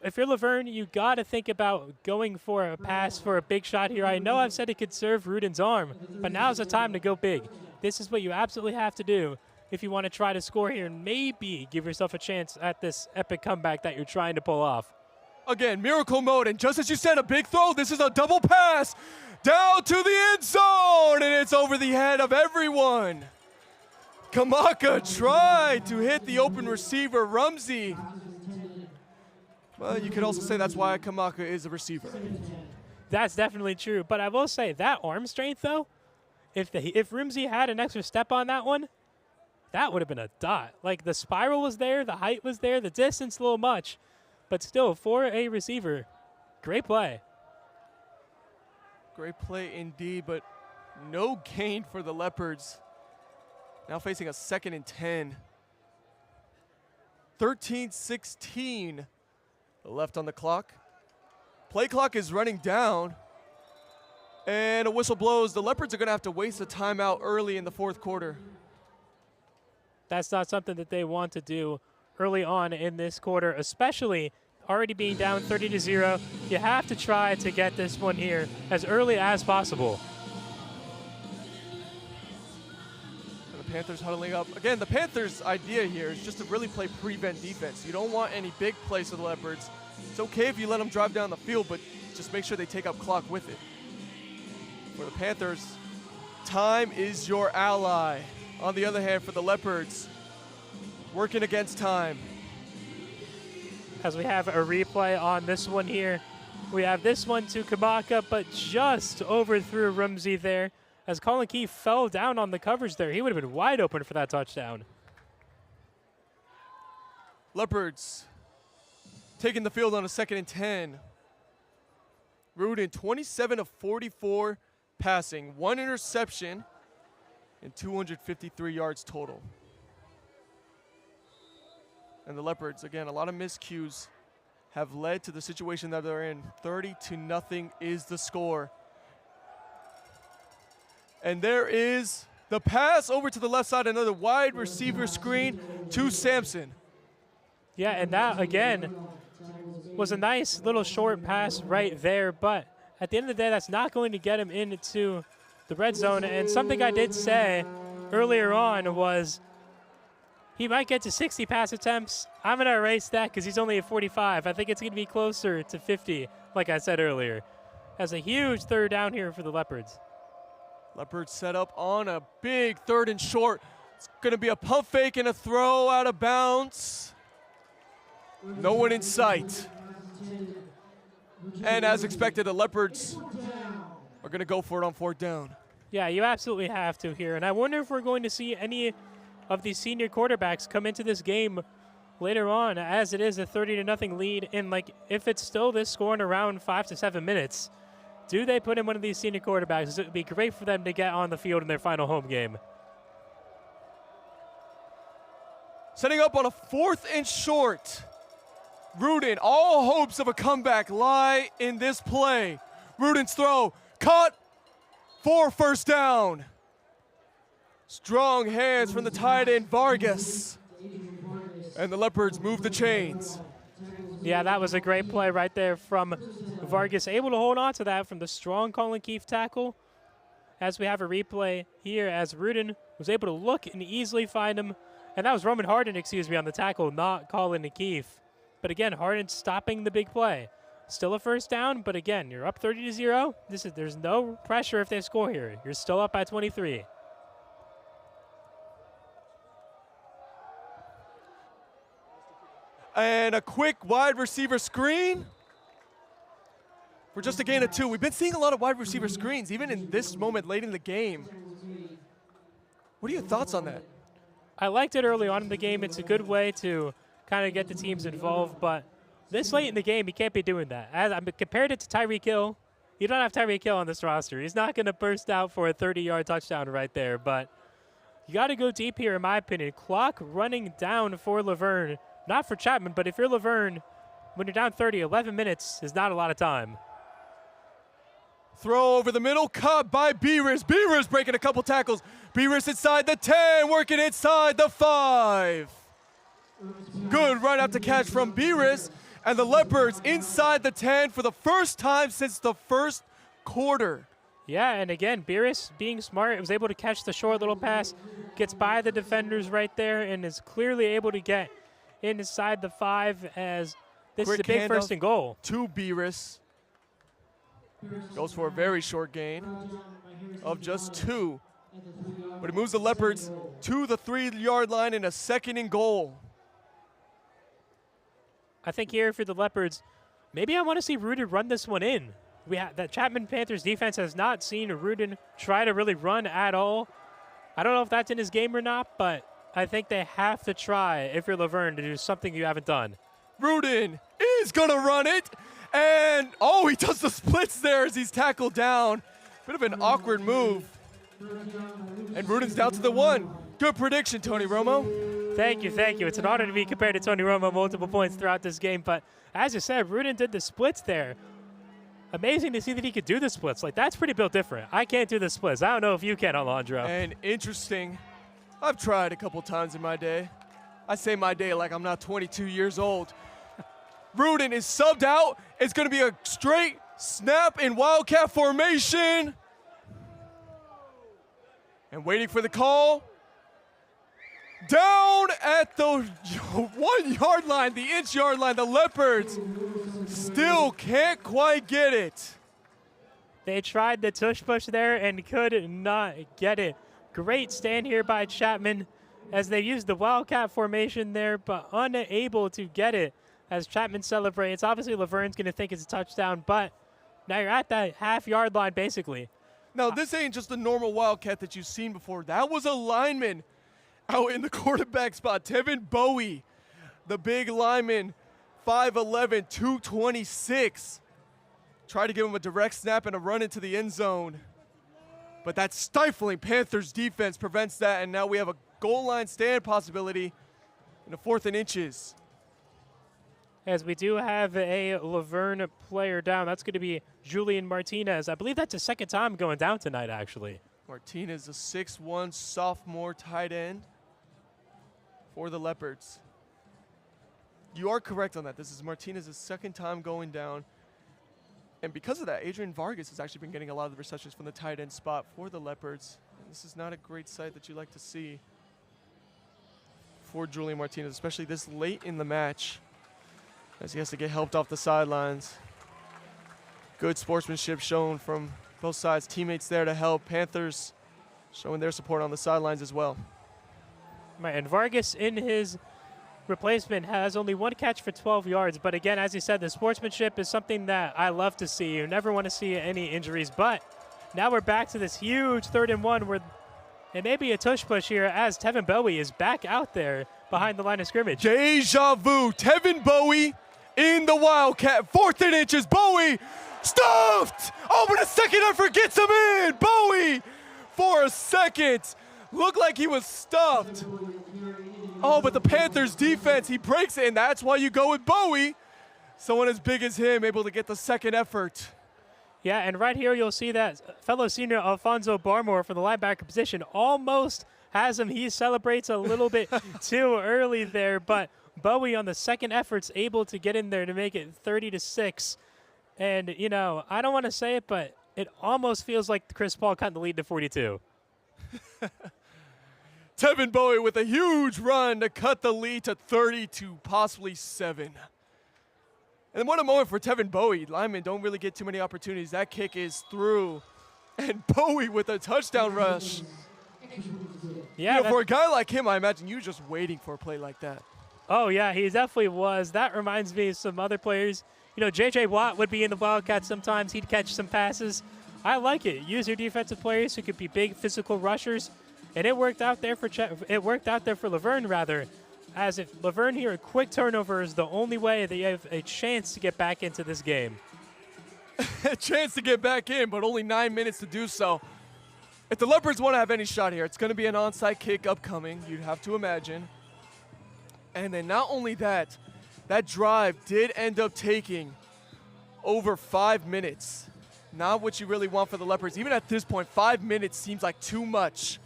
if you're Laverne, you got to think about going for a pass for a big shot here. I know I've said it could serve Rudin's arm, but now's the time to go big. This is what you absolutely have to do if you want to try to score here and maybe give yourself a chance at this epic comeback that you're trying to pull off. Again, miracle mode, and just as you said, a big throw. This is a double pass down to the end zone, and it's over the head of everyone. Kamaka tried to hit the open receiver, Rumsey. Well, you could also say that's why Kamaka is a receiver. That's definitely true, but I will say that arm strength, though, if Rumsey had an extra step on that one, That would have been a dot. Like, the spiral was there, the height was there, the distance a little much. But still, for a receiver, great play. Great play indeed, but no gain for the Leopards. Now facing a 2nd and 10. 13-16 left on the clock. Play clock is running down. And a whistle blows. The Leopards are going to have to waste a timeout early in the 4th quarter. That's not something that they want to do early on in this quarter, especially already being down 30-0. You have to try to get this one here as early as possible. And the Panthers huddling up. Again, the Panthers' idea here is just to really play prevent defense. You don't want any big plays for the Leopards. It's okay if you let them drive down the field, but just make sure they take up clock with it. For the Panthers, time is your ally. On the other hand, for the Leopards, working against time. As we have a replay on this one here, we have this one to Kabaka, but just overthrew Rumsey there as Colin Keefe fell down on the coverage there. He would have been wide open for that touchdown. Leopards taking the field on a 2nd and 10. Rudin, 27 of 44 passing, 1 interception, and 253 yards total. And the Leopards, again, a lot of miscues have led to the situation that they're in. 30-0 is the score. And there is the pass over to the left side, another wide receiver screen to Sampson. Yeah, and that, again, was a nice little short pass right there, but at the end of the day, that's not going to get him into the red zone. And something I did say earlier on was he might get to 60 pass attempts. I'm going to erase that because he's only at 45. I think it's going to be closer to 50, like I said earlier. That's a huge 3rd down here for the Leopards. Leopards set up on a big 3rd and short. It's going to be a pump fake and a throw out of bounds. No one in sight. And as expected, the Leopards are going to go for it on 4th down. Yeah, you absolutely have to here. And I wonder if we're going to see any of these senior quarterbacks come into this game later on, as it is a 30-0 lead. And like, if it's still this score in around 5 to 7 minutes, do they put in one of these senior quarterbacks? It would be great for them to get on the field in their final home game. Setting up on a 4th and short. Rudin, all hopes of a comeback lie in this play. Rudin's throw, caught for 1st down. Strong hands from the tight end, Vargas. And the Leopards move the chains. Yeah, that was a great play right there from Vargas. Able to hold on to that from the strong Colin Keefe tackle. As we have a replay here, as Rudin was able to look and easily find him. And that was Roman Harden, on the tackle, not Colin Keefe. But again, Harden stopping the big play. Still a 1st down, but again, you're up 30-0. There's no pressure if they score here. You're still up by 23. And a quick wide receiver screen for just a gain of 2. We've been seeing a lot of wide receiver screens, even in this moment late in the game. What are your thoughts on that? I liked it early on in the game. It's a good way to kind of get the teams involved, but this late in the game, you can't be doing that. I compared it to Tyreek Hill. You don't have Tyreek Hill on this roster. He's not going to burst out for a 30-yard touchdown right there, but you got to go deep here, in my opinion. Clock running down for Laverne. Not for Chapman, but if you're Laverne, when you're down 30, 11 minutes is not a lot of time. Throw over the middle, caught by Beerus. Beerus breaking a couple tackles. Beerus inside the 10, working inside the 5. Good run out to catch from Beerus. And the Leopards inside the 10 for the first time since the 1st quarter. Yeah, and again, Beerus being smart, was able to catch the short little pass, gets by the defenders right there, and is clearly able to get inside the 5 as this is a big 1st and goal. To Beerus. Goes for a very short gain of just 2. But it moves the Leopards to the 3-yard line in a 2nd and goal. I think here for the Leopards, maybe I want to see Rudin run this one in. That Chapman Panthers defense has not seen Rudin try to really run at all. I don't know if that's in his game or not, but I think they have to try, if you're Laverne, to do something you haven't done. Rudin is going to run it. And, oh, he does the splits there as he's tackled down. Bit of an awkward move. And Rudin's down to the 1. Good prediction, Tony Romo. Thank you, thank you. It's an honor to be compared to Tony Romo multiple points throughout this game. But as you said, Rudin did the splits there. Amazing to see that he could do the splits. Like, that's pretty built different. I can't do the splits. I don't know if you can, Alondra. And interesting. I've tried a couple times in my day. I say my day like I'm not 22 years old. Rudin is subbed out. It's going to be a straight snap in Wildcat formation. And waiting for the call. Down at the 1 yard line, the inch yard line, the Leopards still can't quite get it. They tried the tush push there and could not get it. Great stand here by Chapman as they used the Wildcat formation there, but unable to get it as Chapman celebrates. Obviously, Laverne's going to think it's a touchdown, but now you're at that half-yard line, basically. Now, this ain't just a normal Wildcat that you've seen before. That was a lineman out in the quarterback spot. Tevin Bowie, the big lineman, 5'11", 226. Tried to give him a direct snap and a run into the end zone. But that stifling Panthers defense prevents that, and now we have a goal line stand possibility in the 4th and inches. As we do have a Laverne player down. That's going to be Julian Martinez. I believe that's the second time going down tonight, actually. Martinez, a 6'1" sophomore tight end for the Leopards. You are correct on that. This is Martinez's second time going down. And because of that, Adrian Vargas has actually been getting a lot of the receptions from the tight end spot for the Leopards. And this is not a great sight that you like to see for Julian Martinez, especially this late in the match, as he has to get helped off the sidelines. Good sportsmanship shown from both sides. Teammates there to help. Panthers showing their support on the sidelines as well. Right, and Vargas in his replacement has only 1 catch for 12 yards. But again, as you said, the sportsmanship is something that I love to see. You never want to see any injuries. But now we're back to this huge 3rd and 1 where it may be a tush push here as Tevin Bowie is back out there behind the line of scrimmage. Deja vu. Tevin Bowie in the Wildcat. 4th and inches. Bowie stuffed. Oh, but a second effort gets him in. Bowie for a second. Looked like he was stuffed. Oh, but the Panthers defense, he breaks it, and that's why you go with Bowie. Someone as big as him able to get the second effort. Yeah, and right here you'll see that fellow senior Alfonso Barmore for the linebacker position almost has him. He celebrates a little bit too early there, but Bowie on the second effort's able to get in there to make it 30-6. And, you know, I don't want to say it, but it almost feels like Chris Paul cut the lead to 42. Tevin Bowie with a huge run to cut the lead to 30 to possibly 7. And what a moment for Tevin Bowie. Linemen don't really get too many opportunities. That kick is through. And Bowie with a touchdown rush. Yeah, you know, for a guy like him, I imagine you just waiting for a play like that. Oh, yeah, he definitely was. That reminds me of some other players. You know, J.J. Watt would be in the Wildcats sometimes. He'd catch some passes. I like it. Use your defensive players who could be big physical rushers. And it worked out there for Laverne, rather, as if Laverne here, a quick turnover is the only way that you have a chance to get back into this game. A chance to get back in, but only 9 minutes to do so. If the Leopards want to have any shot here, it's going to be an onside kick upcoming, you'd have to imagine. And then not only that, that drive did end up taking over 5 minutes. Not what you really want for the Leopards. Even at this point, 5 minutes seems like too much,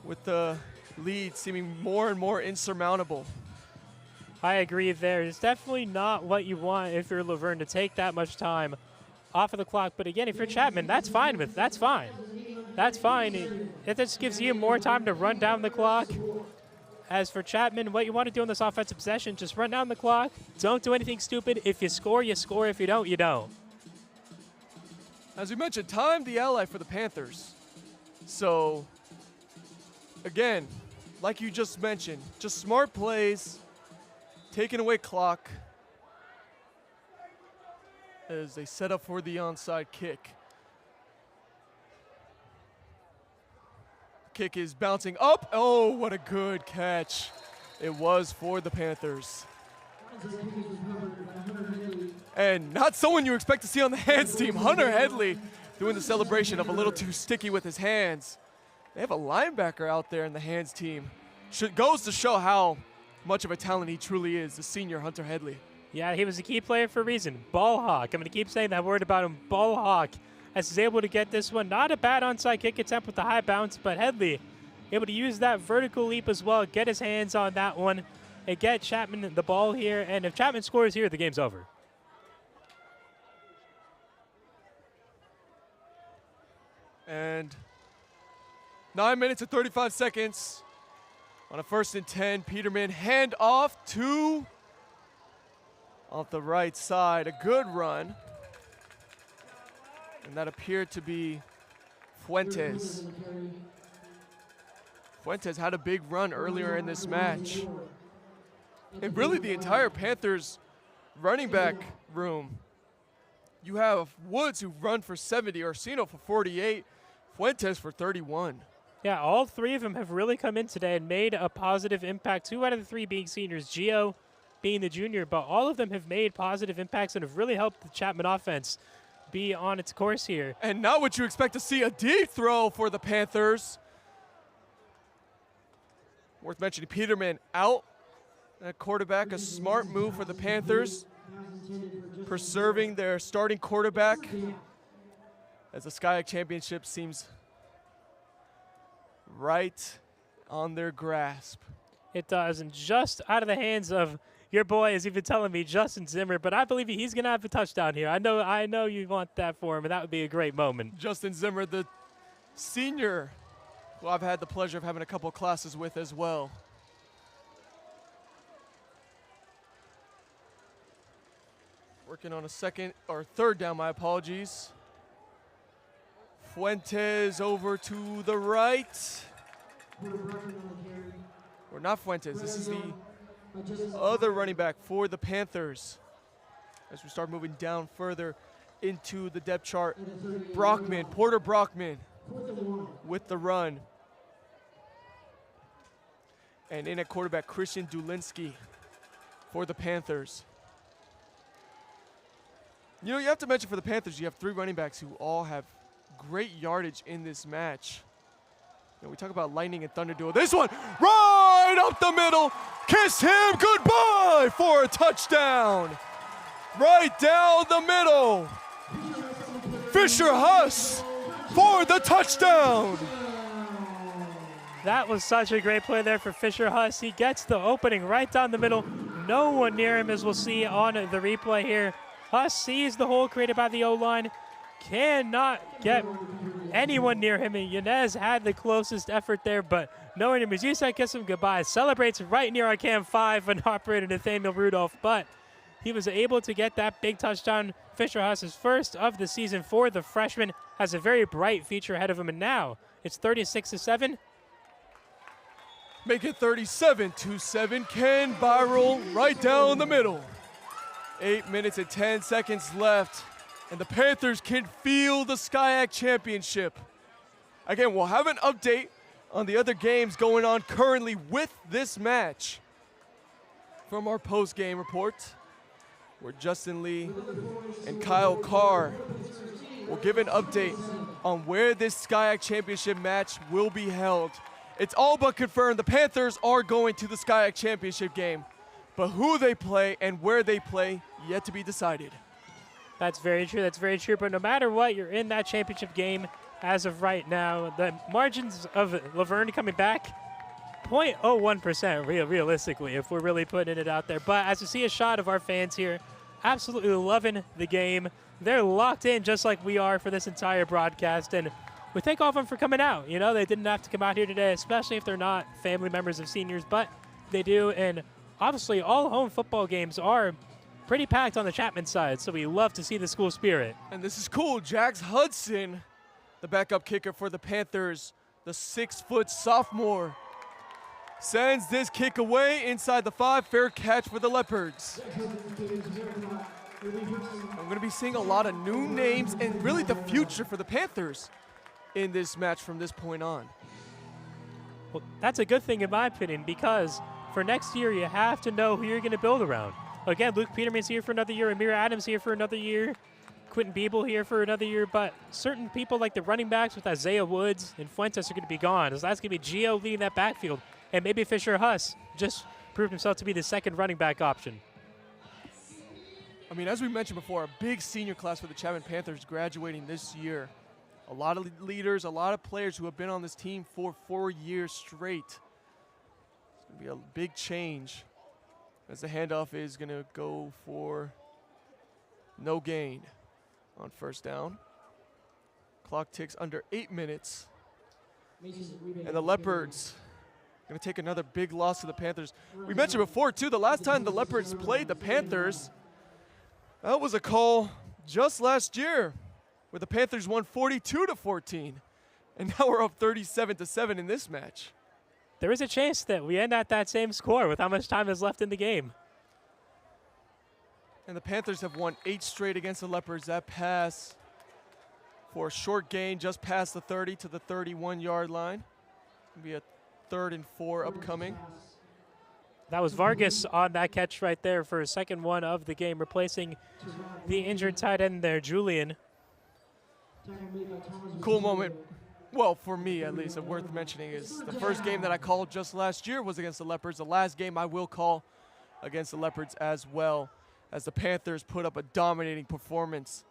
with the lead seeming more and more insurmountable. I agree there. It's definitely not what you want if you're Laverne to take that much time off of the clock. But again, if you're Chapman, that's fine. That's fine. It just gives you more time to run down the clock. As for Chapman, what you want to do in this offensive possession, just run down the clock. Don't do anything stupid. If you score, you score. If you don't, you don't. As we mentioned, time the ally for the Panthers. So, again, like you just mentioned, just smart plays, taking away clock as they set up for the onside kick. kick is bouncing up. Oh, what a good catch. It was for the Panthers. And not someone you expect to see on the hands team. Hunter Headley doing the celebration of a little too sticky with his hands. They have a linebacker out there in the hands team. Goes to show how much of a talent he truly is, the senior Hunter Headley. Yeah, he was a key player for a reason. Ball hawk. I'm going to keep saying that word about him. Ball hawk. As he's able to get this one. Not a bad onside kick attempt with the high bounce, but Headley able to use that vertical leap as well. Get his hands on that one and get Chapman the ball here. And if Chapman scores here, the game's over. And 9 minutes and 35 seconds on a 1st and 10. Peterman hand off to off the right side. A good run. And that appeared to be Fuentes. Fuentes had a big run earlier in this match. And really the entire Panthers running back room. You have Woods who run for 70, Orsino for 48, Fuentes for 31. Yeah, all three of them have really come in today and made a positive impact. 2 out of the 3 being seniors, Gio being the junior, but all of them have made positive impacts and have really helped the Chapman offense be on its course here. And not what you expect to see, a deep throw for the Panthers. Worth mentioning, Peterman out at quarterback, a smart move for the Panthers, preserving their starting quarterback as the SCIAC Championship seems right on their grasp. It does, and just out of the hands of your boy, is even telling me, Justin Zimmer, but I believe he's going to have a touchdown here. I know you want that for him, and that would be a great moment. Justin Zimmer, the senior, who I've had the pleasure of having a couple classes with as well. Working on a 2nd or 3rd down, my apologies. Fuentes over to the right. Or not Fuentes, this is the other running back for the Panthers. As we start moving down further into the depth chart, Porter Brockman with the run. And in at quarterback, Christian Dulinski for the Panthers. You know, you have to mention for the Panthers, you have 3 running backs who all have great yardage in this match. You know, we talk about lightning and thunder duel. This one, right up the middle. Kiss him goodbye for a touchdown. Right down the middle. Fisher Huss for the touchdown. That was such a great play there for Fisher Huss. He gets the opening right down the middle. No one near him, as we'll see on the replay here. Huss sees the hole created by the O-line. Cannot get anyone near him. And Yanez had the closest effort there, but knowing him, as you said, kiss him goodbye. Celebrates right near our Cam 5 and operator Nathaniel Rudolph, but he was able to get that big touchdown. Fisher Huss's first of the season for the freshman. Has a very bright future ahead of him, and now it's 36-7. Make it 37-7. Ken Byral right down the middle. 8 minutes and 10 seconds left. And the Panthers can feel the SCIAC Championship. Again, we'll have an update on the other games going on currently with this match from our post-game report, where Justin Lee and Kyle Carr will give an update on where this SCIAC Championship match will be held. It's all but confirmed the Panthers are going to the SCIAC Championship game, but who they play and where they play, yet to be decided. That's very true. That's very true. But no matter what, you're in that championship game as of right now. The margins of Laverne coming back, 0.01% realistically, if we're really putting it out there. But as you see a shot of our fans here, absolutely loving the game. They're locked in just like we are for this entire broadcast. And we thank all of them for coming out. You know, they didn't have to come out here today, especially if they're not family members of seniors, but they do. And obviously, all home football games are pretty packed on the Chapman side, so we love to see the school spirit. And this is cool. Jax Hudson, the backup kicker for the Panthers, the 6-foot sophomore, sends this kick away inside the 5. Fair catch for the Leopards. I'm going to be seeing a lot of new names and really the future for the Panthers in this match from this point on. Well, that's a good thing in my opinion, because for next year you have to know who you're going to build around. Again, Luke Peterman's here for another year, Amir Adams here for another year, Quentin Biebel here for another year, but certain people like the running backs with Isaiah Woods and Fuentes are going to be gone. So that's going to be Gio leading that backfield, and maybe Fisher Huss just proved himself to be the second running back option. I mean, as we mentioned before, a big senior class for the Chapman Panthers graduating this year. A lot of leaders, a lot of players who have been on this team for 4 years straight. It's going to be a big change as the handoff is going to go for no gain on first down. Clock ticks under 8 minutes. And the Leopards going to take another big loss to the Panthers. We mentioned before, too, the last time the Leopards played the Panthers, that was a call just last year, where the Panthers won 42-14, and now we're up 37-7 in this match. There is a chance that we end at that same score with how much time is left in the game. And the Panthers have won 8 straight against the Leopards. That pass for a short gain just past the 30 to the 31-yard line. It'll be a 3rd and 4 upcoming. That was Vargas on that catch right there for a second one of the game, replacing the injured tight end there, Julian. Cool moment, well, for me at least, worth mentioning is the first game that I called just last year was against the Leopards. The last game I will call against the Leopards as well, as the Panthers put up a dominating performance.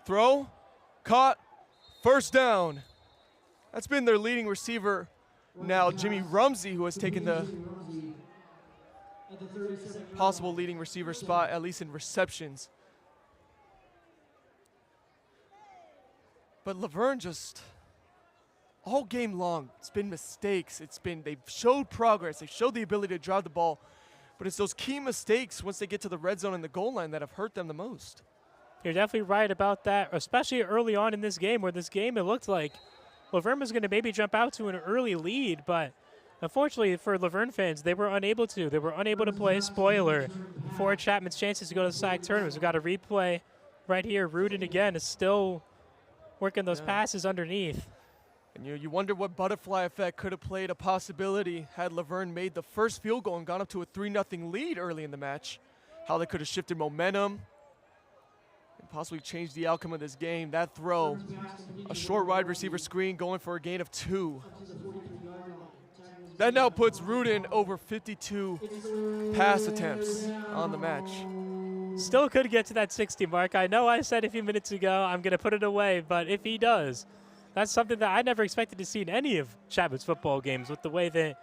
Throw, caught, first down. That's been their leading receiver now, Jimmy Rumsey, who has taken the possible leading receiver spot, at least in receptions. But Laverne just, all game long, it's been mistakes. They've showed progress. They've showed the ability to drive the ball. But it's those key mistakes once they get to the red zone and the goal line that have hurt them the most. You're definitely right about that, especially early on in this game, where this game, it looked like Laverne was going to maybe jump out to an early lead, but unfortunately for Laverne fans, they were unable to. They were unable to play spoiler for Chapman's chances to go to the SAC tournaments. We've got a replay right here. Rudin again is still working those passes underneath. And you wonder what butterfly effect could have played a possibility had Laverne made the first field goal and gone up to a 3-0 lead early in the match. How they could have shifted momentum and possibly changed the outcome of this game. That throw, a short wide receiver screen going for a gain of 2. That now puts Rudin over 52 pass attempts on the match. Still could get to that 60 mark. I know I said a few minutes ago I'm going to put it away, but if he does, that's something that I never expected to see in any of Chapman's football games with the way that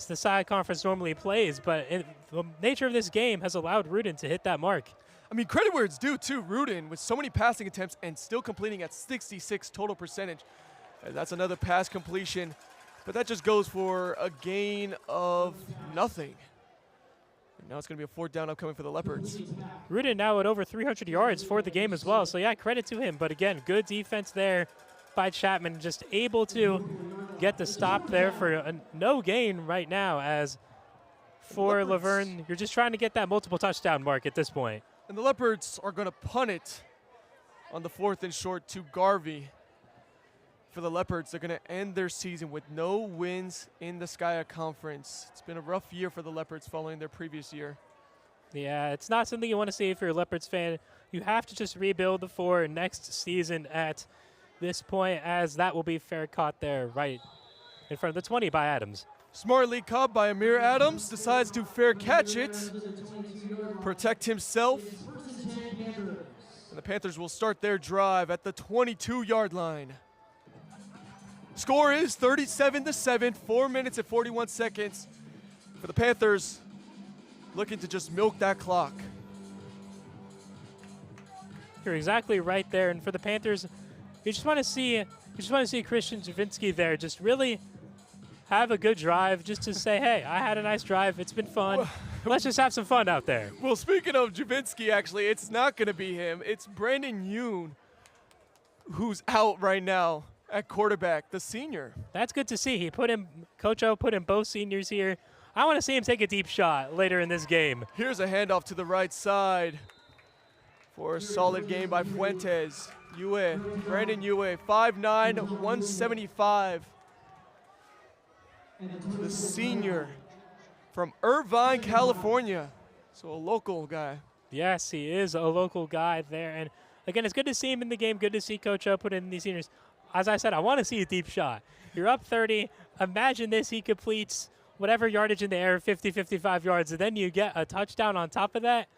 the SAC conference normally plays. But the nature of this game has allowed Rudin to hit that mark. I mean, credit where it's due, too. Rudin with so many passing attempts and still completing at 66 total percentage. That's another pass completion, but that just goes for a gain of nothing. Now it's going to be a 4th down upcoming for the Leopards. Rudin now at over 300 yards for the game as well. So, yeah, credit to him. But, again, good defense there by Chapman. Just able to get the stop there for a no gain right now, as for Laverne, you're just trying to get that multiple touchdown mark at this point. And the Leopards are going to punt it on the 4th and short to Garvey. For the Leopards, they're going to end their season with no wins in the SCIA Conference. It's been a rough year for the Leopards following their previous year. Yeah, it's not something you want to see if you're a Leopards fan. You have to just rebuild for next season at this point, as that will be fair caught there right in front of the 20 by Adams. Smartly caught by Amir Adams, decides to fair catch it, protect himself. And the Panthers will start their drive at the 22-yard line. Score is 37-7, 4 minutes and 41 seconds for the Panthers, looking to just milk that clock. You're exactly right there, and for the Panthers, you just want to see Christian Javinski there just really have a good drive, just to say, hey, I had a nice drive, it's been fun. Let's just have some fun out there. Well, speaking of Javinski, actually, it's not going to be him. It's Brandon Yoon, who's out right now at quarterback, the senior. That's good to see. Coach O put in both seniors here. I want to see him take a deep shot later in this game. Here's a handoff to the right side for a solid game by Fuentes. Brandon Yue, 5'9", 175. the senior from Irvine, California. So a local guy. Yes, he is a local guy there. And again, it's good to see him in the game. Good to see Coach O put in these seniors. As I said, I want to see a deep shot. You're up 30. Imagine this. He completes whatever yardage in the air, 50, 55 yards, and then you get a touchdown on top of that.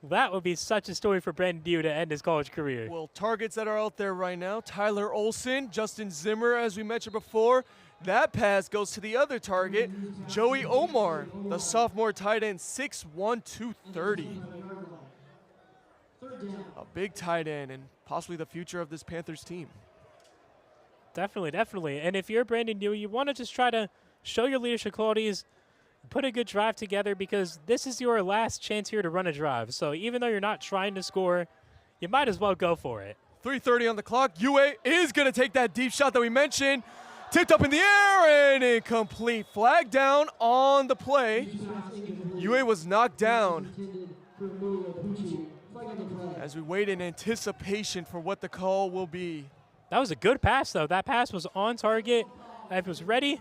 That would be such a story for Brandon Dew to end his college career. Well, targets that are out there right now, Tyler Olson, Justin Zimmer, as we mentioned before. That pass goes to the other target, Joey Omar, the sophomore tight end, 6'1", 230. A big tight end and possibly the future of this Panthers team. Definitely, definitely. And if you're Brandon Dew, you want to just try to show your leadership qualities, put a good drive together, because this is your last chance here to run a drive. So even though you're not trying to score, you might as well go for it. 3:30 on the clock. UA is going to take that deep shot that we mentioned. Tipped up in the air and incomplete. Flag down on the play. UA was knocked down as we wait in anticipation for what the call will be. That was a good pass, though. That pass was on target. It was ready.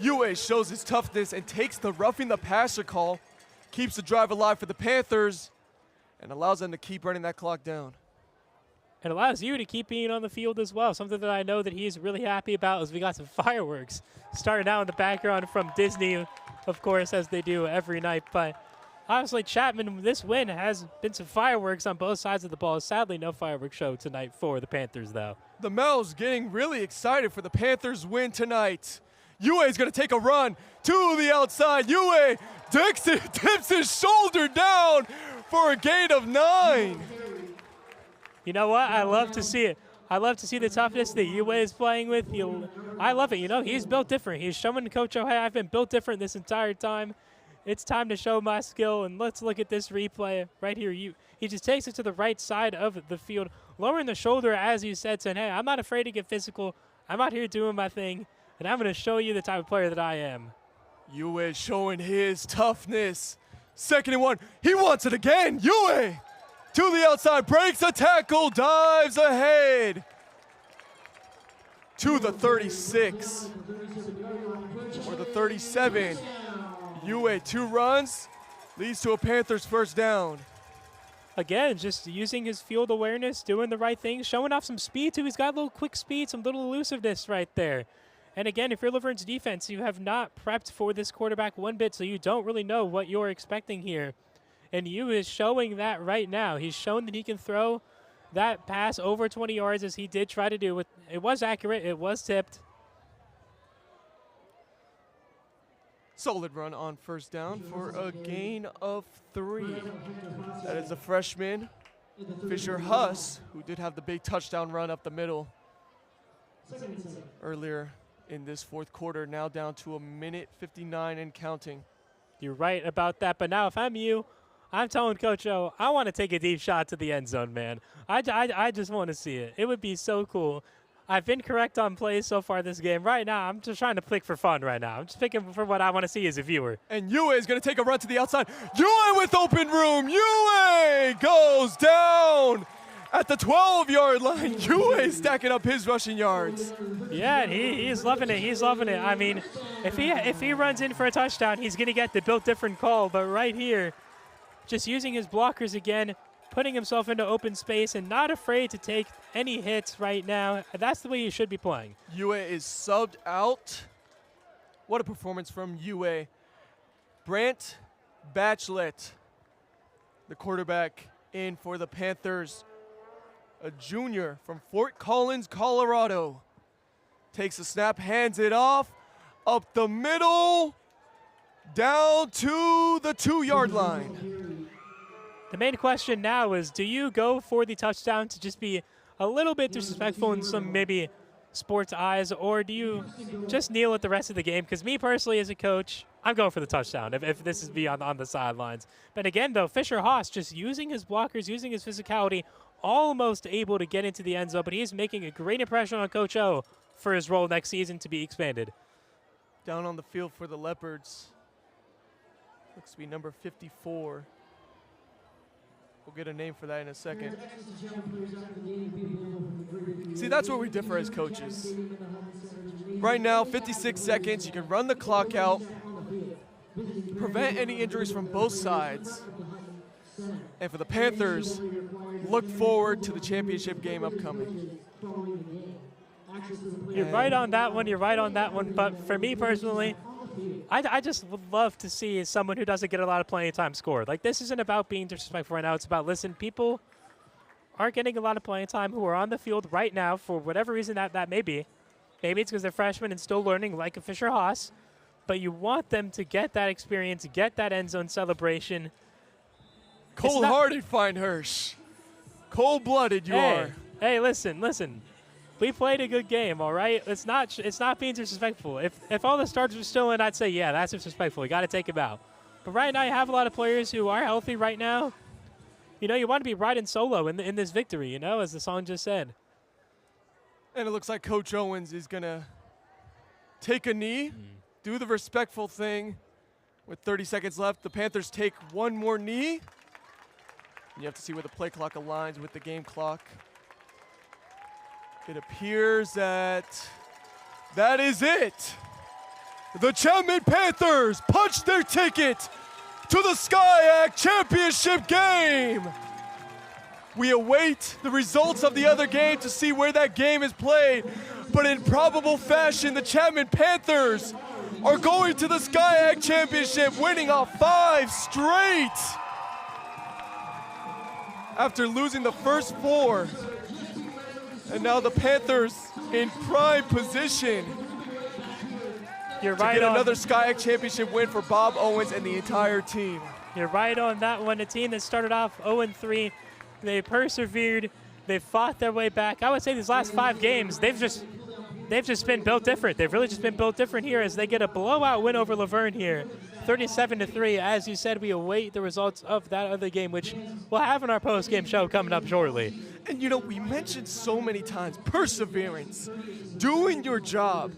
UA shows his toughness and takes the roughing the passer call, keeps the drive alive for the Panthers, and allows them to keep running that clock down. It allows you to keep being on the field as well. Something that I know that he's really happy about is we got some fireworks starting out in the background from Disney, of course, as they do every night. But honestly, Chapman, this win has been some fireworks on both sides of the ball. Sadly, no fireworks show tonight for the Panthers, though. The Mel's getting really excited for the Panthers win tonight. UA is going to take a run to the outside. UA tips his shoulder down for a gain of 9. You know what? I love to see it. I love to see the toughness that UA is playing with. I love it. You know, he's built different. He's showing Coach O, hey, I've been built different this entire time. It's time to show my skill, and let's look at this replay right here. He just takes it to the right side of the field, lowering the shoulder, as you said, saying, hey, I'm not afraid to get physical. I'm out here doing my thing, and I'm going to show you the type of player that I am. UA showing his toughness. 2nd and 1. He wants it again. UA to the outside, breaks a tackle, dives ahead to the 36 or the 37. UA 2 runs, leads to a Panthers first down. Again, just using his field awareness, doing the right things, showing off some speed too. He's got a little quick speed, some little elusiveness right there. And again, if you're Laverne's defense, you have not prepped for this quarterback one bit, so you don't really know what you're expecting here. And Yu is showing that right now. He's shown that he can throw that pass over 20 yards, as he did try to do. It was accurate. It was tipped. Solid run on first down for a gain of 3. That is a freshman, Fisher Huss, who did have the big touchdown run up the middle earlier in this fourth quarter. Now down to 1:59 and counting. You're right about that. But now if I'm you, I'm telling Coach O, I want to take a deep shot to the end zone, man. I just want to see it. It would be so cool. I've been correct on plays so far this game. Right now, I'm just trying to pick for fun right now. I'm just picking for what I want to see as a viewer. And UA is going to take a run to the outside. UA with open room. UA goes down at the 12-yard line. UA stacking up his rushing yards. Yeah, he's loving it. He's loving it. I mean, if he runs in for a touchdown, he's going to get the built different call. But right here, just using his blockers again, putting himself into open space and not afraid to take any hits right now. That's the way you should be playing. UA is subbed out. What a performance from UA. Brant Bachelet, the quarterback, in for the Panthers. A junior from Fort Collins, Colorado. Takes a snap, hands it off, up the middle, down to the 2-yard line. The main question now is, do you go for the touchdown to just be a little bit disrespectful in some maybe sports eyes, or do you just kneel at the rest of the game? Because me personally as a coach, I'm going for the touchdown if this is be on the sidelines. But again, though, Fisher Haas just using his blockers, using his physicality, almost able to get into the end zone, but he's making a great impression on Coach O for his role next season to be expanded. Down on the field for the Leopards. Looks to be number 54. We'll get a name for that in a second. See, that's where we differ as coaches. Right now, 56 seconds. You can run the clock out, prevent any injuries from both sides. And for the Panthers, look forward to the championship game upcoming. You're right on that one. You're right on that one. But for me personally, I just would love to see someone who doesn't get a lot of playing time score. Like, this isn't about being disrespectful right now. It's about, listen, people aren't getting a lot of playing time who are on the field right now for whatever reason that may be. Maybe it's because they're freshmen and still learning like a Fisher-Haas. But you want them to get that experience, get that end zone celebration. Cold-hearted, Feinhersh. Cold-blooded you are. Hey, listen. We played a good game, all right? It's not being disrespectful. If all the starters are still in, I'd say, yeah, that's disrespectful. You got to take them out. But right now, you have a lot of players who are healthy right now. You know, you want to be riding solo in this victory, you know, as the song just said. And it looks like Coach Owens is going to take a knee, do the respectful thing. With 30 seconds left, the Panthers take one more knee. You have to see where the play clock aligns with the game clock. It appears that is it. The Chapman Panthers punch their ticket to the SCIAC championship game. We await the results of the other game to see where that game is played. But in probable fashion, the Chapman Panthers are going to the SCIAC championship, winning off 5 straight. After losing the first 4. And now the Panthers in prime position. You're right to get on. Another SCIAC championship win for Bob Owens and the entire team. You're right on that one. A team that started off 0-3. They persevered. They fought their way back. I would say these last 5 games, they've just been built different. They've really just been built different here as they get a blowout win over Laverne here, 37-3. As you said, we await the results of that other game, which we'll have in our post-game show coming up shortly. And you know, we mentioned so many times, perseverance, doing your job.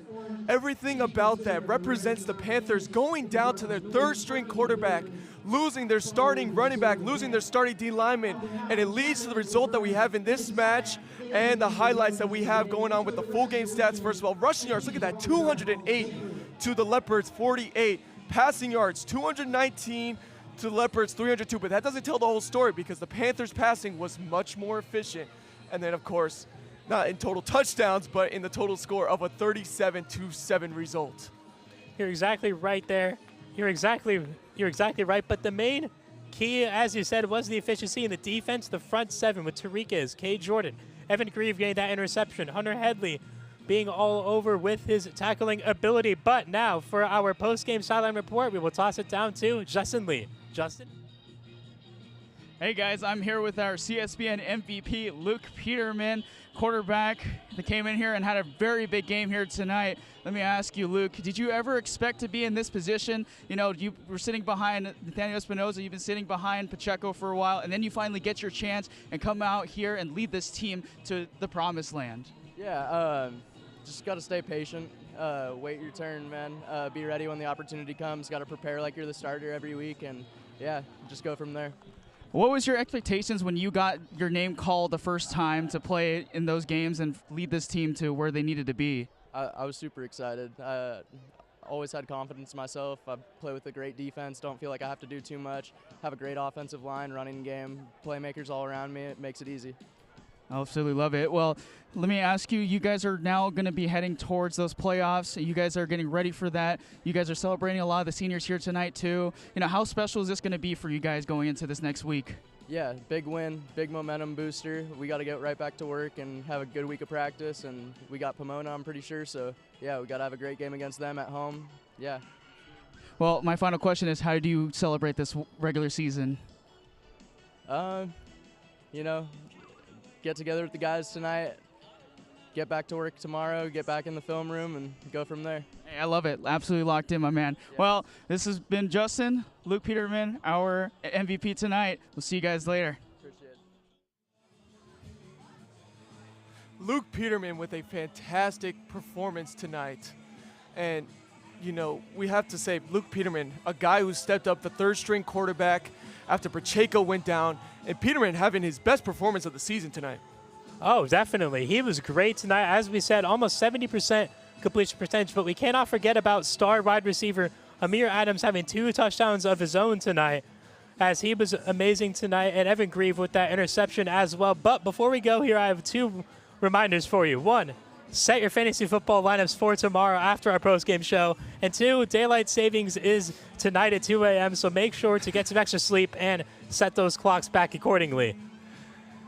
Everything about that represents the Panthers going down to their 3rd-string quarterback, losing their starting running back, losing their starting D lineman, and it leads to the result that we have in this match and the highlights that we have going on with the full game stats. First of all, rushing yards, look at that, 208 to the Leopards, 48. Passing yards, 219 to the Leopards, 302, but that doesn't tell the whole story because the Panthers passing was much more efficient. And then, of course, not in total touchdowns, but in the total score of a 37-7 result. You're exactly right there. You're exactly right. But the main key, as you said, was the efficiency in the defense, the front 7 with Tariqez, K. Jordan, Evan Grieve getting that interception, Hunter Headley being all over with his tackling ability. But now for our post-game sideline report, we will toss it down to Justin Lee. Justin? Hey guys, I'm here with our CSBN MVP, Luke Peterman, quarterback that came in here and had a very big game here tonight. Let me ask you, Luke, did you ever expect to be in this position? You know, you were sitting behind Nathaniel Espinoza, you've been sitting behind Pacheco for a while, and then you finally get your chance and come out here and lead this team to the promised land. Yeah, just got to stay patient, wait your turn, man. Be ready when the opportunity comes. Got to prepare like you're the starter every week, and yeah, just go from there. What was your expectations when you got your name called the first time to play in those games and lead this team to where they needed to be? I was super excited. Always had confidence in myself. I play with a great defense. Don't feel like I have to do too much. Have a great offensive line, running game, playmakers all around me. It makes it easy. I absolutely love it. Well, let me ask you, you guys are now going to be heading towards those playoffs. You guys are getting ready for that. You guys are celebrating a lot of the seniors here tonight too. You know, how special is this going to be for you guys going into this next week? Yeah, big win, big momentum booster. We got to get right back to work and have a good week of practice, and we got Pomona, I'm pretty sure. So, yeah, we got to have a great game against them at home. Yeah. Well, my final question is, how do you celebrate this regular season? You know, get together with the guys tonight, get back to work tomorrow, get back in the film room, and go from there. Hey, I love it. Absolutely locked in, my man. Yeah. Well, this has been Justin, Luke Peterman, our MVP tonight. We'll see you guys later. Appreciate it. Luke Peterman with a fantastic performance tonight. And, you know, we have to say, Luke Peterman, a guy who stepped up the 3rd-string quarterback after Pacheco went down, and Peterman having his best performance of the season tonight. Oh, definitely. He was great tonight. As we said, almost 70% completion percentage. But we cannot forget about star wide receiver Amir Adams having 2 touchdowns of his own tonight, as he was amazing tonight, and Evan Grieve with that interception as well. But before we go here, I have 2 reminders for you. 1, set your fantasy football lineups for tomorrow after our post-game show. And 2, daylight savings is tonight at 2 a.m., so make sure to get some extra sleep and set those clocks back accordingly.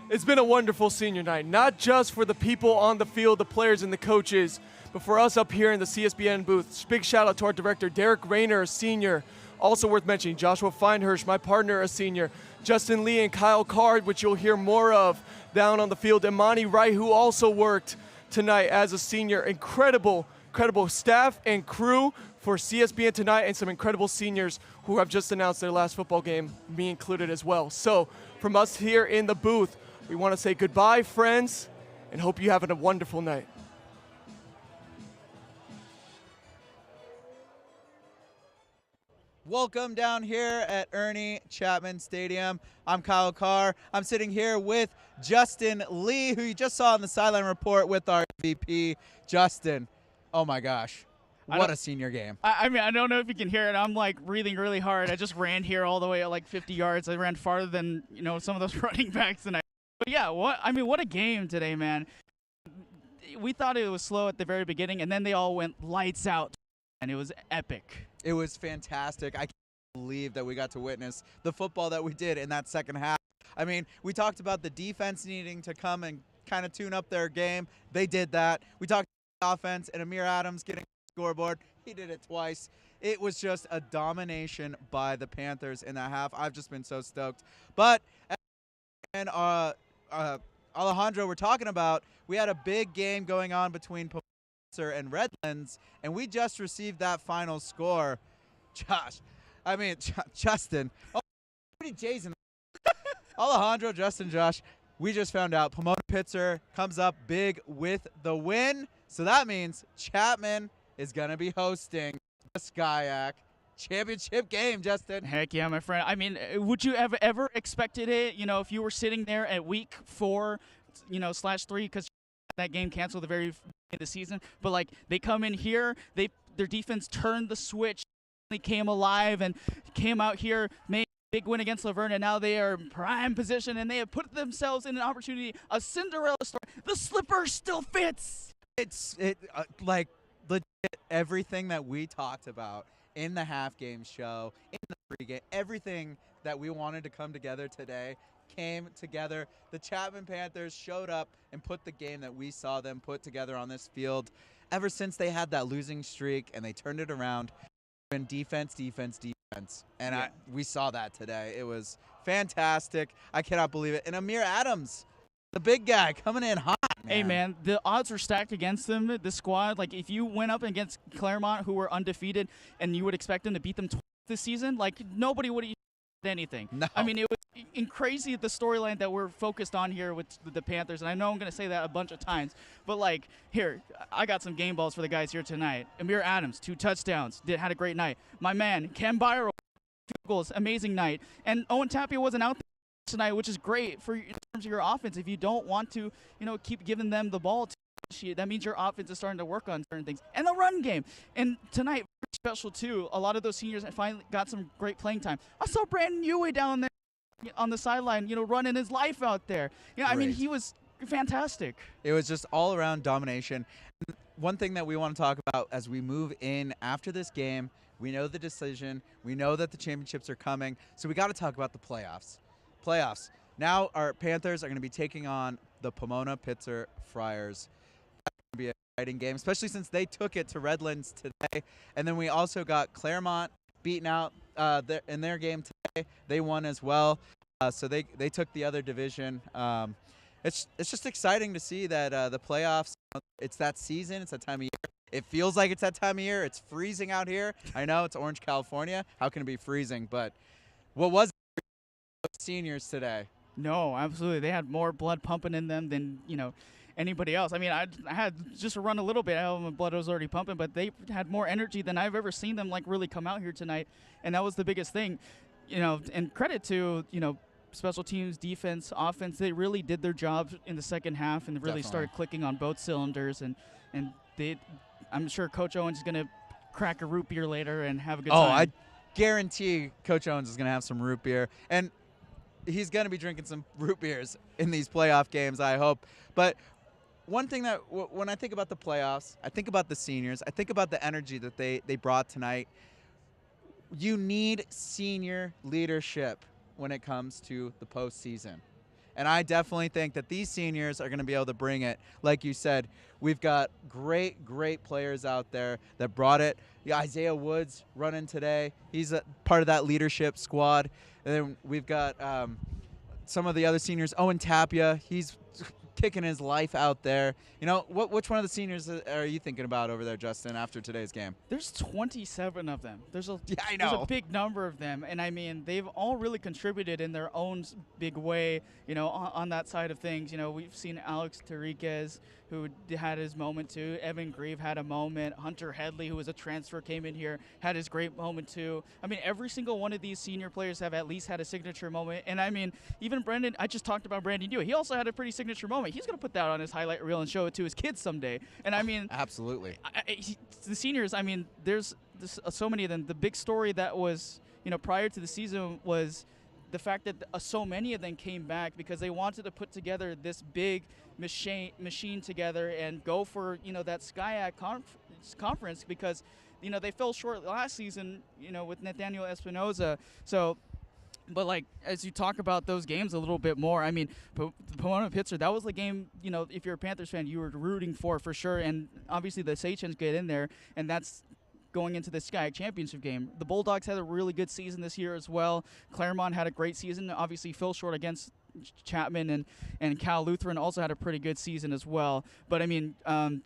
It's been a wonderful senior night, not just for the people on the field, the players and the coaches, but for us up here in the CSBN booth. Big shout out to our director, Derek Rayner, a senior. Also worth mentioning, Joshua Feinhirsch, my partner, a senior. Justin Lee and Kyle Card, which you'll hear more of down on the field. Imani Wright, who also worked tonight as a senior. Incredible staff and crew for CSBN tonight, and some incredible seniors who have just announced their last football game, me included as well. So from us here in the booth, we want to say goodbye, friends, and hope you have a wonderful night. Welcome down here at Ernie Chapman Stadium. I'm Kyle Carr. I'm sitting here with Justin Lee, who you just saw on the sideline report with our VP. Justin, oh my gosh, what a senior game. I mean, I don't know if you can hear it. I'm like breathing really hard. I just ran here all the way at like 50 yards. I ran farther than, some of those running backs tonight. But yeah, what a game today, man. We thought it was slow at the very beginning, and then they all went lights out, and it was epic. It was fantastic. I can't believe that we got to witness the football that we did in that second half. I mean, we talked about the defense needing to come and kind of tune up their game. They did that. We talked about the offense and Amir Adams getting the scoreboard. He did it twice. It was just a domination by the Panthers in that half. I've just been so stoked. But and Alejandro, we're talking about, we had a big game going on between and Redlands, and we just received that final score. Justin. Oh, many J's in Alejandro, Justin, Josh. We just found out Pomona Pitzer comes up big with the win. So that means Chapman is going to be hosting the SCIAC championship game, Justin. Heck yeah, my friend. I mean, would you have ever expected it, if you were sitting there at week 4, /3, because that game canceled the very of the season, but like they come in here, their defense turned the switch, they came alive and came out here, made a big win against Laverne, and now they are in prime position and they have put themselves in an opportunity, a Cinderella story. The slipper still fits. It's like legit everything that we talked about in the half game show, in the pregame, everything that we wanted to come together today came together. The Chapman Panthers showed up and put the game that we saw them put together on this field ever since they had that losing streak, and they turned it around. And defense. And we saw that today. It was fantastic. I cannot believe it. And Amir Adams, the big guy, coming in hot, man. Hey, man, the odds were stacked against them, the squad. Like, if you went up against Claremont, who were undefeated, and you would expect them to beat them twice this season, like, nobody would have anything. No. I mean, it was crazy, the storyline that we're focused on here with the Panthers, and I know I'm going to say that a bunch of times, but like, here, I got some game balls for the guys here tonight. Amir Adams, 2 touchdowns, had a great night. My man, Ken Byro, 2 goals, amazing night. And Owen Tapia wasn't out there tonight, which is great in terms of your offense. If you don't want to, keep giving them the ball, that means your offense is starting to work on certain things. And the run game. And tonight, special too, a lot of those seniors finally got some great playing time. I saw Brandon Uwe down there on the sideline, running his life out there. I mean, he was fantastic. It was just all around domination. And one thing that we want to talk about as we move in after this game, we know the decision, we know that the championships are coming, so we got to talk about the playoffs. Now our Panthers are going to be taking on the Pomona Pitzer Friars. That's going to be an exciting game, especially since they took it to Redlands today. And then we also got Claremont beaten out in their game today. They won as well, so they took the other division. It's just exciting to see that the playoffs, it's that season, it's that time of year. It feels like it's that time of year. It's freezing out here. I know it's Orange, California. How can it be freezing? But what was it for seniors today? No, absolutely. They had more blood pumping in them than, anybody else. I mean, I had just to run a little bit. My blood was already pumping, but they had more energy than I've ever seen them, really come out here tonight. And that was the biggest thing, and credit to, special teams, defense, offense. They really did their job in the second half and really started clicking on both cylinders. And they I'm sure Coach Owens is going to crack a root beer later and have a good Oh, time. I guarantee Coach Owens is going to have some root beer. And he's going to be drinking some root beers in these playoff games, I hope. But one thing that when I think about the playoffs, I think about the seniors. I think about the energy that they brought tonight. You need senior leadership when it comes to the postseason. And I definitely think that these seniors are going to be able to bring it. Like you said, we've got great, great players out there that brought it. Yeah, Isaiah Woods running today. He's a part of that leadership squad. And then we've got some of the other seniors. Owen Tapia, he's kicking his life out there. You know, which one of the seniors are you thinking about over there, Justin, after today's game? There's 27 of them. There's a I There's know. a big number of them, and I mean they've all really contributed in their own big way. You know, on that side of things. You know, we've seen Alex Tariquez, who had his moment too. Evan Grieve had a moment. Hunter Headley, who was a transfer, came in here, had his great moment too. I mean, every single one of these senior players have at least had a signature moment. And I mean, even Brendan, I just talked about Brandon Dewitt. He also had a pretty signature moment. He's going to put that on his highlight reel and show it to his kids someday. And I mean, absolutely. The seniors, I mean, there's so many of them. The big story that was, you know, prior to the season was the fact that so many of them came back because they wanted to put together this big machine together and go for, you know, that SCIAC conference because, you know, they fell short last season, you know, with Nathaniel Espinoza. So, but like as you talk about those games a little bit more, I mean, Pomona-Pitzer, that was the game, you know, if you're a Panthers fan, you were rooting for sure. And obviously the Sachens get in there, and that's going into the SCIAC championship game. The Bulldogs had a really good season this year as well. Claremont had a great season. Obviously fell short against Chapman, and Cal Lutheran also had a pretty good season as well. But I mean,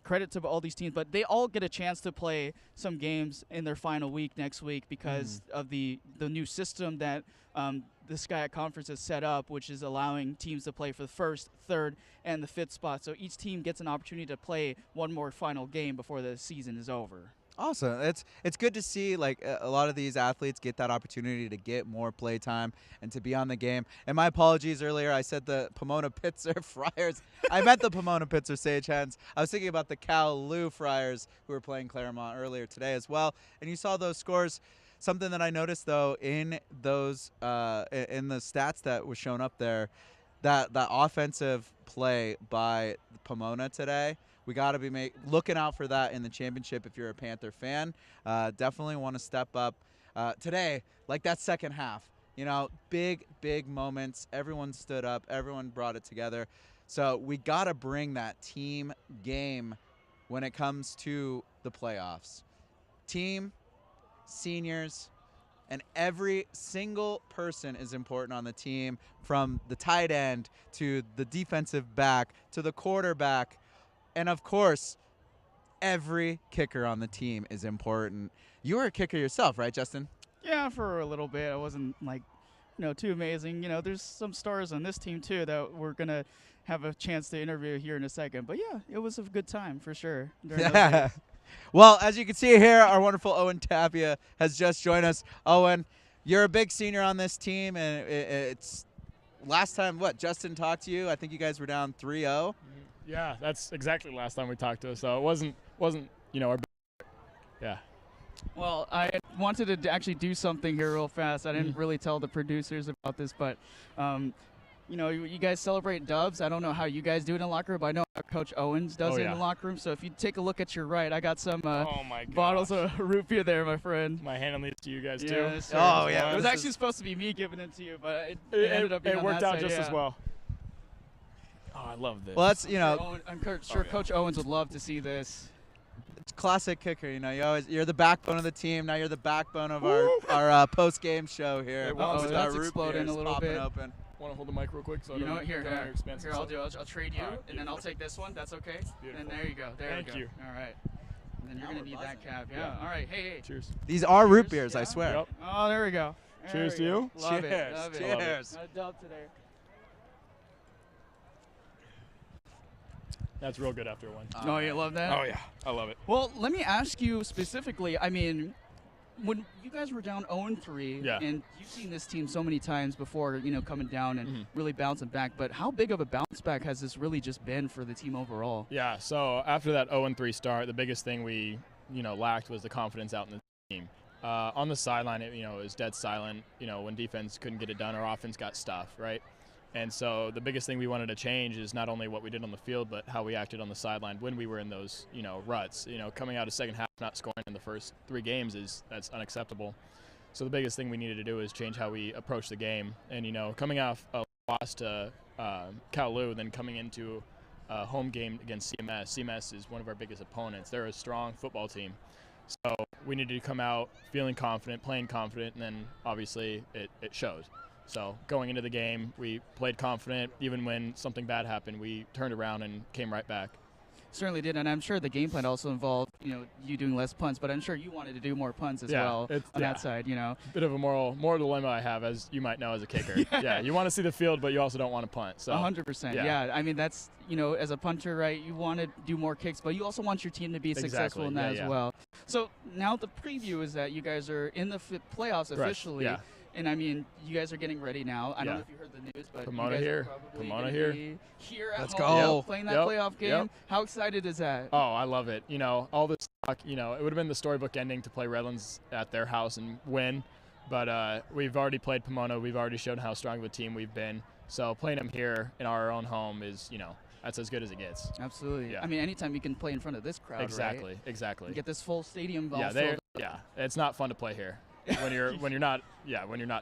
credit to all these teams, but they all get a chance to play some games in their final week next week because of the new system that the SCIAC conference has set up, which is allowing teams to play for the first, third, and the fifth spot. So each team gets an opportunity to play one more final game before the season is over. Awesome. It's good to see like a lot of these athletes get that opportunity to get more play time and to be on the game. And my apologies earlier, I said the Pomona-Pitzer Friars. I meant the Pomona-Pitzer Sagehens. I was thinking about the Cal-Lu Friars who were playing Claremont earlier today as well. And you saw those scores. Something that I noticed though in those in the stats that was shown up there, that offensive play by Pomona today. We got to be looking out for that in the championship if you're a Panther fan. Definitely want to step up today, like that second half. You know, big moments. Everyone stood up. Everyone brought it together. So we got to bring that team game when it comes to the playoffs. Team, seniors, and every single person is important on the team, from the tight end to the defensive back to the quarterback. And, of course, every kicker on the team is important. You were a kicker yourself, right, Justin? Yeah, for a little bit. I wasn't, like, you know, too amazing. You know, there's some stars on this team, too, that we're going to have a chance to interview here in a second. But, yeah, it was a good time for sure. Yeah. Well, as you can see here, our wonderful Owen Tapia has just joined us. Owen, you're a big senior on this team, and it's last time, Justin talked to you, I think you guys were down 3-0. Yeah, that's exactly the last time we talked to us. So it wasn't you know, our yeah. Well, I wanted to actually do something here real fast. I didn't really tell the producers about this, but, you know, you guys celebrate dubs. I don't know how you guys do it in the locker room, but I know how Coach Owens does it in the locker room. So if you take a look at your right, I got some bottles of root beer there, my friend. Am I handing these to you guys too? Yes, sir. Oh, yeah. It was actually supposed to be me giving it to you, but it ended up being it on worked that out side, just yeah. as well. Oh, I love this. Well, that's, you know. I'm sure Coach Owens would love to see this. It's classic kicker, you know. You're the backbone of the team. Now you're the backbone of our post-game show here. That's exploding a little bit. Open. Want to hold the mic real quick? So You know what? Here, expenses. I'll do. I'll trade you, and then I'll take this one. That's okay. Beautiful. And there you go. Thank you. All right. And then you're gonna need that cap. Yeah. All right. Hey. Cheers. These are root beers, I swear. Yep. Oh, there we go. Cheers to you. Love Cheers. it. Love it. Cheers. Got a dub today. That's real good after one. Oh, you love that? Oh yeah, I love it. Well, let me ask you specifically. I mean, when you guys were down 0-3, Yeah. and you've seen this team so many times before, coming down and really bouncing back, but how big of a bounce back has this really just been for the team overall? Yeah, so after that 0-3 start, the biggest thing we, lacked was the confidence out in the team. On the sideline, it was dead silent. When defense couldn't get it done, our offense got stuffed, right? And so the biggest thing we wanted to change is not only what we did on the field, but how we acted on the sideline when we were in those, ruts. Coming out of second half, not scoring in the first 3 games that's unacceptable. So the biggest thing we needed to do is change how we approach the game. And, coming off a loss to Kowloon, then coming into a home game against CMS. CMS is one of our biggest opponents. They're a strong football team. So we needed to come out feeling confident, playing confident, and then obviously it showed. So going into the game, we played confident. Even when something bad happened, we turned around and came right back. Certainly did, and I'm sure the game plan also involved, you doing less punts, but I'm sure you wanted to do more punts as well on that side, Bit of a moral dilemma I have, as you might know, as a kicker. You want to see the field, but you also don't want to punt. So 100%. Yeah. I mean, that's, as a punter, right, you want to do more kicks, but you also want your team to be successful in that as well. So now the preview is that you guys are in the playoffs officially. Yeah. And I mean, you guys are getting ready now. I don't know if you heard the news, but Pomona you guys here. are probably Pomona gonna here. be here at Let's home, go. playing that playoff game. How excited is that? Oh, I love it. All this talk, it would have been the storybook ending to play Redlands at their house and win. But we've already played Pomona. We've already shown how strong of a team we've been. So playing them here in our own home is, that's as good as it gets. Absolutely. Yeah. I mean, anytime you can play in front of this crowd, Exactly. right? Exactly. And get this full stadium. It's not fun to play here when you're not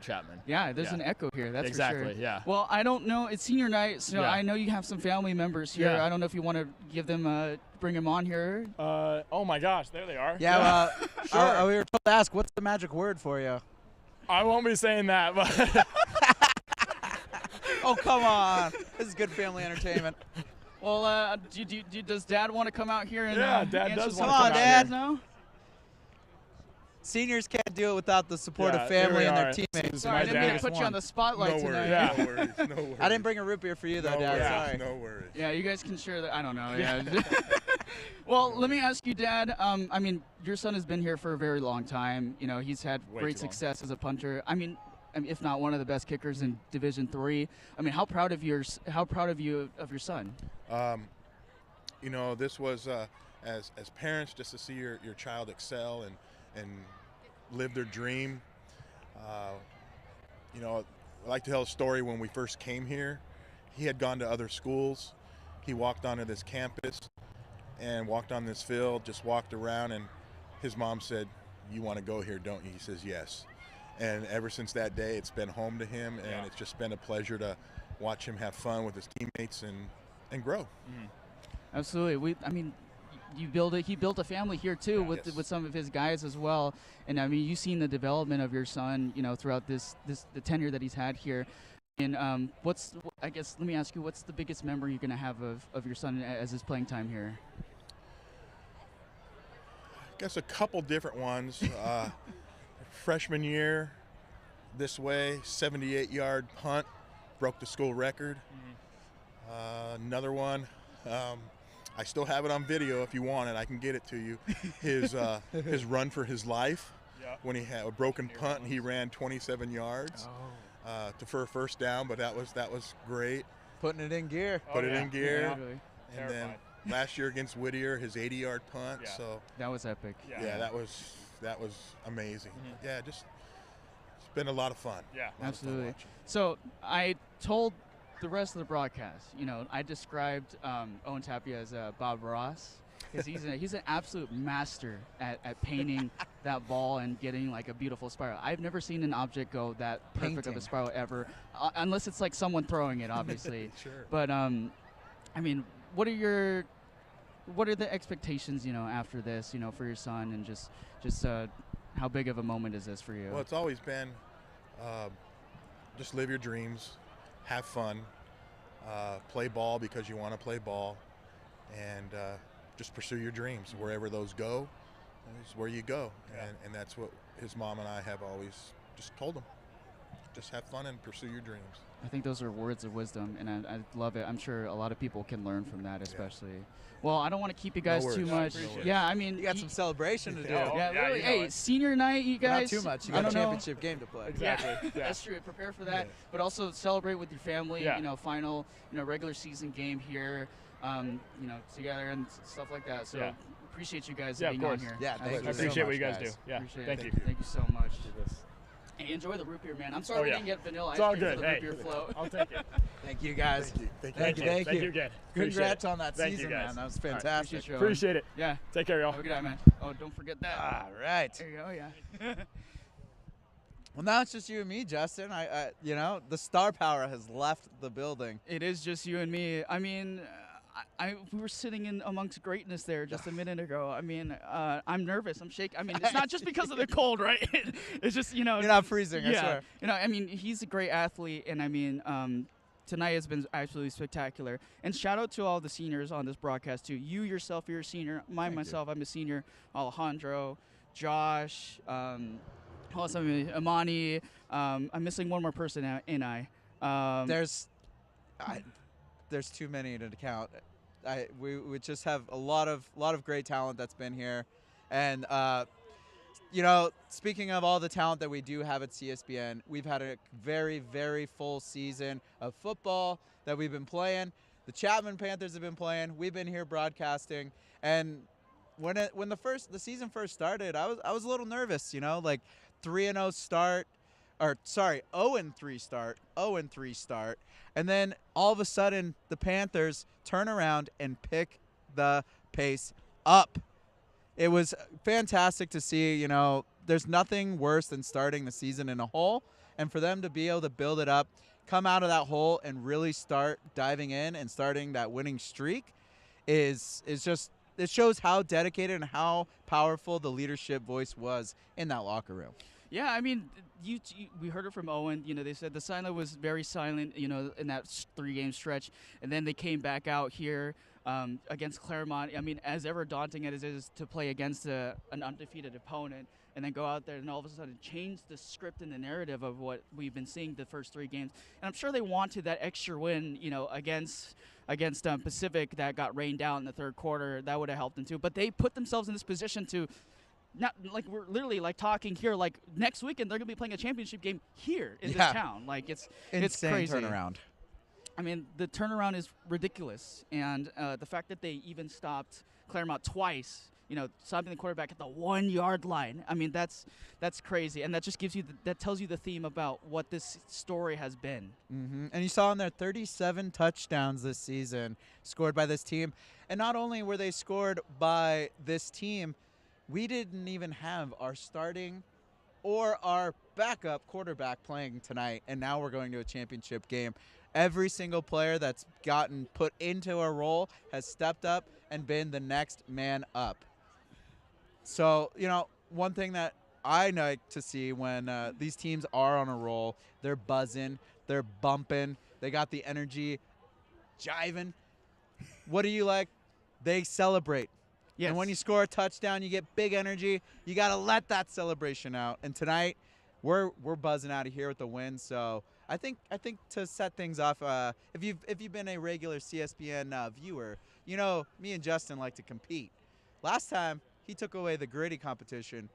Chapman. Yeah, there's an echo here. That's exactly. For sure. Yeah. Well, I don't know. It's senior night, so I know you have some family members here. Yeah. I don't know if you want to give them, bring them on here. Oh my gosh, there they are. Yeah. Sure. We were told to ask, what's the magic word for you? I won't be saying that, but. Oh, come on. This is good family entertainment. Well, does Dad want to come out here and Dad answer does some want to come out questions here. now? Seniors can't do it without the support of here family we and their are. teammates. Sorry, I didn't mean to put you on the spotlight No tonight. worries, no worries, no worries. I didn't bring a root beer for you, though, No Dad. worries, Sorry. no worries. Yeah, you guys can share that. I don't know. Yeah. Well, let me ask you, Dad. I mean, your son has been here for a very long time. He's had Way great too long. success as a punter. I mean, if not one of the best kickers in Division III. I mean, how proud of you of your son? This was as parents, just to see your child excel and live their dream. I like to tell a story. When we first came here, he had gone to other schools. He walked onto this campus and walked on this field, just walked around, and his mom said, "You want to go here, don't you?" He says, "Yes." And ever since that day, it's been home to him, and it's just been a pleasure to watch him have fun with his teammates and grow. Mm-hmm. Absolutely. He built a family here too with some of his guys as well. And I mean, you've seen the development of your son, throughout the tenure that he's had here. And let me ask you, what's the biggest memory you're going to have of your son as his playing time here? I guess a couple different ones. Freshman year, this way, 78-yard punt, broke the school record. Another one, I still have it on video if you want it. I can get it to you. His run for his life, when he had a broken punt and he ran 27 yards for a first down, but that was great. Putting it in gear. Put it in gear. Yeah. And then last year against Whittier, his 80-yard punt. Yeah. So that was epic. Yeah, that was amazing. Yeah, just it's been a lot of fun. Yeah, absolutely. So I told the rest of the broadcast, I described Owen Tapia as Bob Ross, because he's an absolute master at painting that ball and getting like a beautiful spiral. I've never seen an object go that perfect of a spiral ever, unless it's like someone throwing it, obviously. Sure. But I mean, what are the expectations, after this, for your son, and just how big of a moment is this for you? Well, it's always been just live your dreams, have fun, play ball because you want to play ball, and just pursue your dreams. Wherever those go is where you go. And that's what his mom and I have always just told him. just have fun and pursue your dreams. I think those are words of wisdom, and I love it. I'm sure a lot of people can learn from that, especially. Yeah. Well, I don't want to keep you guys too much. Yeah, I mean, you got some celebration to do. Yeah, really. Hey, senior night, you guys. Not too much. You got a championship game to play. Exactly. Yeah, that's true. Prepare for that, but also celebrate with your family. Yeah. You know, final, regular season game here. Together and stuff like that. So appreciate you guys being on here. Yeah, thank you. I appreciate what you guys do. Yeah, thank you. Thank you so much. Hey, enjoy the root beer, man. I'm sorry we didn't get vanilla ice cream for the root beer float. I'll take it. Thank you, guys. Thank you. Thank you again. Congrats on that season, man. That was fantastic. Appreciate it. Yeah. Take care, y'all. Have a good night, man. Oh, don't forget that. All right. There you go. Yeah. Well, now it's just you and me, Justin. The star power has left the building. It is just you and me. I mean, we were sitting in amongst greatness there just a minute ago. I mean, I'm nervous. I'm shaking. I mean, it's not just because of the cold, right? It's just, You're not freezing, I swear. I mean, he's a great athlete, and I mean, tonight has been absolutely spectacular. And shout out to all the seniors on this broadcast, too. You yourself, you're a senior. I'm a senior. Alejandro, Josh, Amani. I'm missing one more person, ain't I? There's too many to count. We just have a lot of great talent that's been here, and speaking of all the talent that we do have at CSBN, we've had a very, very full season of football that we've been playing. The Chapman Panthers have been playing. We've been here broadcasting, and when the season first started, I was a little nervous. 3-0 start. 0-3 start, and then all of a sudden the Panthers turn around and pick the pace up. It was fantastic to see. There's nothing worse than starting the season in a hole, and for them to be able to build it up, come out of that hole, and really start diving in and starting that winning streak is just, it shows how dedicated and how powerful the leadership voice was in that locker room. Yeah, I mean, we heard it from Owen. They said the silent was very silent, in that 3-game stretch. And then they came back out here against Claremont. I mean, as ever daunting as it is to play against an undefeated opponent and then go out there and all of a sudden change the script and the narrative of what we've been seeing the first 3 games. And I'm sure they wanted that extra win, against Pacific that got rained out in the third quarter. That would have helped them too. But they put themselves in this position to – not like we're literally talking here. Next weekend, they're gonna be playing a championship game here in this town. It's insane crazy. Turnaround. I mean, the turnaround is ridiculous, and the fact that they even stopped Claremont twice. Stopping the quarterback at the 1-yard line. I mean, that's crazy, and that just gives you that tells you the theme about what this story has been. Mm-hmm. And you saw in there 37 touchdowns this season scored by this team, and not only were they scored by this team. We didn't even have our starting or our backup quarterback playing tonight, and now we're going to a championship game. Every single player that's gotten put into a role has stepped up and been the next man up. So, one thing that I like to see when these teams are on a roll, they're buzzing, they're bumping, they got the energy jiving. What do you like? They celebrate. Yes. And when you score a touchdown, you get big energy. You got to let that celebration out. And tonight, we're buzzing out of here with the win. So I think to set things off, if you've been a regular CSBN viewer, me and Justin like to compete. Last time he took away the gritty competition.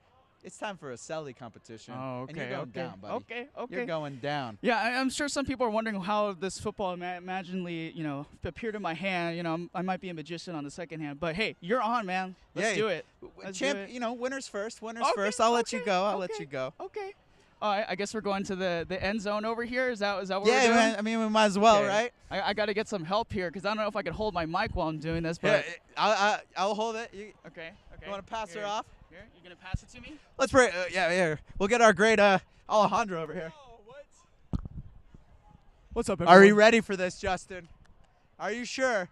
It's time for a Selly competition. Oh, okay. And you're going down, buddy. Okay. You're going down. Yeah, I'm sure some people are wondering how this football imaginally, appeared in my hand. I might be a magician on the second hand, but hey, you're on, man. Let's do it. Winners first. Winners first. I'll let you go. I'll let you go. Okay. All right. I guess we're going to the end zone over here. Is that what we're doing? Yeah, I mean, we might as well, right? I got to get some help here because I don't know if I can hold my mic while I'm doing this. But I'll hold it. Okay. You want to pass her off? Here, you're gonna pass it to me? Let's bring. Yeah. We'll get our great Alejandro over here. What's up, everyone? Are you ready for this, Justin? Are you sure?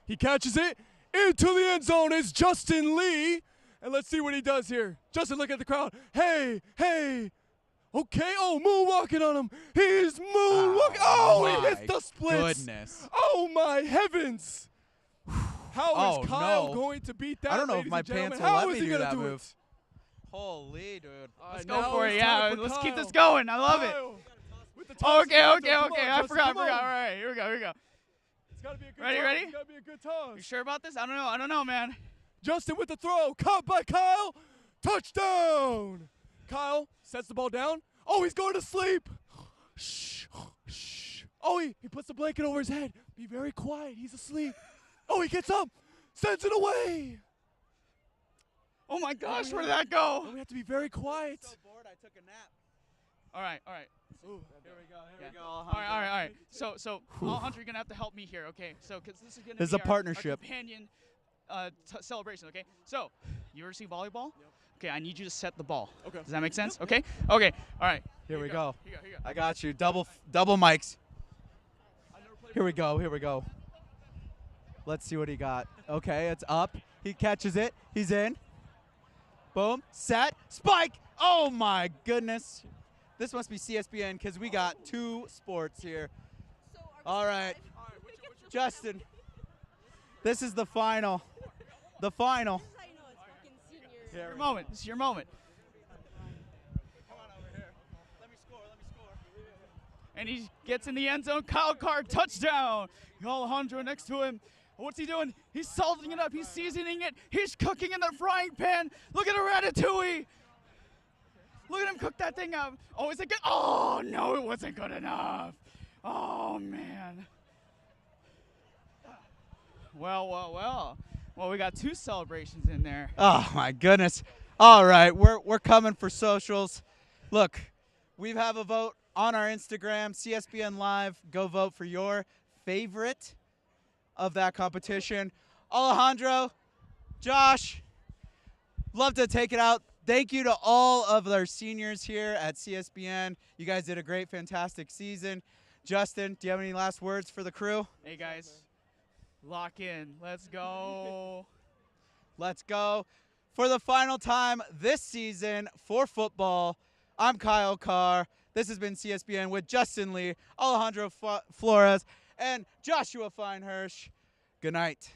He catches it into the end zone. It's Justin Lee, and let's see what he does here. Justin, look at the crowd. Hey. Okay. Oh, moonwalking on him. He's moonwalking. He hits the splits. Goodness. Oh my heavens. How is Kyle going to beat that? I don't know if my pants will let me do that move. Holy, dude. Let's go for it. Yeah, let's keep this going. I love it. Okay. I forgot. All right, here we go. It's gotta be a good Ready? toss. It's gotta be a good toss. You sure about this? I don't know, man. Justin with the throw. Caught by Kyle. Touchdown. Kyle sets the ball down. Oh, he's going to sleep. Shh. Oh, he puts the blanket over his head. Be very quiet. He's asleep. Oh, he gets up. Sends it away. Oh, my gosh. Where did that go? Oh, we have to be very quiet. I'm so bored, I took a nap. All right. Ooh, here we go. All right. So, Alejandro, you're gonna have to help me here, okay? So, because this is gonna This is be a partnership. our companion celebration, okay? So, you ever see volleyball? Yep. Okay, I need you to set the ball. Okay. Does that make sense? Okay. Okay. All right. Here we go. Here you go. I got you. Double mics. Here we go. Let's see what he got. Okay, it's up. He catches it. He's in. Boom. Set. Spike. Oh my goodness. This must be CSBN because we got 2 sports here. All right. Justin, this is the final. The final. This is your moment. Come on over here. Let me score. And he gets in the end zone. Kyle Carr, touchdown. Alejandro next to him. What's he doing? He's salting it up. He's seasoning it. He's cooking in the frying pan. Look at the ratatouille. Look at him cook that thing up. Oh, is it good? Oh, no, it wasn't good enough. Oh, man. Well, we got 2 celebrations in there. Oh my goodness. All right, we're coming for socials. Look, we have a vote on our Instagram, CSBN Live. Go vote for your favorite of that competition. Alejandro, Josh, love to take it out. Thank you to all of our seniors here at CSBN. You guys did a great, fantastic season. Justin, do you have any last words for the crew? Hey, guys, lock in. Let's go. Let's go. For the final time this season for football, I'm Kyle Carr. This has been CSBN with Justin Lee, Alejandro Flores, and Joshua Feinhersh. Good night.